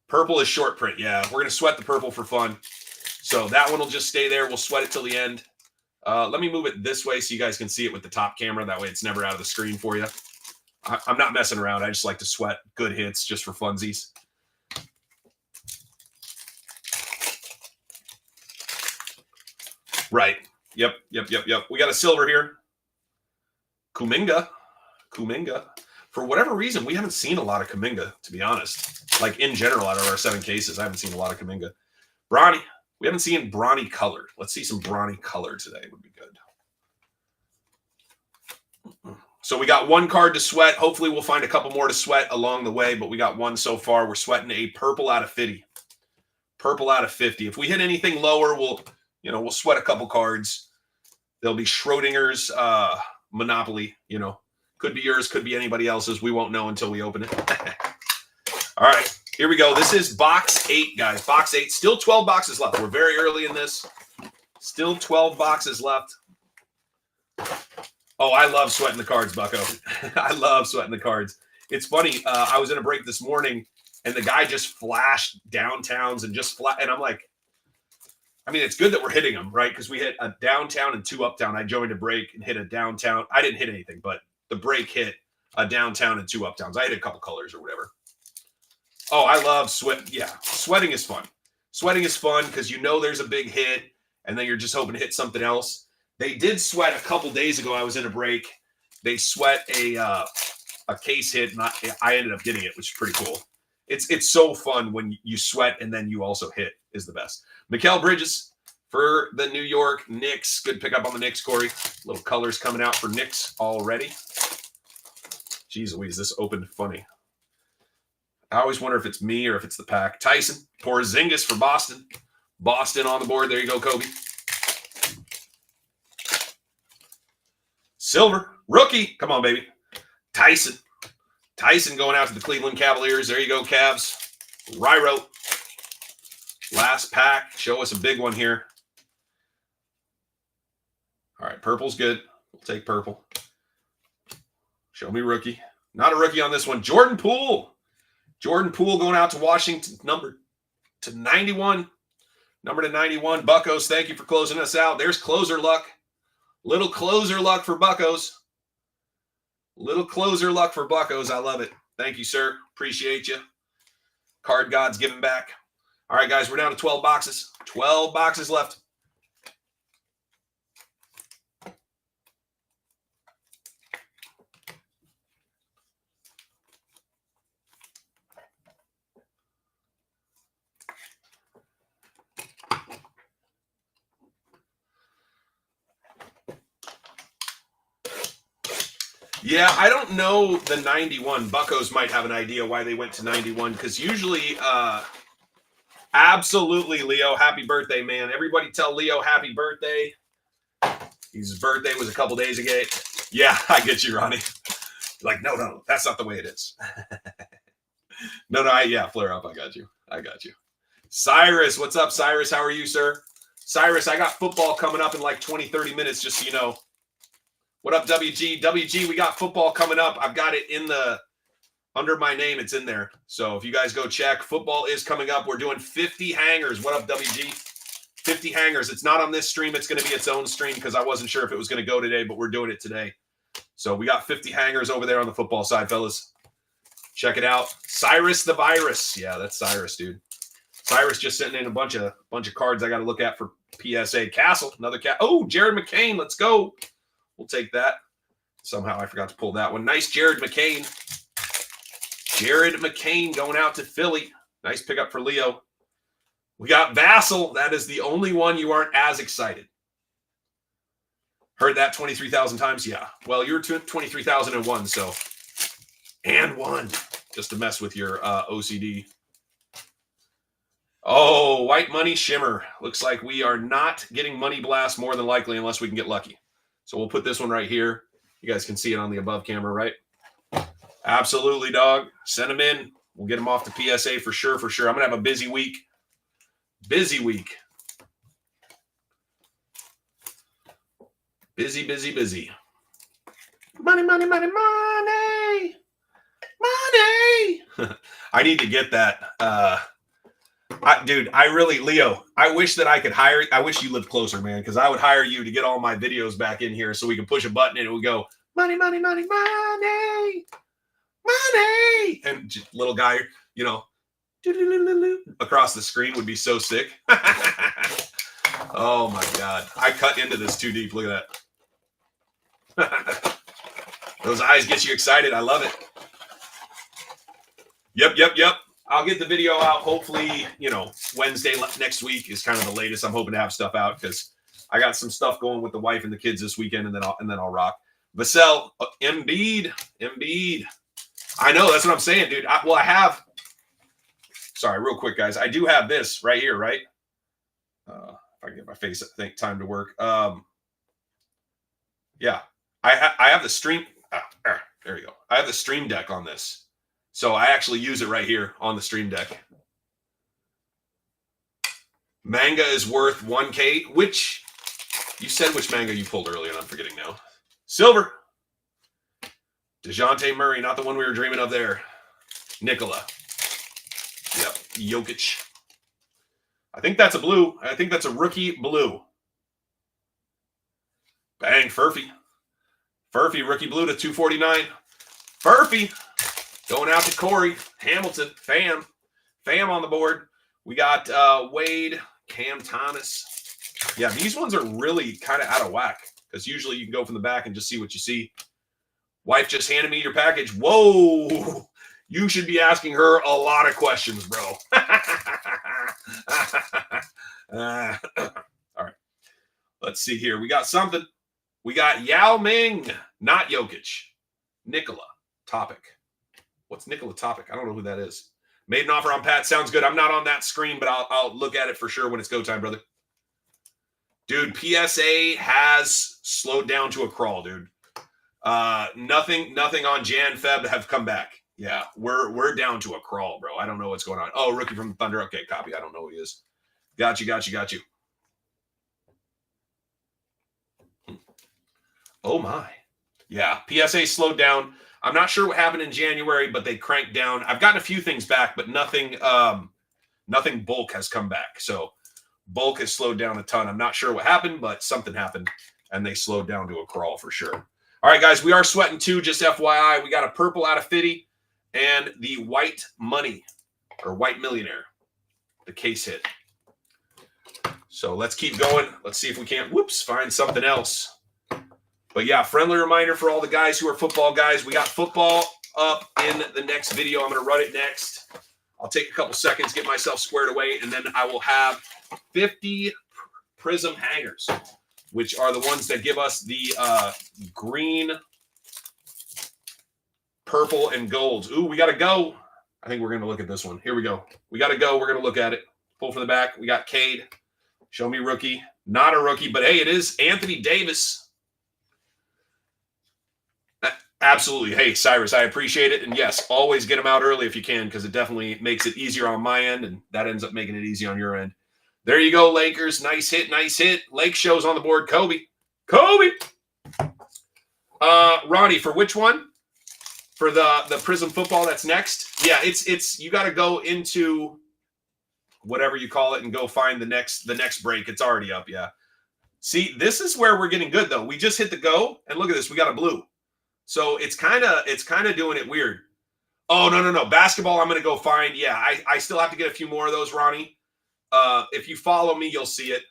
Purple is short print. Yeah, we're going to sweat the purple for fun. So that one will just stay there. We'll sweat it till the end. Let me move it this way so you guys can see it with the top camera. That way it's never out of the screen for you. I'm not messing around. I just like to sweat good hits just for funsies. Right. Yep. We got a silver here. Kuminga. For whatever reason, we haven't seen a lot of Kuminga, to be honest. Like, in general, out of our 7 cases, I haven't seen a lot of Kuminga. Bronny. We haven't seen Bronny colored. Let's see some Bronny color today. Would be good. So we got 1 card to sweat. Hopefully we'll find a couple more to sweat along the way, but we got 1 so far. We're sweating a purple out of 50. Purple out of 50. If we hit anything lower, we'll sweat a couple cards. There'll be Schrodinger's Monopoly, Could be yours, could be anybody else's. We won't know until we open it. All right, here we go. This is box 8, guys. Box 8. Still 12 boxes left. We're very early in this. Still 12 boxes left. Oh, I love sweating the cards, Bucko. I love sweating the cards. It's funny. I was in a break this morning, and the guy just flashed downtowns and just and I'm like, I mean, it's good that we're hitting them, right? Because we hit a downtown and 2 uptown. I joined a break and hit a downtown. I didn't hit anything, but the break hit a downtown and 2 uptowns. I hit a couple colors or whatever. Oh, I love sweat. Yeah, sweating is fun. Sweating is fun because there's a big hit, and then you're just hoping to hit something else. They did sweat a couple days ago. I was in a break. They sweat a case hit, and I ended up getting it, which is pretty cool. It's so fun when you sweat and then you also hit is the best. Mikal Bridges for the New York Knicks. Good pickup on the Knicks, Corey. Little colors coming out for Knicks already. Jeez Louise, this opened funny. I always wonder if it's me or if it's the pack. Tyson, Porzingis for Boston. Boston on the board. There you go, Kobe. Silver, rookie. Come on, baby. Tyson. Tyson going out to the Cleveland Cavaliers. There you go, Cavs. Ryro. Last pack. Show us a big one here. All right, purple's good. We'll take purple. Show me rookie. Not a rookie on this one. Jordan Poole. Jordan Poole going out to Washington. Number to 91. Number to 91. Buckos, thank you for closing us out. There's closer luck. Little closer luck for Buckos. Little closer luck for Buckos. I love it. Thank you, sir. Appreciate you. Card God's giving back. All right, guys, we're down to 12 boxes. 12 boxes left. Yeah, I don't know the 91. Buckos might have an idea why they went to 91 because usually, absolutely, Leo, happy birthday, man. Everybody tell Leo happy birthday. His birthday was a couple days ago. Yeah, I get you, Ronnie. Like, no, that's not the way it is. No, flare up. I got you. Cyrus, what's up, Cyrus? How are you, sir? Cyrus, I got football coming up in like 20, 30 minutes, just so you know. What up, WG? WG, we got football coming up. I've got it under my name. It's in there. So if you guys go check, football is coming up. We're doing 50 hangers. What up, WG? 50 hangers. It's not on this stream. It's going to be its own stream because I wasn't sure if it was going to go today, but we're doing it today. So we got 50 hangers over there on the football side, fellas. Check it out. Cyrus the Virus. Yeah, that's Cyrus, dude. Cyrus just sitting in a bunch of cards I got to look at for PSA. Castle, another cat. Oh, Jared McCain. Let's go. We'll take that. Somehow I forgot to pull that one. Nice Jared McCain. Jared McCain going out to Philly. Nice pickup for Leo. We got Vassell. That is the only one you aren't as excited. Heard that 23,000 times? Yeah. Well, you're 23,001, so. And one. Just to mess with your OCD. Oh, white money shimmer. Looks like we are not getting Money Blast more than likely unless we can get lucky. So we'll put this one right here. You guys can see it on the above camera, right? Absolutely, dog. Send them in. We'll get them off the PSA for sure, for sure. I'm going to have a busy week. Busy week. Busy, busy, busy. Money, money, money, money. Money. I need to get that. Dude, I really, Leo, I wish that I could hire, I wish you lived closer, man, because I would hire you to get all my videos back in here so we can push a button and it would go, money, money, money, money, money. And just little guy, you know, across the screen would be so sick. Oh my God. I cut into this too deep. Look at that. Those eyes get you excited. I love it. Yep. I'll get the video out. Hopefully, you know, Wednesday next week is kind of the latest. I'm hoping to have stuff out because I got some stuff going with the wife and the kids this weekend, and then I'll rock. Vassell, Embiid. I know, that's what I'm saying, dude. I have. Sorry, real quick, guys. I do have this right here, right? If I can get my face, I think time to work. Yeah, I have the stream. There you go. I have the stream deck on this. So I actually use it right here on the stream deck. Manga is worth 1K. Which, you said which manga you pulled earlier, and I'm forgetting now. Silver. DeJounte Murray, not the one we were dreaming of there. Nikola. Yep, Jokic. I think that's a blue. I think that's a rookie blue. Bang, Furphy. Furphy, rookie blue to 249. Furphy. Going out to Corey Hamilton, Fam on the board. We got Wade, Cam Thomas. Yeah, these ones are really kind of out of whack because usually you can go from the back and just see what you see. Wife just handed me your package. Whoa, you should be asking her a lot of questions, bro. All right, let's see here. We got something. We got Yao Ming, not Jokic. Nikola, Topic. What's Nikola Topic? I don't know who that is. Made an offer on Pat. Sounds good. I'm not on that screen, but I'll look at it for sure when it's go time, brother. Dude, PSA has slowed down to a crawl, dude. Nothing on Jan Feb have come back. Yeah, we're down to a crawl, bro. I don't know what's going on. Oh, rookie from Thunder. Okay, copy. I don't know who he is. Got you. Oh my. Yeah, PSA slowed down. I'm not sure what happened in January, but they cranked down. I've gotten a few things back, but nothing bulk has come back. So bulk has slowed down a ton. I'm not sure what happened, but something happened, and they slowed down to a crawl for sure. All right, guys, we are sweating too, just FYI. We got a purple out of Fitty and the white money or white millionaire. The case hit. So let's keep going. Let's see if we can't, find something else. But yeah, friendly reminder for all the guys who are football guys. We got football up in the next video. I'm going to run it next. I'll take a couple seconds, get myself squared away, and then I will have 50 Prizm hangers, which are the ones that give us the green, purple, and golds. Ooh, we got to go. I think we're going to look at this one. Here we go. We got to go. We're going to look at it. Pull from the back. We got Cade. Show me rookie. Not a rookie, but hey, it is Anthony Davis. Absolutely. Hey, Cyrus, I appreciate it. And yes, always get them out early if you can, because it definitely makes it easier on my end, and that ends up making it easy on your end. There you go, Lakers. Nice hit. Lake Show's on the board. Kobe. Ronnie, for which one? For the Prizm football that's next? Yeah, it's you got to go into whatever you call it and go find the next break. It's already up, yeah. See, this is where we're getting good, though. We just hit the go, and look at this. We got a blue. So it's kind of doing it weird. Oh, no. Basketball, I'm going to go find. Yeah, I still have to get a few more of those, Ronnie. If you follow me, you'll see it.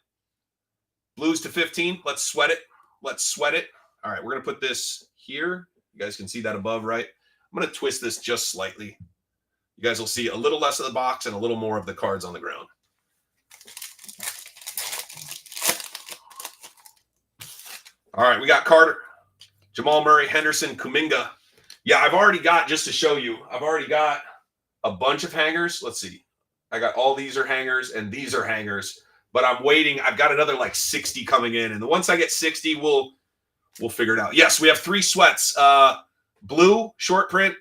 Blues to 15. Let's sweat it. All right, we're going to put this here. You guys can see that above, right? I'm going to twist this just slightly. You guys will see a little less of the box and a little more of the cards on the ground. All right, we got Carter. Jamal Murray, Henderson, Kuminga. Yeah, I've already got, just to show you, I've already got a bunch of hangers. Let's see. I got all these are hangers and these are hangers, but I'm waiting. I've got another like 60 coming in. And once I get 60, we'll We'll figure it out. Yes, we have 3 sweats. Blue, short print,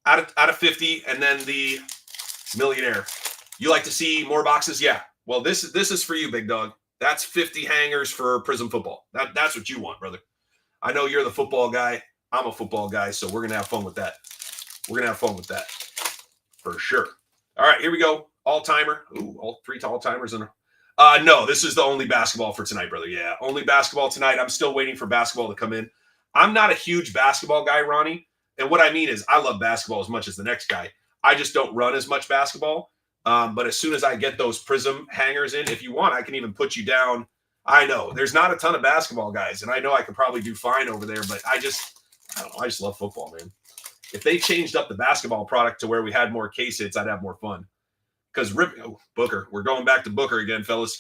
out of 50, and then the millionaire. You like to see more boxes? Yeah. Well, this is for you, big dog. That's 50 hangers for Prizm football. That's what you want, brother. I know you're the football guy. I'm a football guy, so we're going to have fun with that. We're going to have fun with that for sure. All right, here we go. All-timer. Ooh, all 3 all-timers in no, this is the only basketball for tonight, brother. Yeah, only basketball tonight. I'm still waiting for basketball to come in. I'm not a huge basketball guy, Ronnie. And what I mean is I love basketball as much as the next guy. I just don't run as much basketball. But as soon as I get those Prizm hangers in, if you want, I can even put you down. I know there's not a ton of basketball guys, and I know I could probably do fine over there, but I don't know. I just love football, man. If they changed up the basketball product to where we had more case hits, I'd have more fun. Because Booker, we're going back to Booker again, fellas.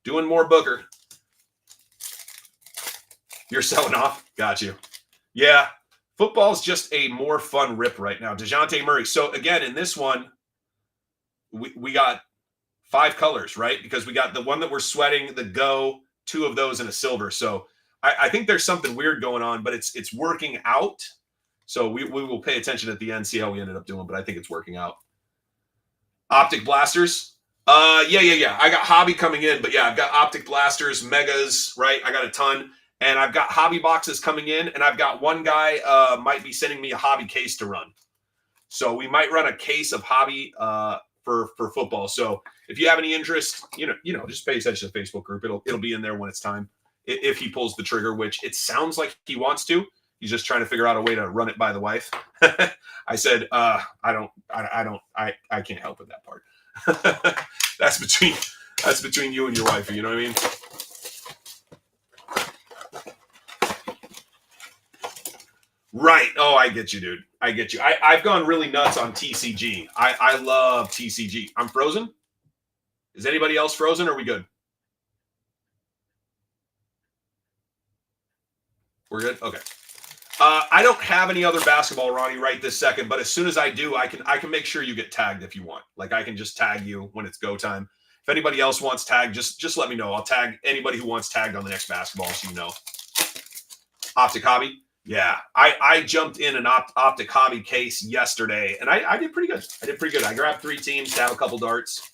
Doing more Booker. You're selling off? Got you. Yeah, football's just a more fun rip right now. DeJounte Murray. So, again, in this one, we got 5 colors, right? Because we got the one that we're sweating, the Go, 2 of those, and a silver. So, I think there's something weird going on, but it's working out. So, we will pay attention at the end, see how we ended up doing, but I think it's working out. Optic blasters. Yeah. I got hobby coming in, but yeah, I've got optic blasters, megas, right? I got a ton. And I've got hobby boxes coming in, and I've got one guy might be sending me a hobby case to run. So we might run a case of hobby for football. So if you have any interest, you know, just pay attention to the Facebook group. It'll be in there when it's time. If he pulls the trigger, which it sounds like he wants to. He's just trying to figure out a way to run it by the wife. I said, I can't help with that part. That's between you and your wife. You know what I mean? Right. Oh, I get you, dude. I get you. I've gone really nuts on TCG. I love TCG. I'm frozen. Is anybody else frozen? Or are we good? We're good? Okay. I don't have any other basketball, Ronnie, right this second, but as soon as I do, I can make sure you get tagged if you want. Like I can just tag you when it's go time. If anybody else wants tagged, just let me know. I'll tag anybody who wants tagged on the next basketball, so you know. Optic hobby. Yeah, I jumped in an optic hobby case yesterday, and I did pretty good. I grabbed 3 teams to have a couple darts.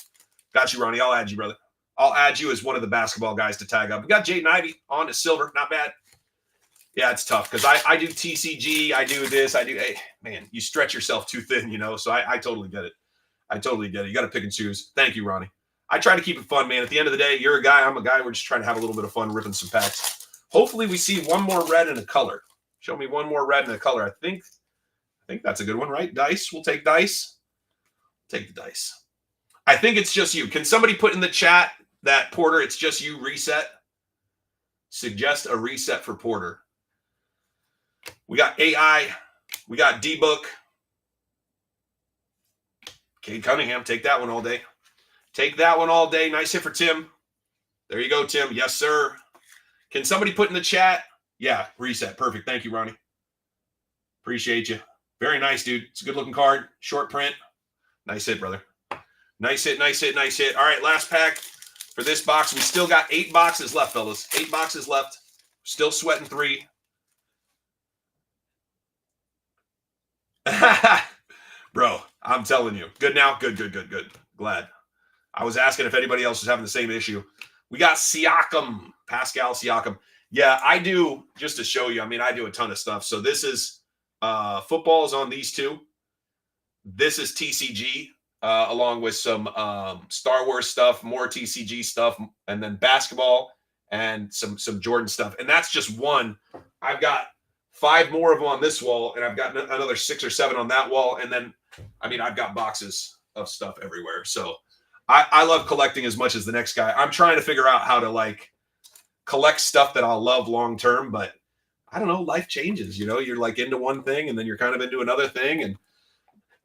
Got you, Ronnie. I'll add you, brother. I'll add you as one of the basketball guys to tag up. We got Jaden Ivey on to silver. Not bad. Yeah, it's tough because I do TCG. I do this. Hey, man, you stretch yourself too thin, you know, so I totally get it. You got to pick and choose. Thank you, Ronnie. I try to keep it fun, man. At the end of the day, you're a guy. I'm a guy. We're just trying to have a little bit of fun ripping some packs. Hopefully we see one more red and a color. Show me one more red and a color. I think that's a good one, right? Dice. We'll take dice. Take the dice. I think it's just you. Can somebody put in the chat that Porter, it's just you reset? Suggest a reset for Porter. We got AI. We got D-Book. Cade Cunningham. Take that one all day. Take that one all day. Nice hit for Tim. There you go, Tim. Yes, sir. Can somebody put in the chat? Yeah, reset. Perfect. Thank you, Ronnie. Appreciate you. Very nice, dude. It's a good-looking card. Short print. Nice hit, brother. Nice hit. All right, last pack for this box. We still got 8 boxes left, fellas. 8 boxes left. Still sweating 3. Bro, I'm telling you. Good now? Good. Glad. I was asking if anybody else was having the same issue. We got Siakam. Pascal Siakam. Yeah, I do, just to show you, I mean, I do a ton of stuff. So this is football is on these 2. This is TCG, along with some Star Wars stuff, more TCG stuff, and then basketball and some Jordan stuff. And that's just one. I've got 5 more of them on this wall, and I've got another 6 or 7 on that wall. And then, I mean, I've got boxes of stuff everywhere. So I love collecting as much as the next guy. I'm trying to figure out how to, like, collect stuff that I'll love long term, but I don't know, life changes, you know, you're like into one thing and then you're kind of into another thing, and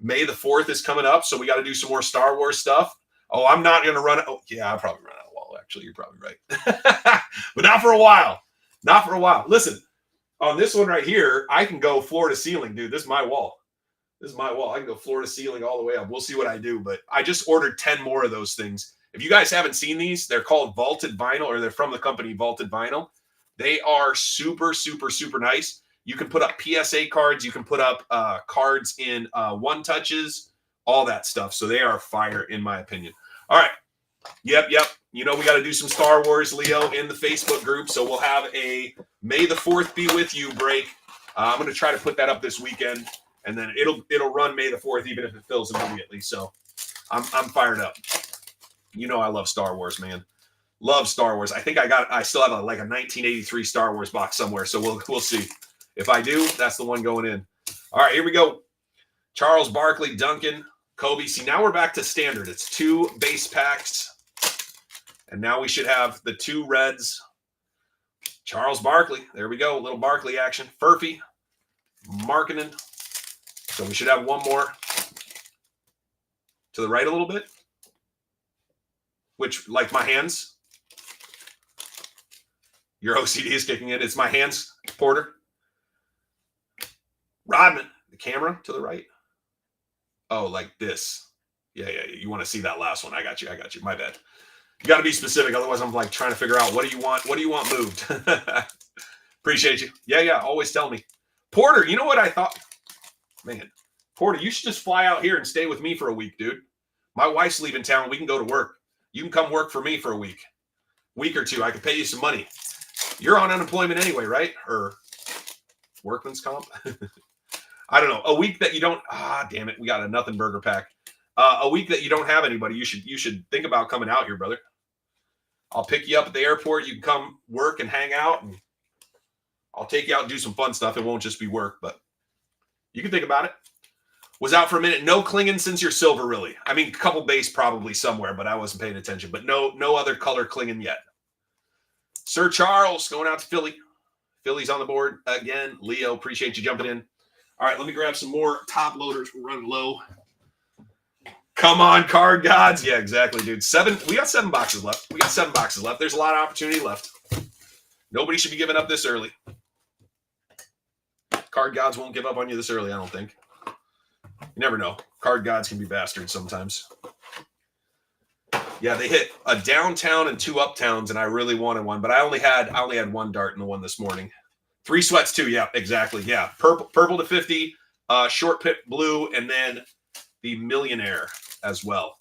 May the 4th is coming up, so we got to do some more Star Wars stuff. Oh, I'm not going to run it. Oh, yeah, I'll probably run out of wall, actually. You're probably right. But not for a while. Listen, on this one right here, I can go floor to ceiling, dude. This is my wall. I can go floor to ceiling all the way up. We'll see what I do, but I just ordered 10 more of those things. If you guys haven't seen these, they're called Vaulted Vinyl, or they're from the company Vaulted Vinyl. They are super, super, super nice. You can put up PSA cards. You can put up cards in one touches, all that stuff. So they are fire, in my opinion. All right. Yep. You know, we got to do some Star Wars, Leo, in the Facebook group. So we'll have a May the 4th be with you break. I'm going to try to put that up this weekend, and then it'll run May the 4th, even if it fills immediately. So I'm fired up. You know, I love Star Wars, man. Love Star Wars. I think I still have like a 1983 Star Wars box somewhere. So we'll see. If I do, that's the one going in. All right, here we go. Charles Barkley, Duncan, Kobe. See, now we're back to standard. It's 2 base packs. And now we should have the 2 reds. Charles Barkley. There we go. A little Barkley action. Furphy. Markkinen. So we should have one more. To the right a little bit. Which, like my hands. Your OCD is kicking in. It's my hands, Porter. Rodman, the camera to the right. Oh, like this. Yeah. You want to see that last one. I got you. My bad. You got to be specific. Otherwise, I'm like trying to figure out what do you want? What do you want moved? Appreciate you. Yeah. Always tell me. Porter, you know what I thought? Man, Porter, you should just fly out here and stay with me for a week, dude. My wife's leaving town. We can go to work. You can come work for me for a week or two. I can pay you some money. You're on unemployment anyway, right? Or workman's comp? I don't know. A week that you don't, damn it. We got a nothing burger pack. A week that you don't have anybody, you should think about coming out here, brother. I'll pick you up at the airport. You can come work and hang out, and I'll take you out and do some fun stuff. It won't just be work, but you can think about it. Was out for a minute. No clinging since your silver, really. I mean, a couple base probably somewhere, but I wasn't paying attention. But no other color clinging yet. Sir Charles going out to Philly. Philly's on the board again. Leo, appreciate you jumping in. All right, let me grab some more top loaders. We're running low. Come on, card gods. Yeah, exactly, dude. We got 7 boxes left. There's a lot of opportunity left. Nobody should be giving up this early. Card gods won't give up on you this early, I don't think. You never know. Card gods can be bastards sometimes. Yeah, they hit a downtown and 2 uptowns, and I really wanted one, but I only had 1 dart in the one this morning. 3 sweats too. Yeah, exactly. Yeah, purple to 50, short pit blue, and then the millionaire as well.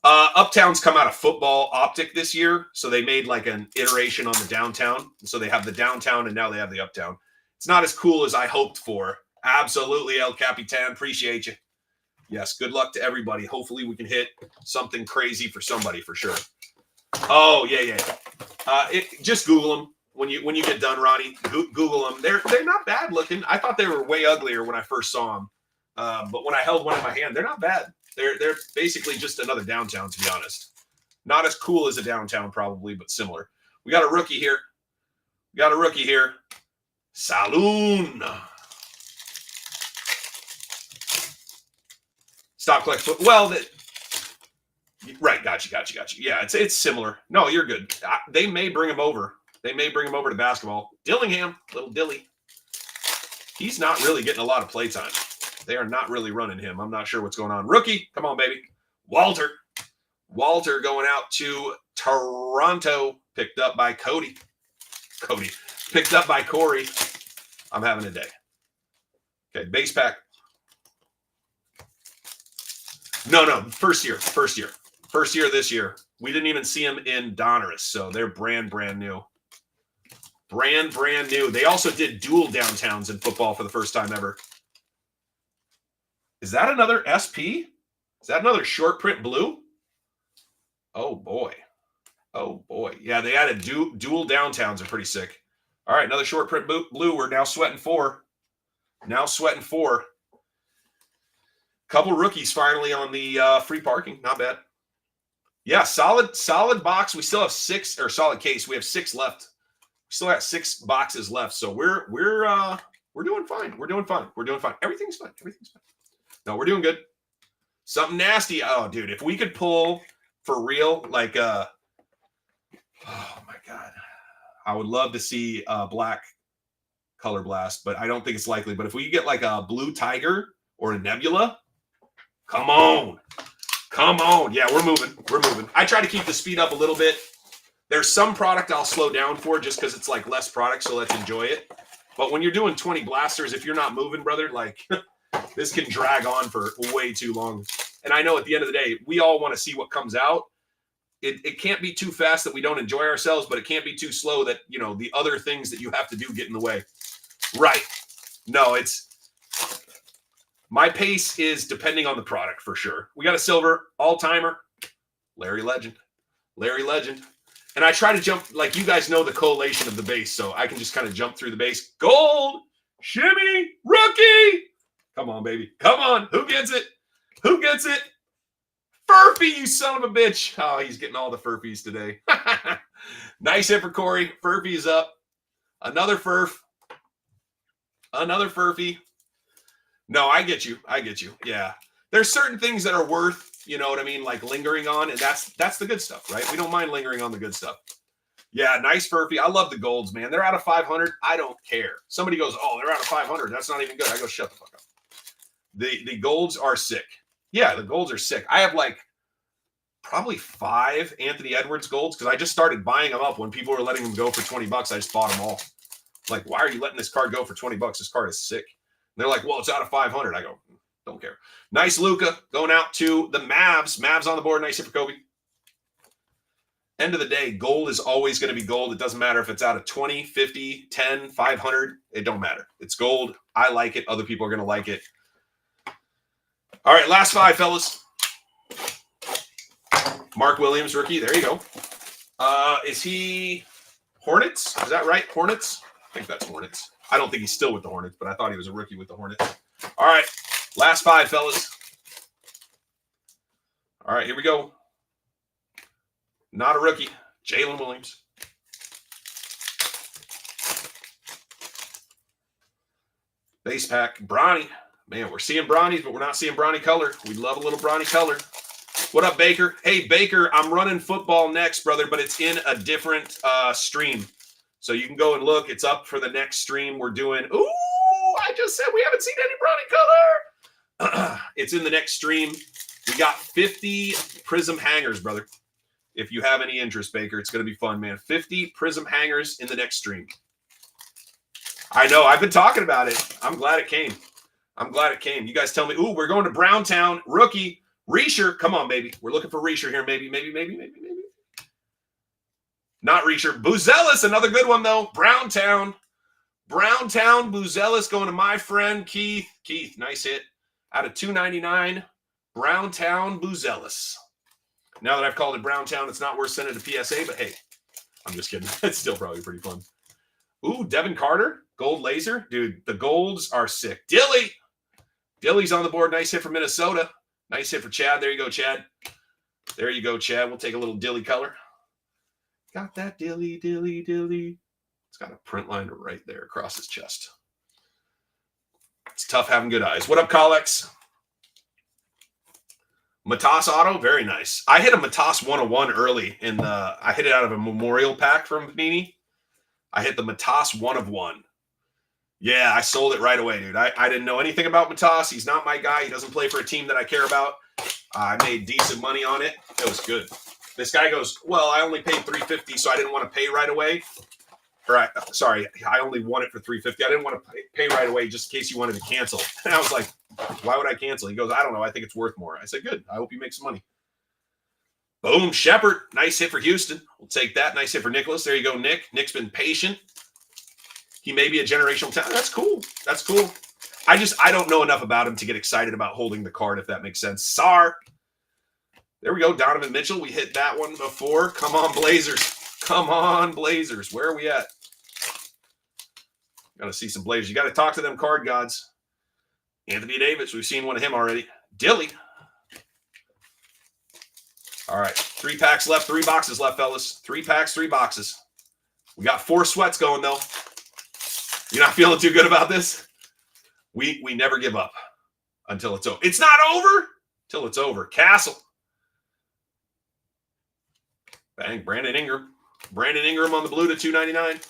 Uptowns come out of Football Optic this year, so they made like an iteration on the downtown. So they have the downtown, and now they have the uptown. It's not as cool as I hoped for. Absolutely, El Capitan. Appreciate you. Yes, good luck to everybody. Hopefully we can hit something crazy for somebody for sure. Oh, yeah. Just Google them. When you get done, Ronnie, Google them. They're not bad looking. I thought they were way uglier when I first saw them. But when I held one in my hand, they're not bad. They're basically just another downtown, to be honest. Not as cool as a downtown, probably, but similar. We got a rookie here. Saloon. Stop collect foot. Well, right. Got you. Yeah, it's similar. No, you're good. They may bring him over. To basketball. Dillingham, little Dilly. He's not really getting a lot of play time. They are not really running him. I'm not sure what's going on. Rookie, come on, baby. Walter going out to Toronto, picked up by Cody. Picked up by Corey. I'm having a day. Okay, base pack. No, first year this year. We didn't even see him in Donruss, so they're brand new. Brand new. They also did dual downtowns in football for the first time ever. Is that another SP? Is that another short print blue? Oh, boy. Yeah, they added dual downtowns are pretty sick. All right, another short print blue. We're now sweating 4. Couple rookies finally on the free parking. Not bad. Yeah, solid box. We still have 6, or solid case. We have 6 left. We still got 6 boxes left. So we're doing fine. Everything's fine. No, we're doing good. Something nasty. Oh, dude, if we could pull for real, like oh my God. I would love to see black color blast, but I don't think it's likely. But if we get like a blue tiger or a nebula, come on. Yeah, we're moving. I try to keep the speed up a little bit. There's some product I'll slow down for just because it's like less product, so let's enjoy it. But when you're doing 20 blasters, if you're not moving, brother, like this can drag on for way too long. And I know at the end of the day, we all want to see what comes out. It can't be too fast that we don't enjoy ourselves, but it can't be too slow that, you know, the other things that you have to do get in the way. Right. No, my pace is depending on the product for sure. We got a silver all-timer, Larry Legend. Larry Legend. And I try to jump, like you guys know the collation of the base, so I can just kind of jump through the base. Gold, shimmy, rookie. Come on, baby. Come on. Who gets it? Who gets it? Furphy, you son of a bitch. Oh, he's getting all the Furfies today. Nice hit for Corey. Furphy's up. Another Furf. Another Furphy. No, I get you. I get you. Yeah. There's certain things that are worth, you know what I mean, like lingering on, and that's the good stuff, right? We don't mind lingering on the good stuff. Yeah, nice Furphy. I love the golds, man. They're out of 500. I don't care. Somebody goes, oh, they're out of 500. That's not even good. I go, shut the fuck up. The golds are sick. Yeah, the golds are sick. I have like probably 5 Anthony Edwards golds because I just started buying them up when people were letting them go for $20. I just bought them all. Like, why are you letting this card go for $20? This card is sick. And they're like, well, it's out of 500. I go, don't care. Nice Luka going out to the Mavs. Mavs on the board. Nice hit for Kobe. End of the day, gold is always going to be gold. It doesn't matter if it's out of 20, 50, 10, 500. It don't matter. It's gold. I like it. Other people are going to like it. All right, last 5, fellas. Mark Williams, rookie. There you go. Is he Hornets? Is that right? Hornets? I think that's Hornets. I don't think he's still with the Hornets, but I thought he was a rookie with the Hornets. All right, last 5, fellas. All right, here we go. Not a rookie. Jalen Williams. Base pack. Bronny. Man, we're seeing Bronnies, but we're not seeing Bronny color. We love a little Bronny color. What up, Baker? Hey, Baker, I'm running football next, brother, but it's in a different stream. So you can go and look. It's up for the next stream. We're doing, ooh, I just said we haven't seen any Bronny color. It's in the next stream. We got 50 Prizm hangers, brother. If you have any interest, Baker, it's going to be fun, man. 50 Prizm hangers in the next stream. I know. I've been talking about it. I'm glad it came. I'm glad it came. You guys tell me, ooh, we're going to Browntown. Rookie. Reisher. Come on, baby. We're looking for Reisher here. Maybe. Not Reisher. Buzelis, another good one, though. Browntown. Buzelis going to my friend Keith. Keith, nice hit. Out of 299. Browntown Buzelis. Now that I've called it Browntown, it's not worth sending to PSA, but hey, I'm just kidding. It's still probably pretty fun. Ooh, Devin Carter. Gold laser. Dude, the golds are sick. Dilly's on the board. Nice hit for Minnesota. Nice hit for Chad. There you go, Chad. There you go, Chad. We'll take a little Dilly color. Got that Dilly. It's got a print line right there across his chest. It's tough having good eyes. What up, Colex? Matas auto, very nice. I hit a Matas 101 early in the. I hit it out of a memorial pack from Panini. I hit the Matas 1 of 1. Yeah, I sold it right away, dude. I didn't know anything about Matas. He's not my guy. He doesn't play for a team that I care about. I made decent money on it. It was good. This guy goes, well, I only paid $350, so I didn't want to pay right away. Sorry, I only won it for $350. I didn't want to pay right away just in case you wanted to cancel. And I was like, why would I cancel? He goes, I don't know. I think it's worth more. I said, good. I hope you make some money. Boom, Shepard. Nice hit for Houston. We'll take that. Nice hit for Nicholas. There you go, Nick. Nick's been patient. He may be a generational talent. That's cool. That's cool. I don't know enough about him to get excited about holding the card, if that makes sense. Sar. There we go. Donovan Mitchell. We hit that one before. Come on, Blazers. Come on, Blazers. Where are we at? Got to see some Blazers. You got to talk to them card gods. Anthony Davis. We've seen one of him already. Dilly. All right. 3 packs left. 3 boxes left, fellas. 3 packs, 3 boxes. We got 4 sweats going, though. You're not feeling too good about this? We never give up until it's over. It's not over till it's over. Castle. Bang. Brandon Ingram. Brandon Ingram on the blue to $2.99.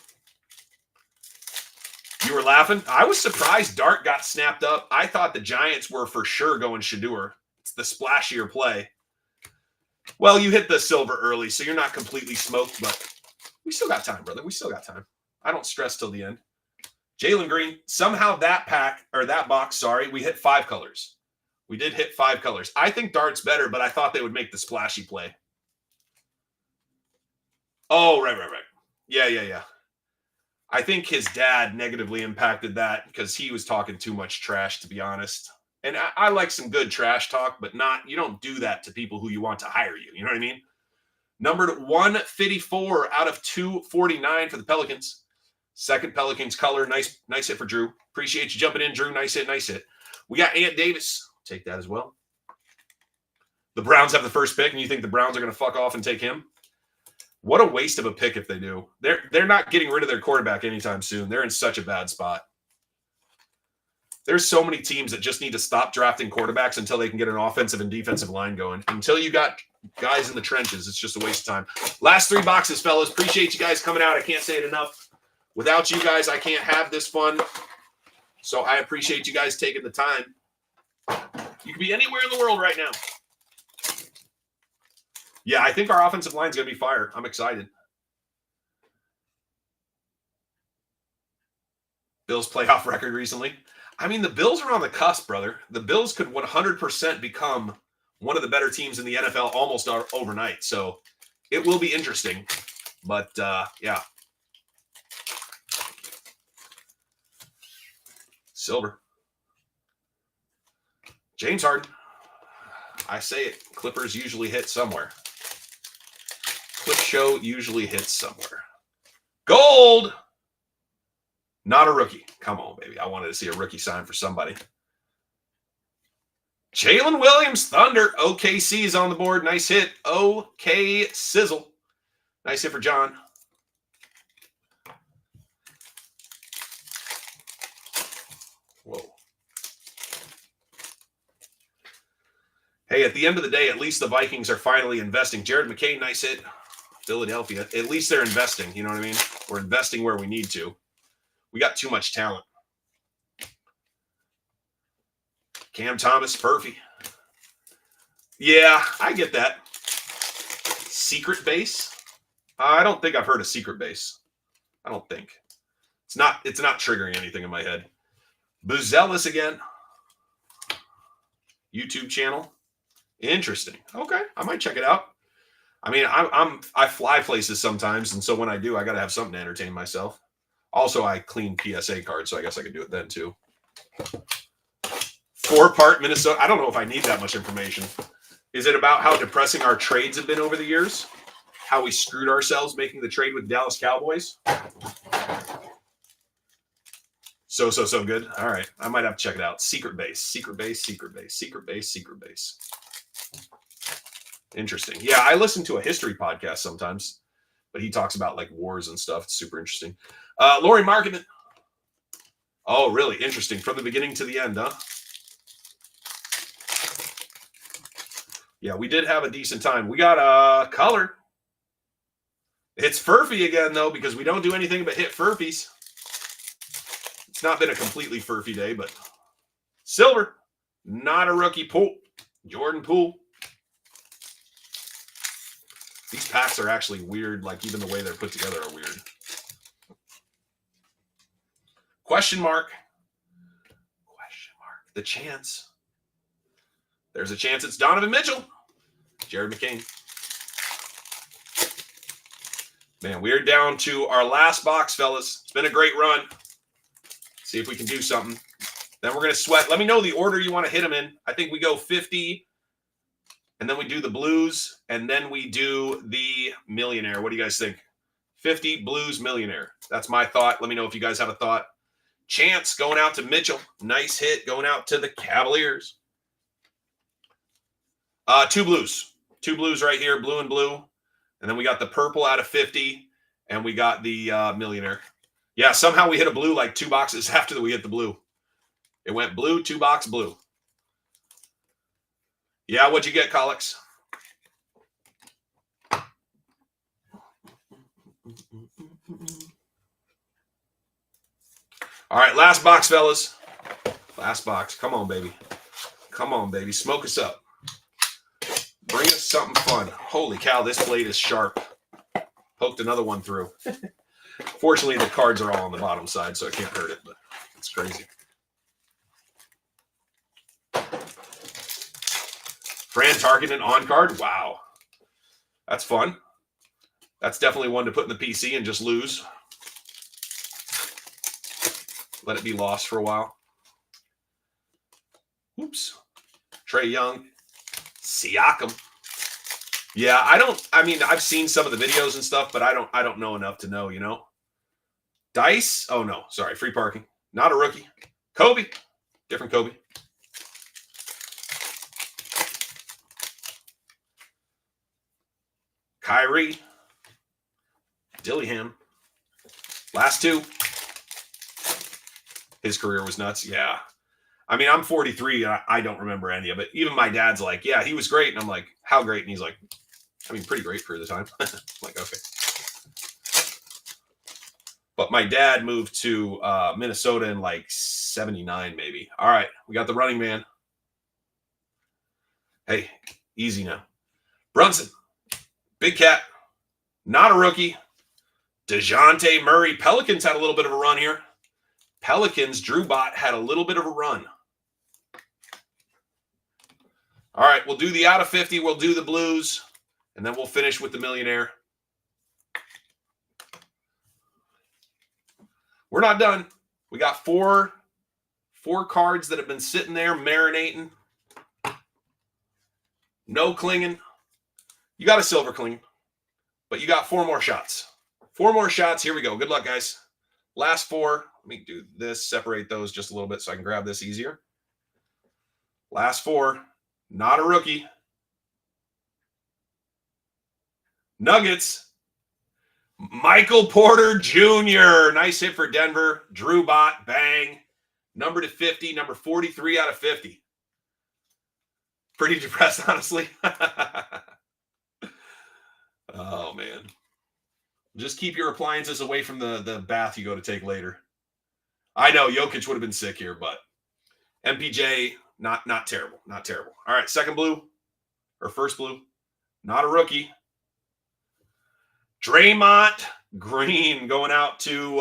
You were laughing? I was surprised Dart got snapped up. I thought the Giants were for sure going Shedeur. It's the splashier play. Well, you hit the silver early, so you're not completely smoked, but We still got time, brother. We still got time. I don't stress till the end. Jalen Green. Somehow that pack, or that box, sorry, we hit 5 colors. We did hit 5 colors. I think Dart's better, but I thought they would make the splashy play. Oh, right. Yeah. I think his dad negatively impacted that because he was talking too much trash, to be honest. And I like some good trash talk, but you don't do that to people who you want to hire you. You know what I mean? Numbered 154 out of 249 for the Pelicans. Second Pelicans color. Nice hit for Drew. Appreciate you jumping in, Drew. Nice hit. We got Ant Davis. Take that as well. The Browns have the first pick, and you think the Browns are going to fuck off and take him? What a waste of a pick if they do. They're not getting rid of their quarterback anytime soon. They're in such a bad spot. There's so many teams that just need to stop drafting quarterbacks until they can get an offensive and defensive line going. Until you got guys in the trenches, it's just a waste of time. Last 3 boxes, fellas. Appreciate you guys coming out. I can't say it enough. Without you guys, I can't have this fun. So I appreciate you guys taking the time. You could be anywhere in the world right now. Yeah, I think our offensive line is going to be fire. I'm excited. Bills playoff record recently. I mean, the Bills are on the cusp, brother. The Bills could 100% become one of the better teams in the NFL almost overnight. So it will be interesting. But, yeah. Silver. James Harden. I say it. Clippers usually hit somewhere. Clip show usually hits somewhere. Gold. Not a rookie. Come on, baby. I wanted to see a rookie sign for somebody. Jalen Williams, Thunder. OKC is on the board. Nice hit. OK Sizzle. Nice hit for John. Whoa. Hey, at the end of the day, at least the Vikings are finally investing. Jared McCain, nice hit. Philadelphia. At least they're investing. You know what I mean? We're investing where we need to. We got too much talent. Cam Thomas, Perfy. Yeah, I get that. Secret base? I don't think I've heard of secret base. I don't think. It's not triggering anything in my head. Buzelis again. YouTube channel. Interesting. Okay, I might check it out. I mean, I fly places sometimes, and so when I do, I got to have something to entertain myself. Also, I clean PSA cards, so I guess I could do it then too. 4-part Minnesota. I don't know if I need that much information. Is it about how depressing our trades have been over the years? How we screwed ourselves making the trade with Dallas Cowboys? So good. All right, I might have to check it out. Secret base. Interesting. Yeah, I listen to a history podcast sometimes, but he talks about like wars and stuff. It's super interesting. Lori Markman. Oh, really? Interesting. From the beginning to the end, huh? Yeah, we did have a decent time. We got a color. It's Furphy again, though, because we don't do anything but hit Furfies. It's not been a completely Furphy day, but silver. Not a rookie. Poole. Jordan Poole. These packs are actually weird. Like, even the way they're put together are weird. Question mark. The chance. There's a chance it's Donovan Mitchell. Jared McCain. Man, we're down to our last box, fellas. It's been a great run. See if we can do something. Then we're going to sweat. Let me know the order you want to hit them in. I think we go 50, and then we do the Blues, and then we do the Millionaire. What do you guys think? 50, Blues, Millionaire. That's my thought. Let me know if you guys have a thought. Chance going out to Mitchell. Nice hit going out to the Cavaliers. 2 Blues. 2 Blues right here, blue and blue. And then we got the purple out of 50, and we got the Millionaire. Yeah, somehow we hit a blue like 2 boxes after we hit the blue. It went blue, 2 box blue. Yeah, what'd you get, Colix? All right, last box, fellas. Last box. Come on, baby. Come on, baby. Smoke us up. Bring us something fun. Holy cow, this blade is sharp. poked another one through. Fortunately, the cards are all on the bottom side, so I can't hurt it, but it's crazy. Fran Tarkenton on card. Wow. That's fun. That's definitely one to put in the PC and just lose. Let it be lost for a while. Oops. Trae Young. Siakam. Yeah, I've seen some of the videos and stuff, but I don't know enough to know, you know. Dice. Oh no, sorry, free parking. Not a rookie. Kobe. Different Kobe. Kyrie. Dillingham. Last two. His career was nuts. Yeah. I mean, I'm 43. And I don't remember any of it. Even my dad's like, yeah, he was great. And I'm like, how great? And he's like, I mean, pretty great for the time. I'm like, okay. But my dad moved to Minnesota in like 79, maybe. All right. We got the running man. Hey, easy now. Brunson. Big Cat. Not a rookie. DeJounte Murray. Pelicans had a little bit of a run here. Pelicans, Drew Bott had a little bit of a run. All right, we'll do the out of 50. We'll do the Blues, and then we'll finish with the millionaire. We're not done. We got four cards that have been sitting there marinating. No clinging. You got a silver cling, but you got 4 more shots. 4 more shots. Here we go. Good luck, guys. Last 4. Let me do this, separate those just a little bit so I can grab this easier. Last 4. Not a rookie. Nuggets. Michael Porter Jr. Nice hit for Denver. Drew Bott. Bang. Number to 50. Number 43 out of 50. Pretty depressed, honestly. Oh, man. Just keep your appliances away from the bath you go to take later. I know Jokic would have been sick here, but MPJ, not terrible. Not terrible. All right, second blue, or first blue. Not a rookie. Draymond Green going out to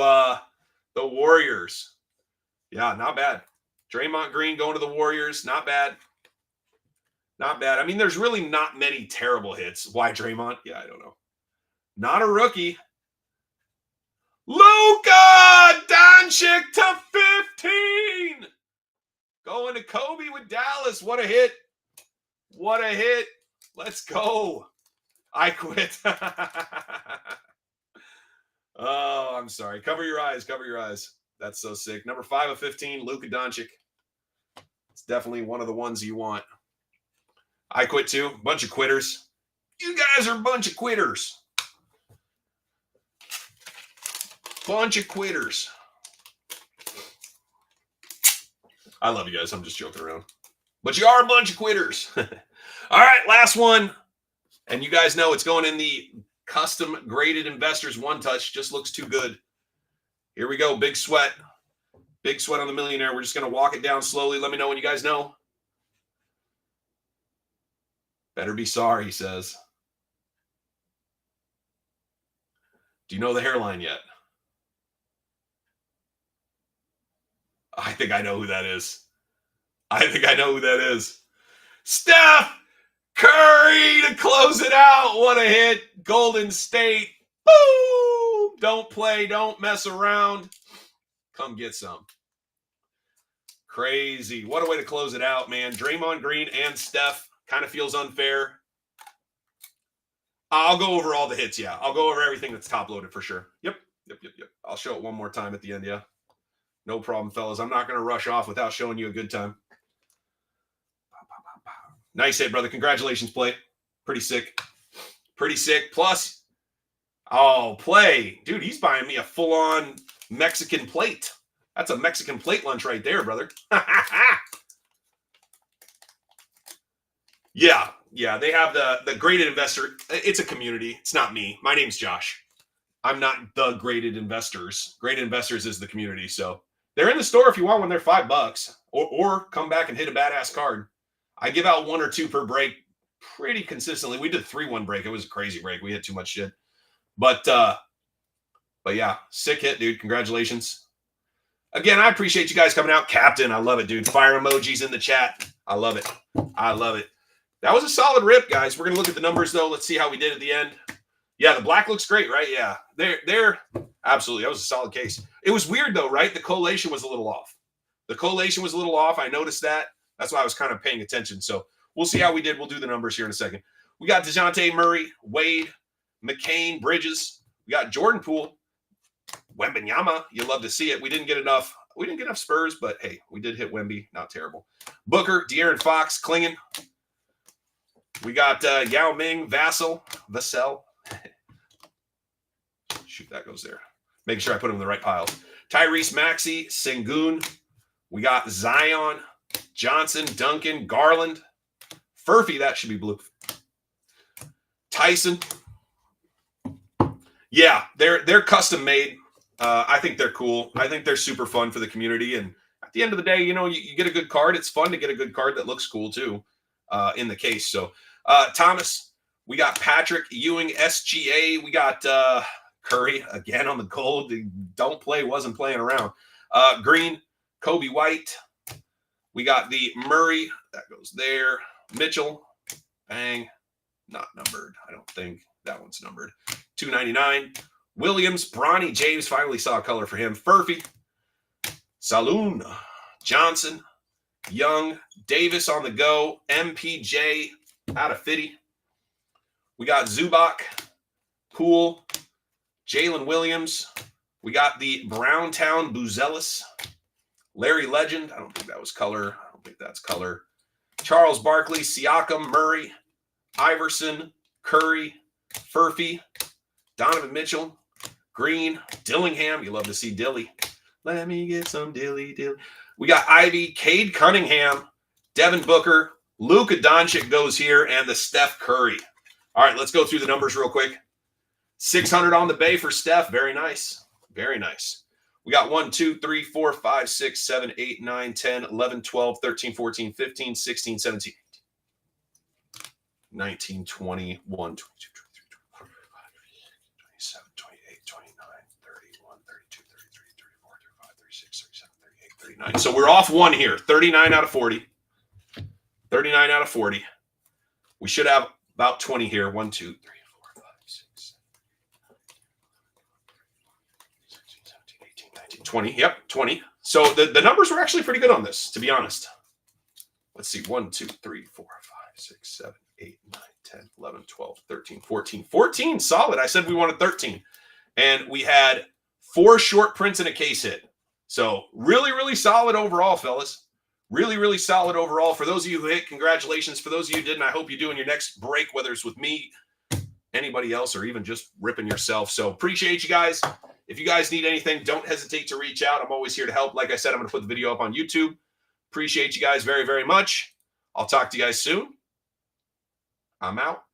the Warriors. Yeah, not bad. Draymond Green going to the Warriors. Not bad. Not bad. I mean, there's really not many terrible hits. Why Draymond? Yeah, I don't know. Not a rookie. Luka Doncic to 15. Going to Kobe with Dallas. What a hit. What a hit. Let's go. I quit. Oh, I'm sorry. Cover your eyes. Cover your eyes. That's so sick. Number 5 of 15, Luka Doncic. It's definitely one of the ones you want. I quit too. Bunch of quitters. You guys are a bunch of quitters. Bunch of quitters. I love you guys. I'm just joking around. But you are a bunch of quitters. All right, last one. And you guys know it's going in the custom graded investors one touch. Just looks too good. Here we go. Big sweat. Big sweat on the millionaire. We're just going to walk it down slowly. Let me know when you guys know. Better be sorry, he says. Do you know the hairline yet? I think I know who that is. I think I know who that is. Steph Curry to close it out. What a hit. Golden State. Boom. Don't play. Don't mess around. Come get some. Crazy. What a way to close it out, man. Draymond Green and Steph. Kind of feels unfair. I'll go over all the hits, yeah. I'll go over everything that's top-loaded for sure. Yep. I'll show it one more time at the end, yeah. No problem, fellas. I'm not going to rush off without showing you a good time. Nice hit, brother. Congratulations, play. Pretty sick. Pretty sick. Plus, oh, play. Dude, he's buying me a full-on Mexican plate. That's a Mexican plate lunch right there, brother. Yeah, they have the graded investor. It's a community. It's not me. My name's Josh. I'm not the graded investors. Graded investors is the community. So they're in the store if you want one. They're $5 or come back and hit a badass card. I give out 1 or 2 per break pretty consistently. We did 3-1 break. It was a crazy break. We had too much shit. But yeah, sick hit, dude. Congratulations. Again, I appreciate you guys coming out. Captain, I love it, dude. Fire emojis in the chat. I love it. I love it. That was a solid rip, guys. We're going to look at the numbers, though. Let's see how we did at the end. Yeah, the black looks great, right? Yeah, they're absolutely. That was a solid case. It was weird, though, right? The collation was a little off. The collation was a little off. I noticed that. That's why I was kind of paying attention. So we'll see how we did. We'll do the numbers here in a second. We got DeJounte Murray, Wade, McCain, Bridges. We got Jordan Poole, Wembanyama. You love to see it. We didn't get enough. We didn't get enough Spurs, but hey, we did hit Wemby. Not terrible. Booker, De'Aaron Fox, Klingon. We got Yao Ming, Vassell. Shoot, that goes there. Making sure I put them in the right piles. Tyrese Maxey, Sengun. We got Zion, Johnson, Duncan, Garland. Furphy, that should be blue. Tyson. Yeah, they're custom made. I think they're cool. I think they're super fun for the community. And at the end of the day, you know, you get a good card. It's fun to get a good card that looks cool too in the case. So Thomas, we got Patrick Ewing, SGA. We got Curry again on the gold. Don't play, wasn't playing around. Green, Kobe White. We got the Murray. That goes there. Mitchell. Bang. Not numbered, I don't think. That one's numbered. 299. Williams, Bronny James. Finally saw a color for him. Furphy. Saloon. Johnson. Young. Davis on the go. MPJ out of 50. We got Zubac. Poole. Jalen Williams. We got the Browntown Buzelis. Larry Legend. I don't think that was color. I don't think that's color. Charles Barkley. Siakam. Murray. Iverson. Curry. Furphy. Donovan Mitchell. Green. Dillingham. You love to see Dilly. Let me get some Dilly. We got Ivy. Cade Cunningham. Devin Booker. Luka Doncic goes here. And the Steph Curry. All right, let's go through the numbers real quick. 600 on the bay for Steph. Very nice. Very nice. We got 1, 2, 3, 4, 5, 6, 7, 8, 9, 10, 11, 12, 13, 14, 15, 16, 17, 19, 20, 1, 22, 23, 24, 25, 27, 28, 29, 31, 32, 33, 34, 35, 36, 37, 38, 39. So we're off one here. 39 out of 40. 39 out of 40. We should have about 20 here. 1, 2, 3, 4, 5, 6, 7, 16, 17, 18, 19, 20. Yep, 20. So the numbers were actually pretty good on this, to be honest. Let's see. 1, 2, 3, 4, 5, 6, 7, 8, 9, 10, 11, 12, 13, 14. 14, solid. I said we wanted 13. And we had 4 short prints and a case hit. So really, really solid overall, fellas. Really, really solid overall. For those of you who hit, congratulations. For those of you who didn't, I hope you do in your next break, whether it's with me, anybody else, or even just ripping yourself. So appreciate you guys. If you guys need anything, don't hesitate to reach out. I'm always here to help. Like I said, I'm going to put the video up on YouTube. Appreciate you guys very, very much. I'll talk to you guys soon. I'm out.